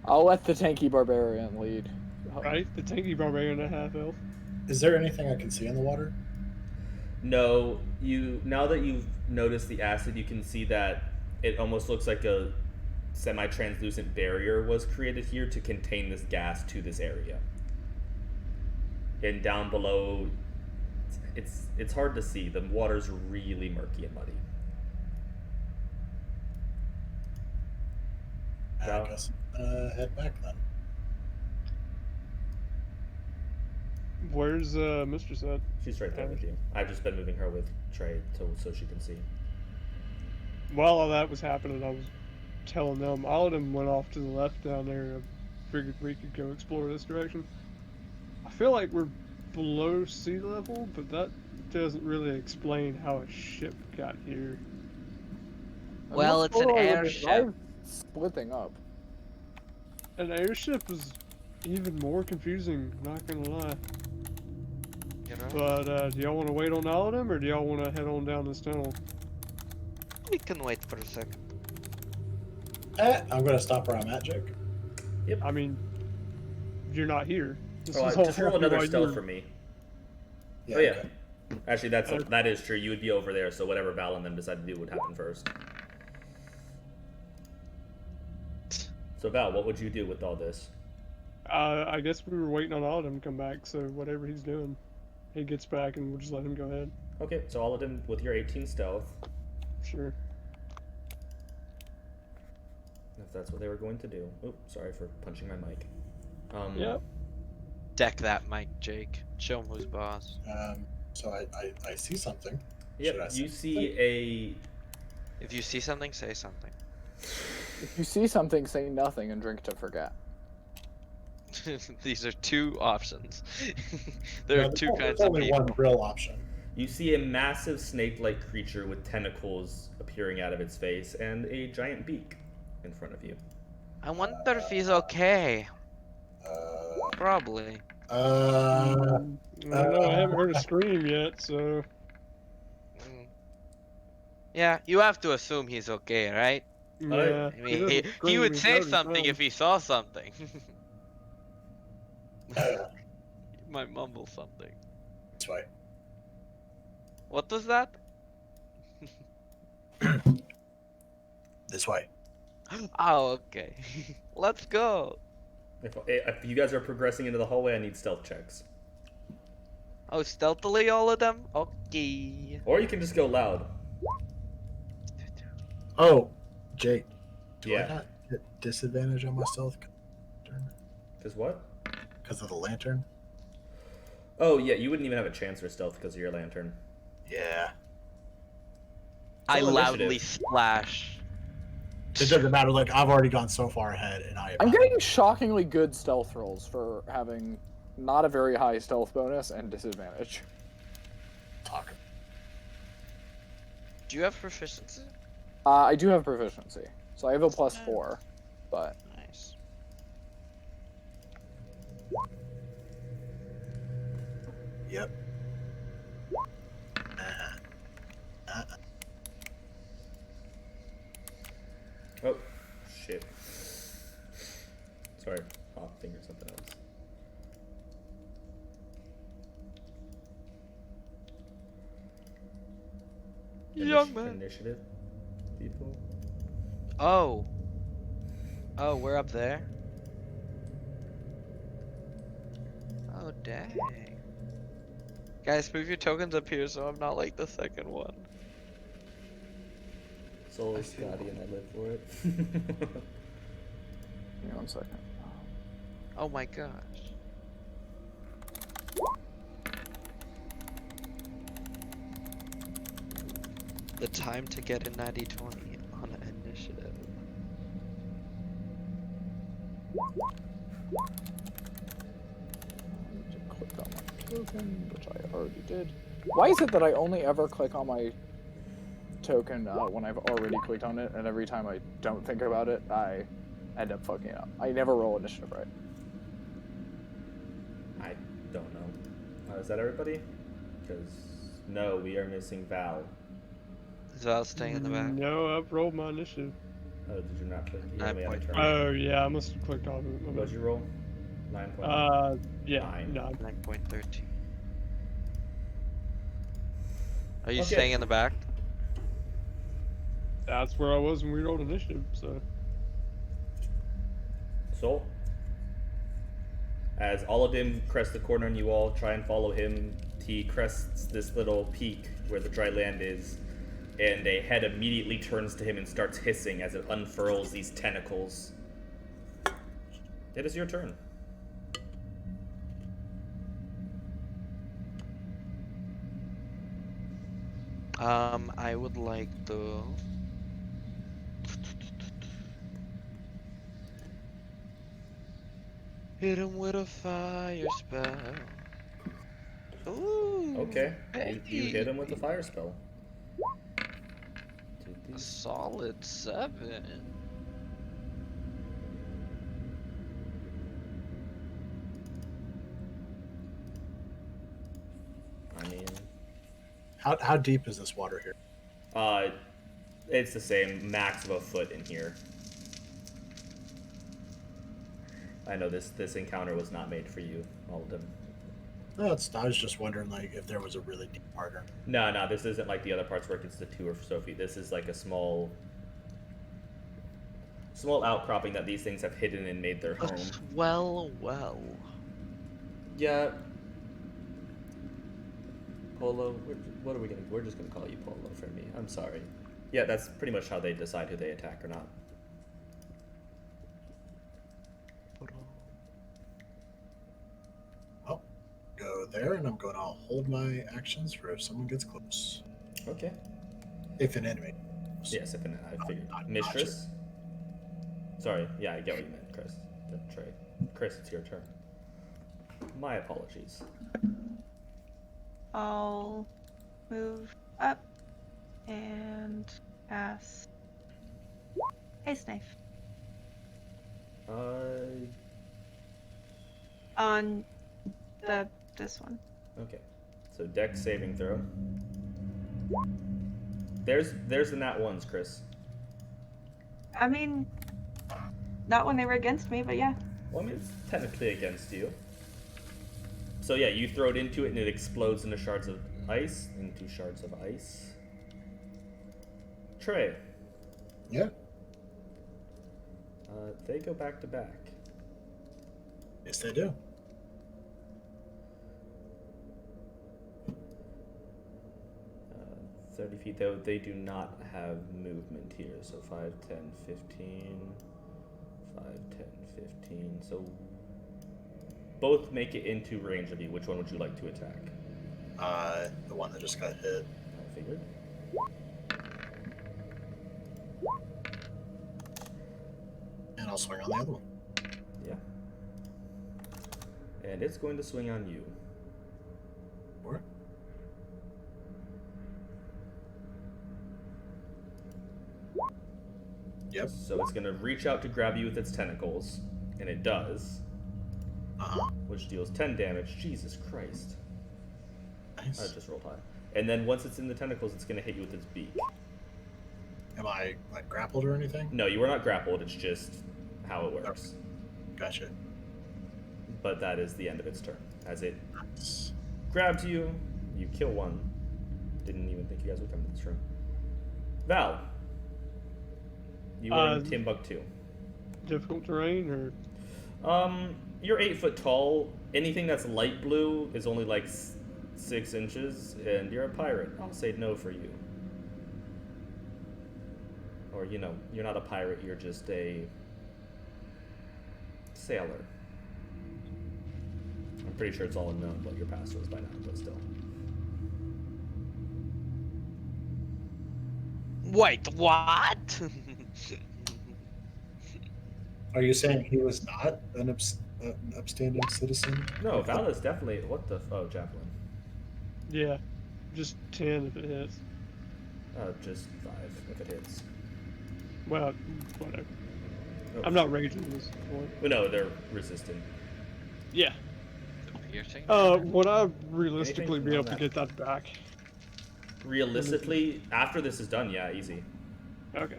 I'll let the tanky barbarian lead. Right? The tanky barbarian at half elf. Is there anything I can see in the water? No, now that you've noticed the acid, you can see that it almost looks like a semi-translucent barrier was created here to contain this gas to this area. And down below, it's hard to see. The water's really murky and muddy. I guess head back then. Where's Mistress at? She's right there with you. I've just been moving her with Trey so she can see. While all that was happening, I was telling them. All of them went off to the left down there. I figured we could go explore this direction. I feel like we're below sea level, but that doesn't really explain how a ship got here. Well, it's an airship. Splitting up. An airship is even more confusing, not gonna lie. You know? But do y'all want to wait on all of them, or do y'all want to head on down this tunnel? We can wait for a second. I'm gonna stop where I'm at, Jake. I mean, you're not here. This Oh, was all just roll happening another while you stealth were- for me. Yeah, Oh yeah. okay. Actually, that is true. You would be over there, so whatever Val and them decide to do would happen first. So Val, what would you do with all this? I guess we were waiting on all of them to come back, so whatever he's doing, he gets back and we'll just let him go ahead. Okay, so all of them with your 18 stealth, Sure. if that's what they were going to do. Oh, sorry for punching my mic. Yep. Deck that mic, Jake. Show him who's boss. So I see something. Yep, Should I you say see If you see something, say something. If you see something, say nothing and drink to forget. These are two options. There are there's two only- kinds there's of only people. one real option. you see a massive snake-like creature with tentacles appearing out of its face and a giant beak in front of you. I wonder if he's okay. Uh, Probably. I don't know, I haven't heard a scream yet, so. Mm. Yeah, you have to assume he's okay, right? Yeah. I mean, doesn't he scream, would he's say noticed something none. if he saw something. He might mumble something. That's right. What was that? This way. Oh, okay. Let's go. If you guys are progressing into the hallway, I need stealth checks. Oh, stealthily all of them? Okay. Or you can just go loud. Oh, Jake. Do Yeah. I not get disadvantage on my stealth Because what? because of the lantern? Oh, yeah, you wouldn't even have a chance for stealth because of your lantern. Yeah. I Roll loudly initiative. splash. It doesn't matter. Like I've already gone so far ahead, and I'm getting shockingly good stealth rolls for having not a very high stealth bonus and disadvantage. talking. Do you have proficiency? I do have proficiency, so I have a +4, but Nice. Yep. Oh, shit. Sorry, hot fingered something else. Young man. Initiative, people. Oh. Oh, we're up there? dang. Guys, move your tokens up here so I'm not like the second one. Soul I is feel- Scotty and I live for it. Give me 1 second. Oh my gosh. The time to get a 90-20 on initiative. I need to click on my token, which I already did. Why is it that I only ever click on my token when I've already clicked on it, and every time I don't think about it, I end up fucking up? I never roll initiative right. I don't know. Is that everybody? Because no, we are missing Val. Is Val staying in the back? No, I've rolled my initiative. Oh, did you not? You only had a 9.3. turn. Oh yeah, I must have clicked off it. What'd you roll? 9.9. Yeah, 9. 9. 9.13. Are you Okay. staying in the back? That's where I was when we rolled initiative. So Soul. As all of them crest the corner and you all try and follow him, he crests this little peak where the dry land is, and a head immediately turns to him and starts hissing as it unfurls these tentacles. It is your turn. I would like to... hit him with a fire spell. Ooh. Okay, you hit him with the baby. fire spell. A solid 7. I mean, How deep is this water here? it's the same, max of a foot in here. I know this encounter was not made for you, Alden. No, I was just wondering like if there was a really deep part. No, this isn't like the other parts where it gets to 2 or so feet. This is like a small outcropping that these things have hidden and made their home. Well. Yeah. Polo, what are we gonna? We're just gonna call you Polo for me. I'm sorry. Yeah, that's pretty much how they decide who they attack or not. Oh, go there, and I'm going to hold my actions for if someone gets close. Okay. If an enemy. Yes, if I figured. Not Mistress. Sorry. Yeah, I get what you meant, Chris. Trey. Chris, it's your turn. My apologies. I'll move up and cast Haste Knife on this one. Okay. So Dex saving throw. There's the nat ones, Chris. I mean, not when they were against me, but yeah. Well, I mean, it's technically against you. So yeah, you throw it into it and it explodes into shards of ice. Trey. Yeah. They go back to back. Yes, they do. Uh, 30 feet, though, they do not have movement here. So 5, 10, 15. 5, 10, 15. So both make it into range of you. Which one would you like to attack? The one that just got hit. I figured. And I'll swing on the other one. Yeah. And it's going to swing on you. Or Yep. So it's going to reach out to grab you with its tentacles. And it does. Uh-huh. Which deals 10 damage. Jesus Christ. I Nice. just rolled high. And then once it's in the tentacles, it's going to hit you with its beak. Am I like grappled or anything? No, you are not grappled. It's just how it works. Gotcha. But that is the end of its turn. As it Nice. grabs you, you kill one. Didn't even think you guys would come to this room. Val. You are in Timbuktu. difficult terrain or you're 8 foot tall. Anything that's light blue is only like 6 inches, and you're a pirate. I'll say no for you. Or, you know, you're not a pirate, you're just a sailor. I'm pretty sure it's all known what your past was by now, but still. Wait, what? Are you saying he was not an upstanding citizen? No, Val is definitely. What the? Oh, javelin. Yeah, just 10 if it hits. Just 5 if it hits. Well, whatever. Oh, I'm not raging this point. well, no, they're resistant. Yeah. Piercing? Would I realistically Anything be able on to get that back? Realistically, after this is done, yeah, easy. Okay.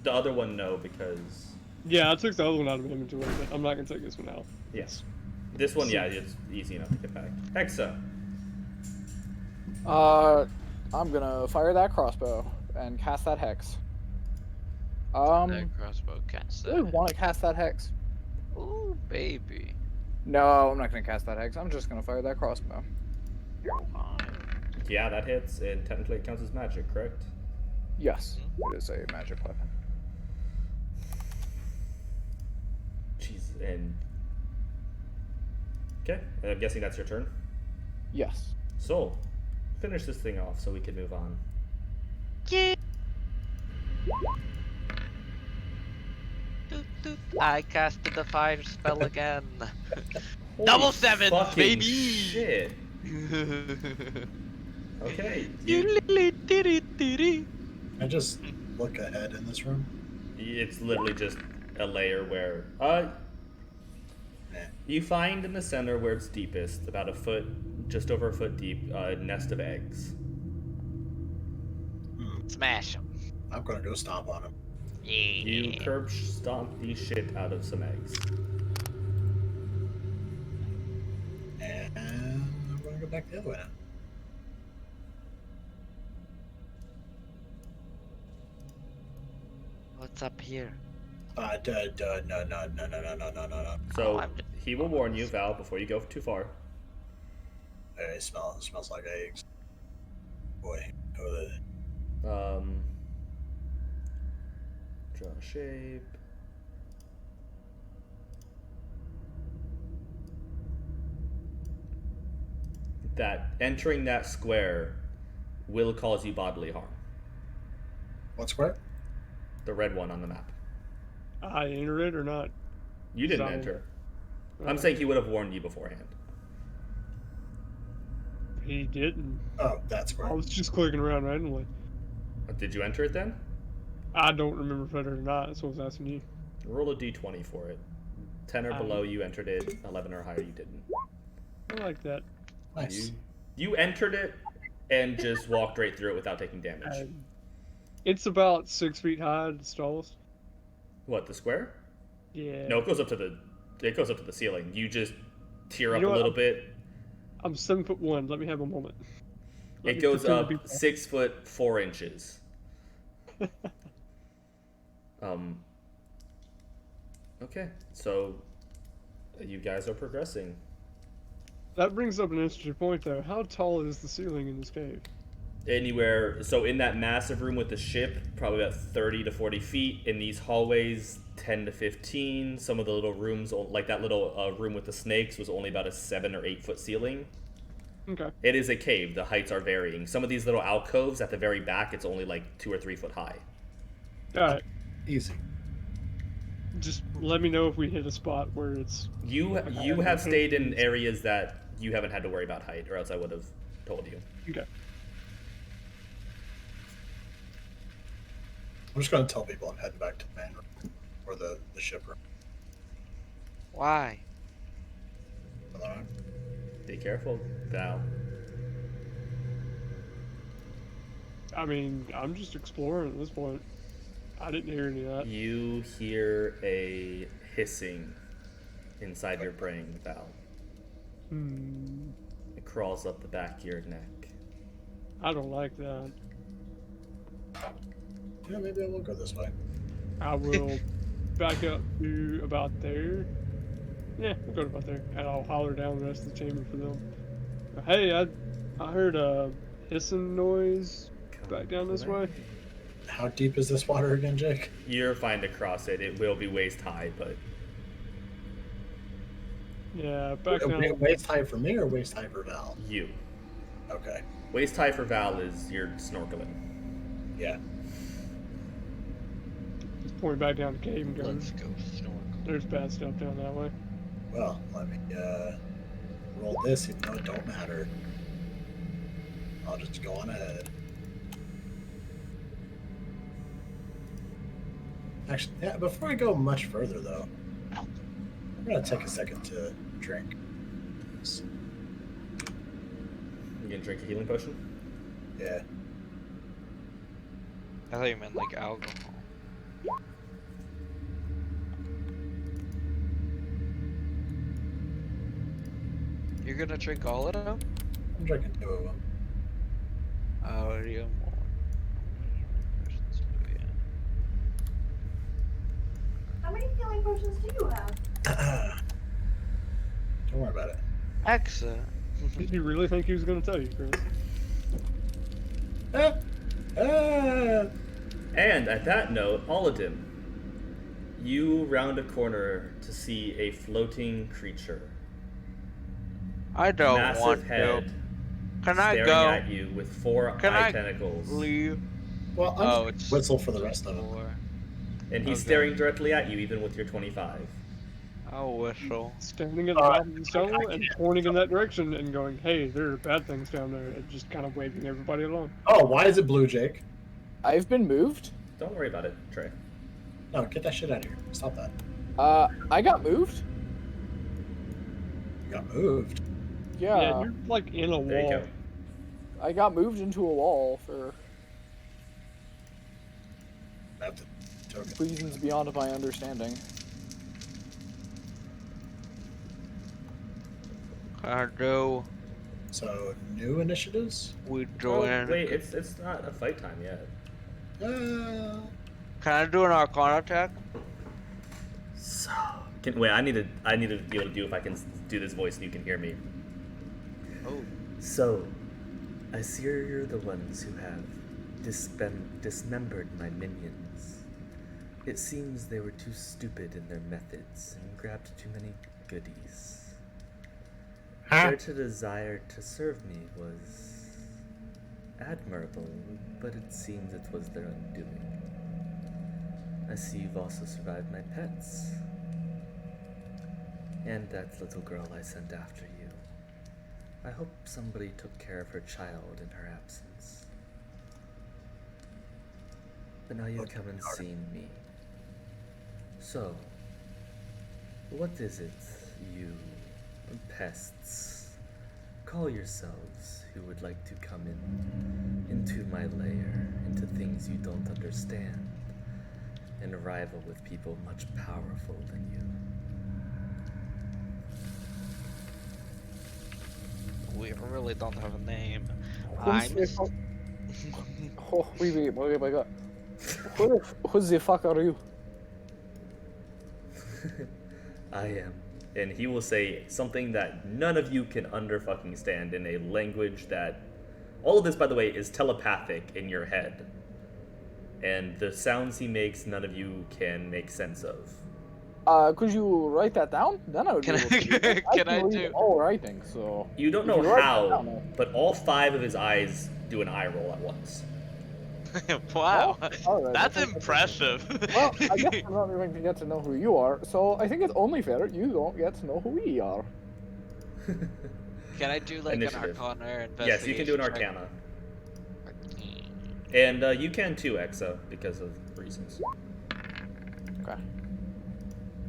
The other one, no, because Yeah, I took the other one out of inventory, but I'm not gonna take this one out. yes, this one, yeah, it's easy enough to get back. Hexa. I'm gonna fire that crossbow and cast that hex. That crossbow cast Do I that. want to cast that hex? Ooh, baby. No, I'm not gonna cast that hex. I'm just gonna fire that crossbow. Yeah, that hits, and technically it counts as magic, correct? Yes, it is a magic weapon. Jeez, and okay, I'm guessing that's your turn. Yes. So, finish this thing off so we can move on. Yeah. Doot, doot. I casted the fire spell again. Double Holy sevens, fucking baby! Shit. Okay. I just look ahead in this room. It's literally just a layer where Nah. you find in the center where it's deepest, about a foot, just over a foot deep, a nest of eggs. Smash him. I'm gonna go stomp on him. Yeah. You curb stomp the shit out of some eggs. And I'm gonna go back the other way now. What's up here? No. So I'm- he will warn you, Val, before you go too far. It smells like eggs. Boy, Draw a shape. That entering that square will cause you bodily harm. what square? The red one on the map. I enter it or not? You didn't Sorry. enter. I'm saying he would have warned you beforehand. He didn't. Oh, that square. I was just clicking around randomly. Did you enter it then? I don't remember if I did or not. That's what I was asking you. Roll a d20 for it. 10 or below, you entered it. 11 or higher, you didn't. I like that. Nice. You entered it and just walked right through it without taking damage. It's about 6 feet high. It's tallest. What, the square? Yeah. No, it goes up to the ceiling. You just tear up You know a what? little bit. I'm 7'1". Let me have a moment. Let It me goes prepare up people. 6 foot 4 inches. Okay, so you guys are progressing. That brings up an interesting point, though. How tall is the ceiling in this cave? Anywhere, so in that massive room with the ship, probably about 30 to 40 feet. In these hallways, 10 to 15. Some of the little rooms, like that little room with the snakes, was only about a 7 or 8 foot ceiling. Okay. It is a cave. The heights are varying. Some of these little alcoves at the very back, it's only like 2 or 3 foot high. All right. Easy. Just let me know if we hit a spot where it's. You have stayed in areas that you haven't had to worry about height, or else I would have told you. Okay. I'm just gonna tell people I'm heading back to the main room or the ship room. Why? Be careful, Val. I mean, I'm just exploring at this point. I didn't hear any of that. You hear a hissing inside your brain, Val. It crawls up the back of your neck. I don't like that. Yeah, maybe I will go this way. I will back up to about there. Yeah, we'll go to about there, and I'll holler down the rest of the chamber for them. Hey, I heard a hissing noise back down this way. How deep is this water again, Jake? You're fine to cross it. It will be waist high, but Yeah, back down. Waist high for me or waist high for Val? you. Okay. Waist high for Val is you're snorkeling. Yeah. Just point back down the cave and go. Let's go snorkel. There's bad stuff down that way. Well, let me roll this, even though it don't matter. I'll just go on ahead. Actually, yeah, before I go much further, though, I'm going to take a second to drink. You gonna drink a healing potion? Yeah. I thought you meant like alcohol. You're gonna drink all of them? I'm drinking 2 of them. Oh, you have more. How many healing potions do you have? Don't worry about it. Excellent. Did you really think he was going to tell you, Chris? Ah! Ah! And at that note, Oladim, you round a corner to see a floating creature. I don't Massive want head, to. Can I staring go? at you with 4 Can eye I tentacles. leave? Well, I'm Oh, just it's whistle for the rest of them. 4. And he's Okay. staring directly at you, even with your 25. I'll whistle. Standing at the bottom of the tunnel and pointing in that direction and going, hey, there are bad things down there, and just kind of waving everybody along. Oh, why is it blue, Jake? I've been moved. Don't worry about it, Trey. No, get that shit out of here. Stop that. I got moved. You got moved. Yeah, you're like in a There you wall. go. I got moved into a wall for I have to token. reasons beyond my understanding. Can I do? So, new initiatives? We Oh, join. wait, it's not a fight time yet. Can I do an Arcana check? So, wait, I need to be able to do if I can do this voice and you can hear me. Oh. So, I see you're the ones who have dismembered my minions. It seems they were too stupid in their methods and grabbed too many goodies. Their desire to serve me was admirable, but it seems it was their undoing. I see you've also survived my pets. And that little girl I sent after you. I hope somebody took care of her child in her absence. But now you've come and seen me. So, what is it, you pests? Call yourselves who would like to come into my lair, into things you don't understand, and rival with people much powerful than you. We really don't have a name. Oh, wait, my God. Who the fuck are you? I am. And he will say something that none of you can fucking stand in a language that... All of this, by the way, is telepathic in your head. And the sounds he makes, none of you can make sense of. Could you write that down? Then I would Can be able to do it. can I can read do- all writing, so... You don't If know you write that how, down, but all 5 of his eyes do an eye roll at once. Wow, Alright, that's okay. impressive. Well, I guess I'm not going to get to know who you are, so I think it's only fair you don't get to know who we are. Can I do like Initiative. an Arcana or investigation? Yes, you can do an check? Arcana. And you can too, Exa, because of reasons. Okay.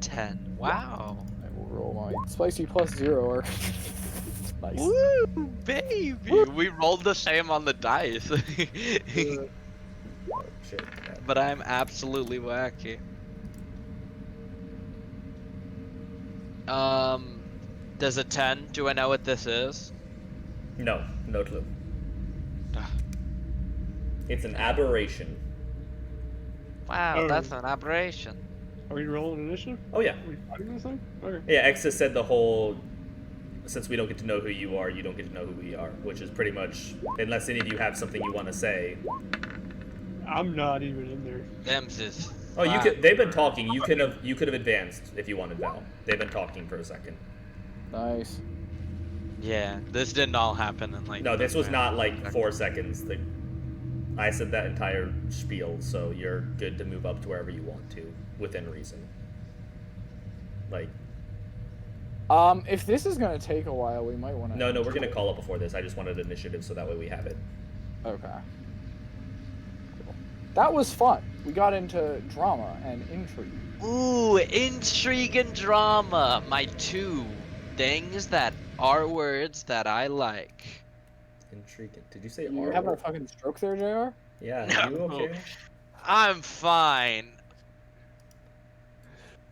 10. Wow. I will roll my spicy +0 or... Nice. Woo, baby! We rolled the same on the dice. Oh, shit. But I'm absolutely wacky. Does a 10? Do I know what this is? No, no clue. Ugh. It's an aberration. Wow, Oh. that's an aberration. Are we rolling initiative? Oh yeah. Are we fighting this thing? Okay. Yeah, X has said the whole, since we don't get to know who you are, you don't get to know who we are, which is pretty much, unless any of you have something you want to say. I'm not even in there. Them's is. Oh, you could. They've been talking. You could have advanced if you wanted, Val. They've been talking for a second. Nice. Yeah, this didn't all happen in like. No, this was not like Okay. 4 seconds. I said that entire spiel, so you're good to move up to wherever you want to, within reason. Like, If this is gonna take a while, we might want to. no, we're gonna call it before this. I just wanted initiative, so that way we have it. Okay. Cool. That was fun. We got into drama and intrigue. Ooh, intrigue and drama. My two things that are words that I like. Intriguing. Did you say You R? having a fucking stroke there, JR? Yeah, you No. okay? I'm fine.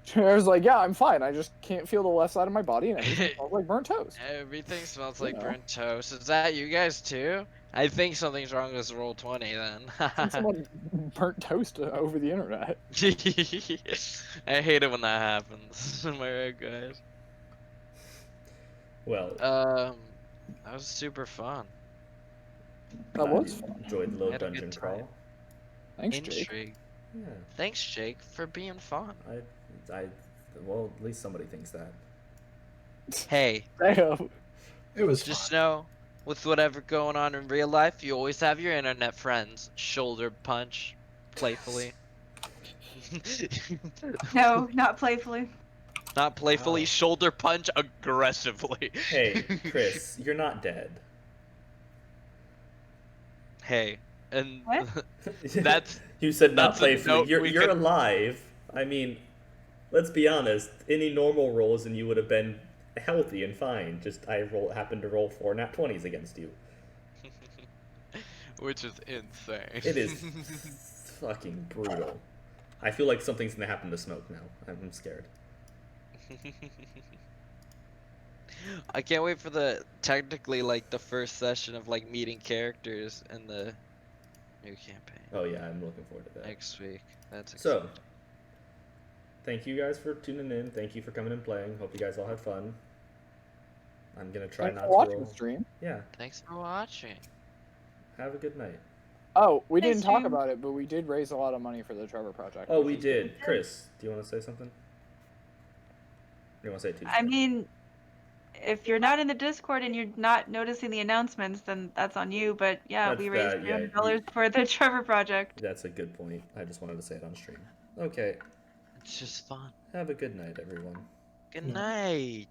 JR's like, yeah, I'm fine. I just can't feel the left side of my body, and everything smells like burnt toast. Everything smells You like know. burnt toast. Is that you guys too? I think something's wrong with roll 20 then. I think someone burnt toast over the internet. I hate it when that happens. Am I right, guys? Well, That was super fun. That glad was you fun. enjoyed the little Had a dungeon good time. crawl. Thanks, Jake. Intrigue. Yeah, Thanks, Jake, for being fun. well, at least somebody thinks that. Hey, Damn. It was just fun. know, with whatever going on in real life, you always have your internet friends. Shoulder punch, playfully. No, not playfully. Not playfully, Wow. shoulder punch aggressively. Hey, Chris, you're not dead. Hey, and What? That's You said not that's a playfully. note You're we you're could- alive. I mean, let's be honest. Any normal rolls and you would have been healthy and fine. Just happened to roll 4 nat 20s against you. which is insane. It is fucking brutal. I feel like something's gonna happen to Smoke now. I'm scared. I can't wait for the technically like the first session of like meeting characters in the new campaign Oh yeah, I'm looking forward to that. next week. That's So, exciting. thank you guys for tuning in. Thank you for coming and playing. Hope you guys all had fun. I'm gonna try Thanks not for to watching roll. the stream. Yeah. Thanks for watching. Have a good night. Oh, we Thanks, didn't talk stream. about it, but we did raise a lot of money for the Trevor Project. Oh, which we is did. Chris, do you want to say something? You want to say it too? I mean, if you're not in the Discord and you're not noticing the announcements, then that's on you. But yeah, That's we raised bad, yeah, $300 for the Trevor Project. That's a good point. I just wanted to say it on stream. Okay. It's just fun. Have a good night, everyone. Good night.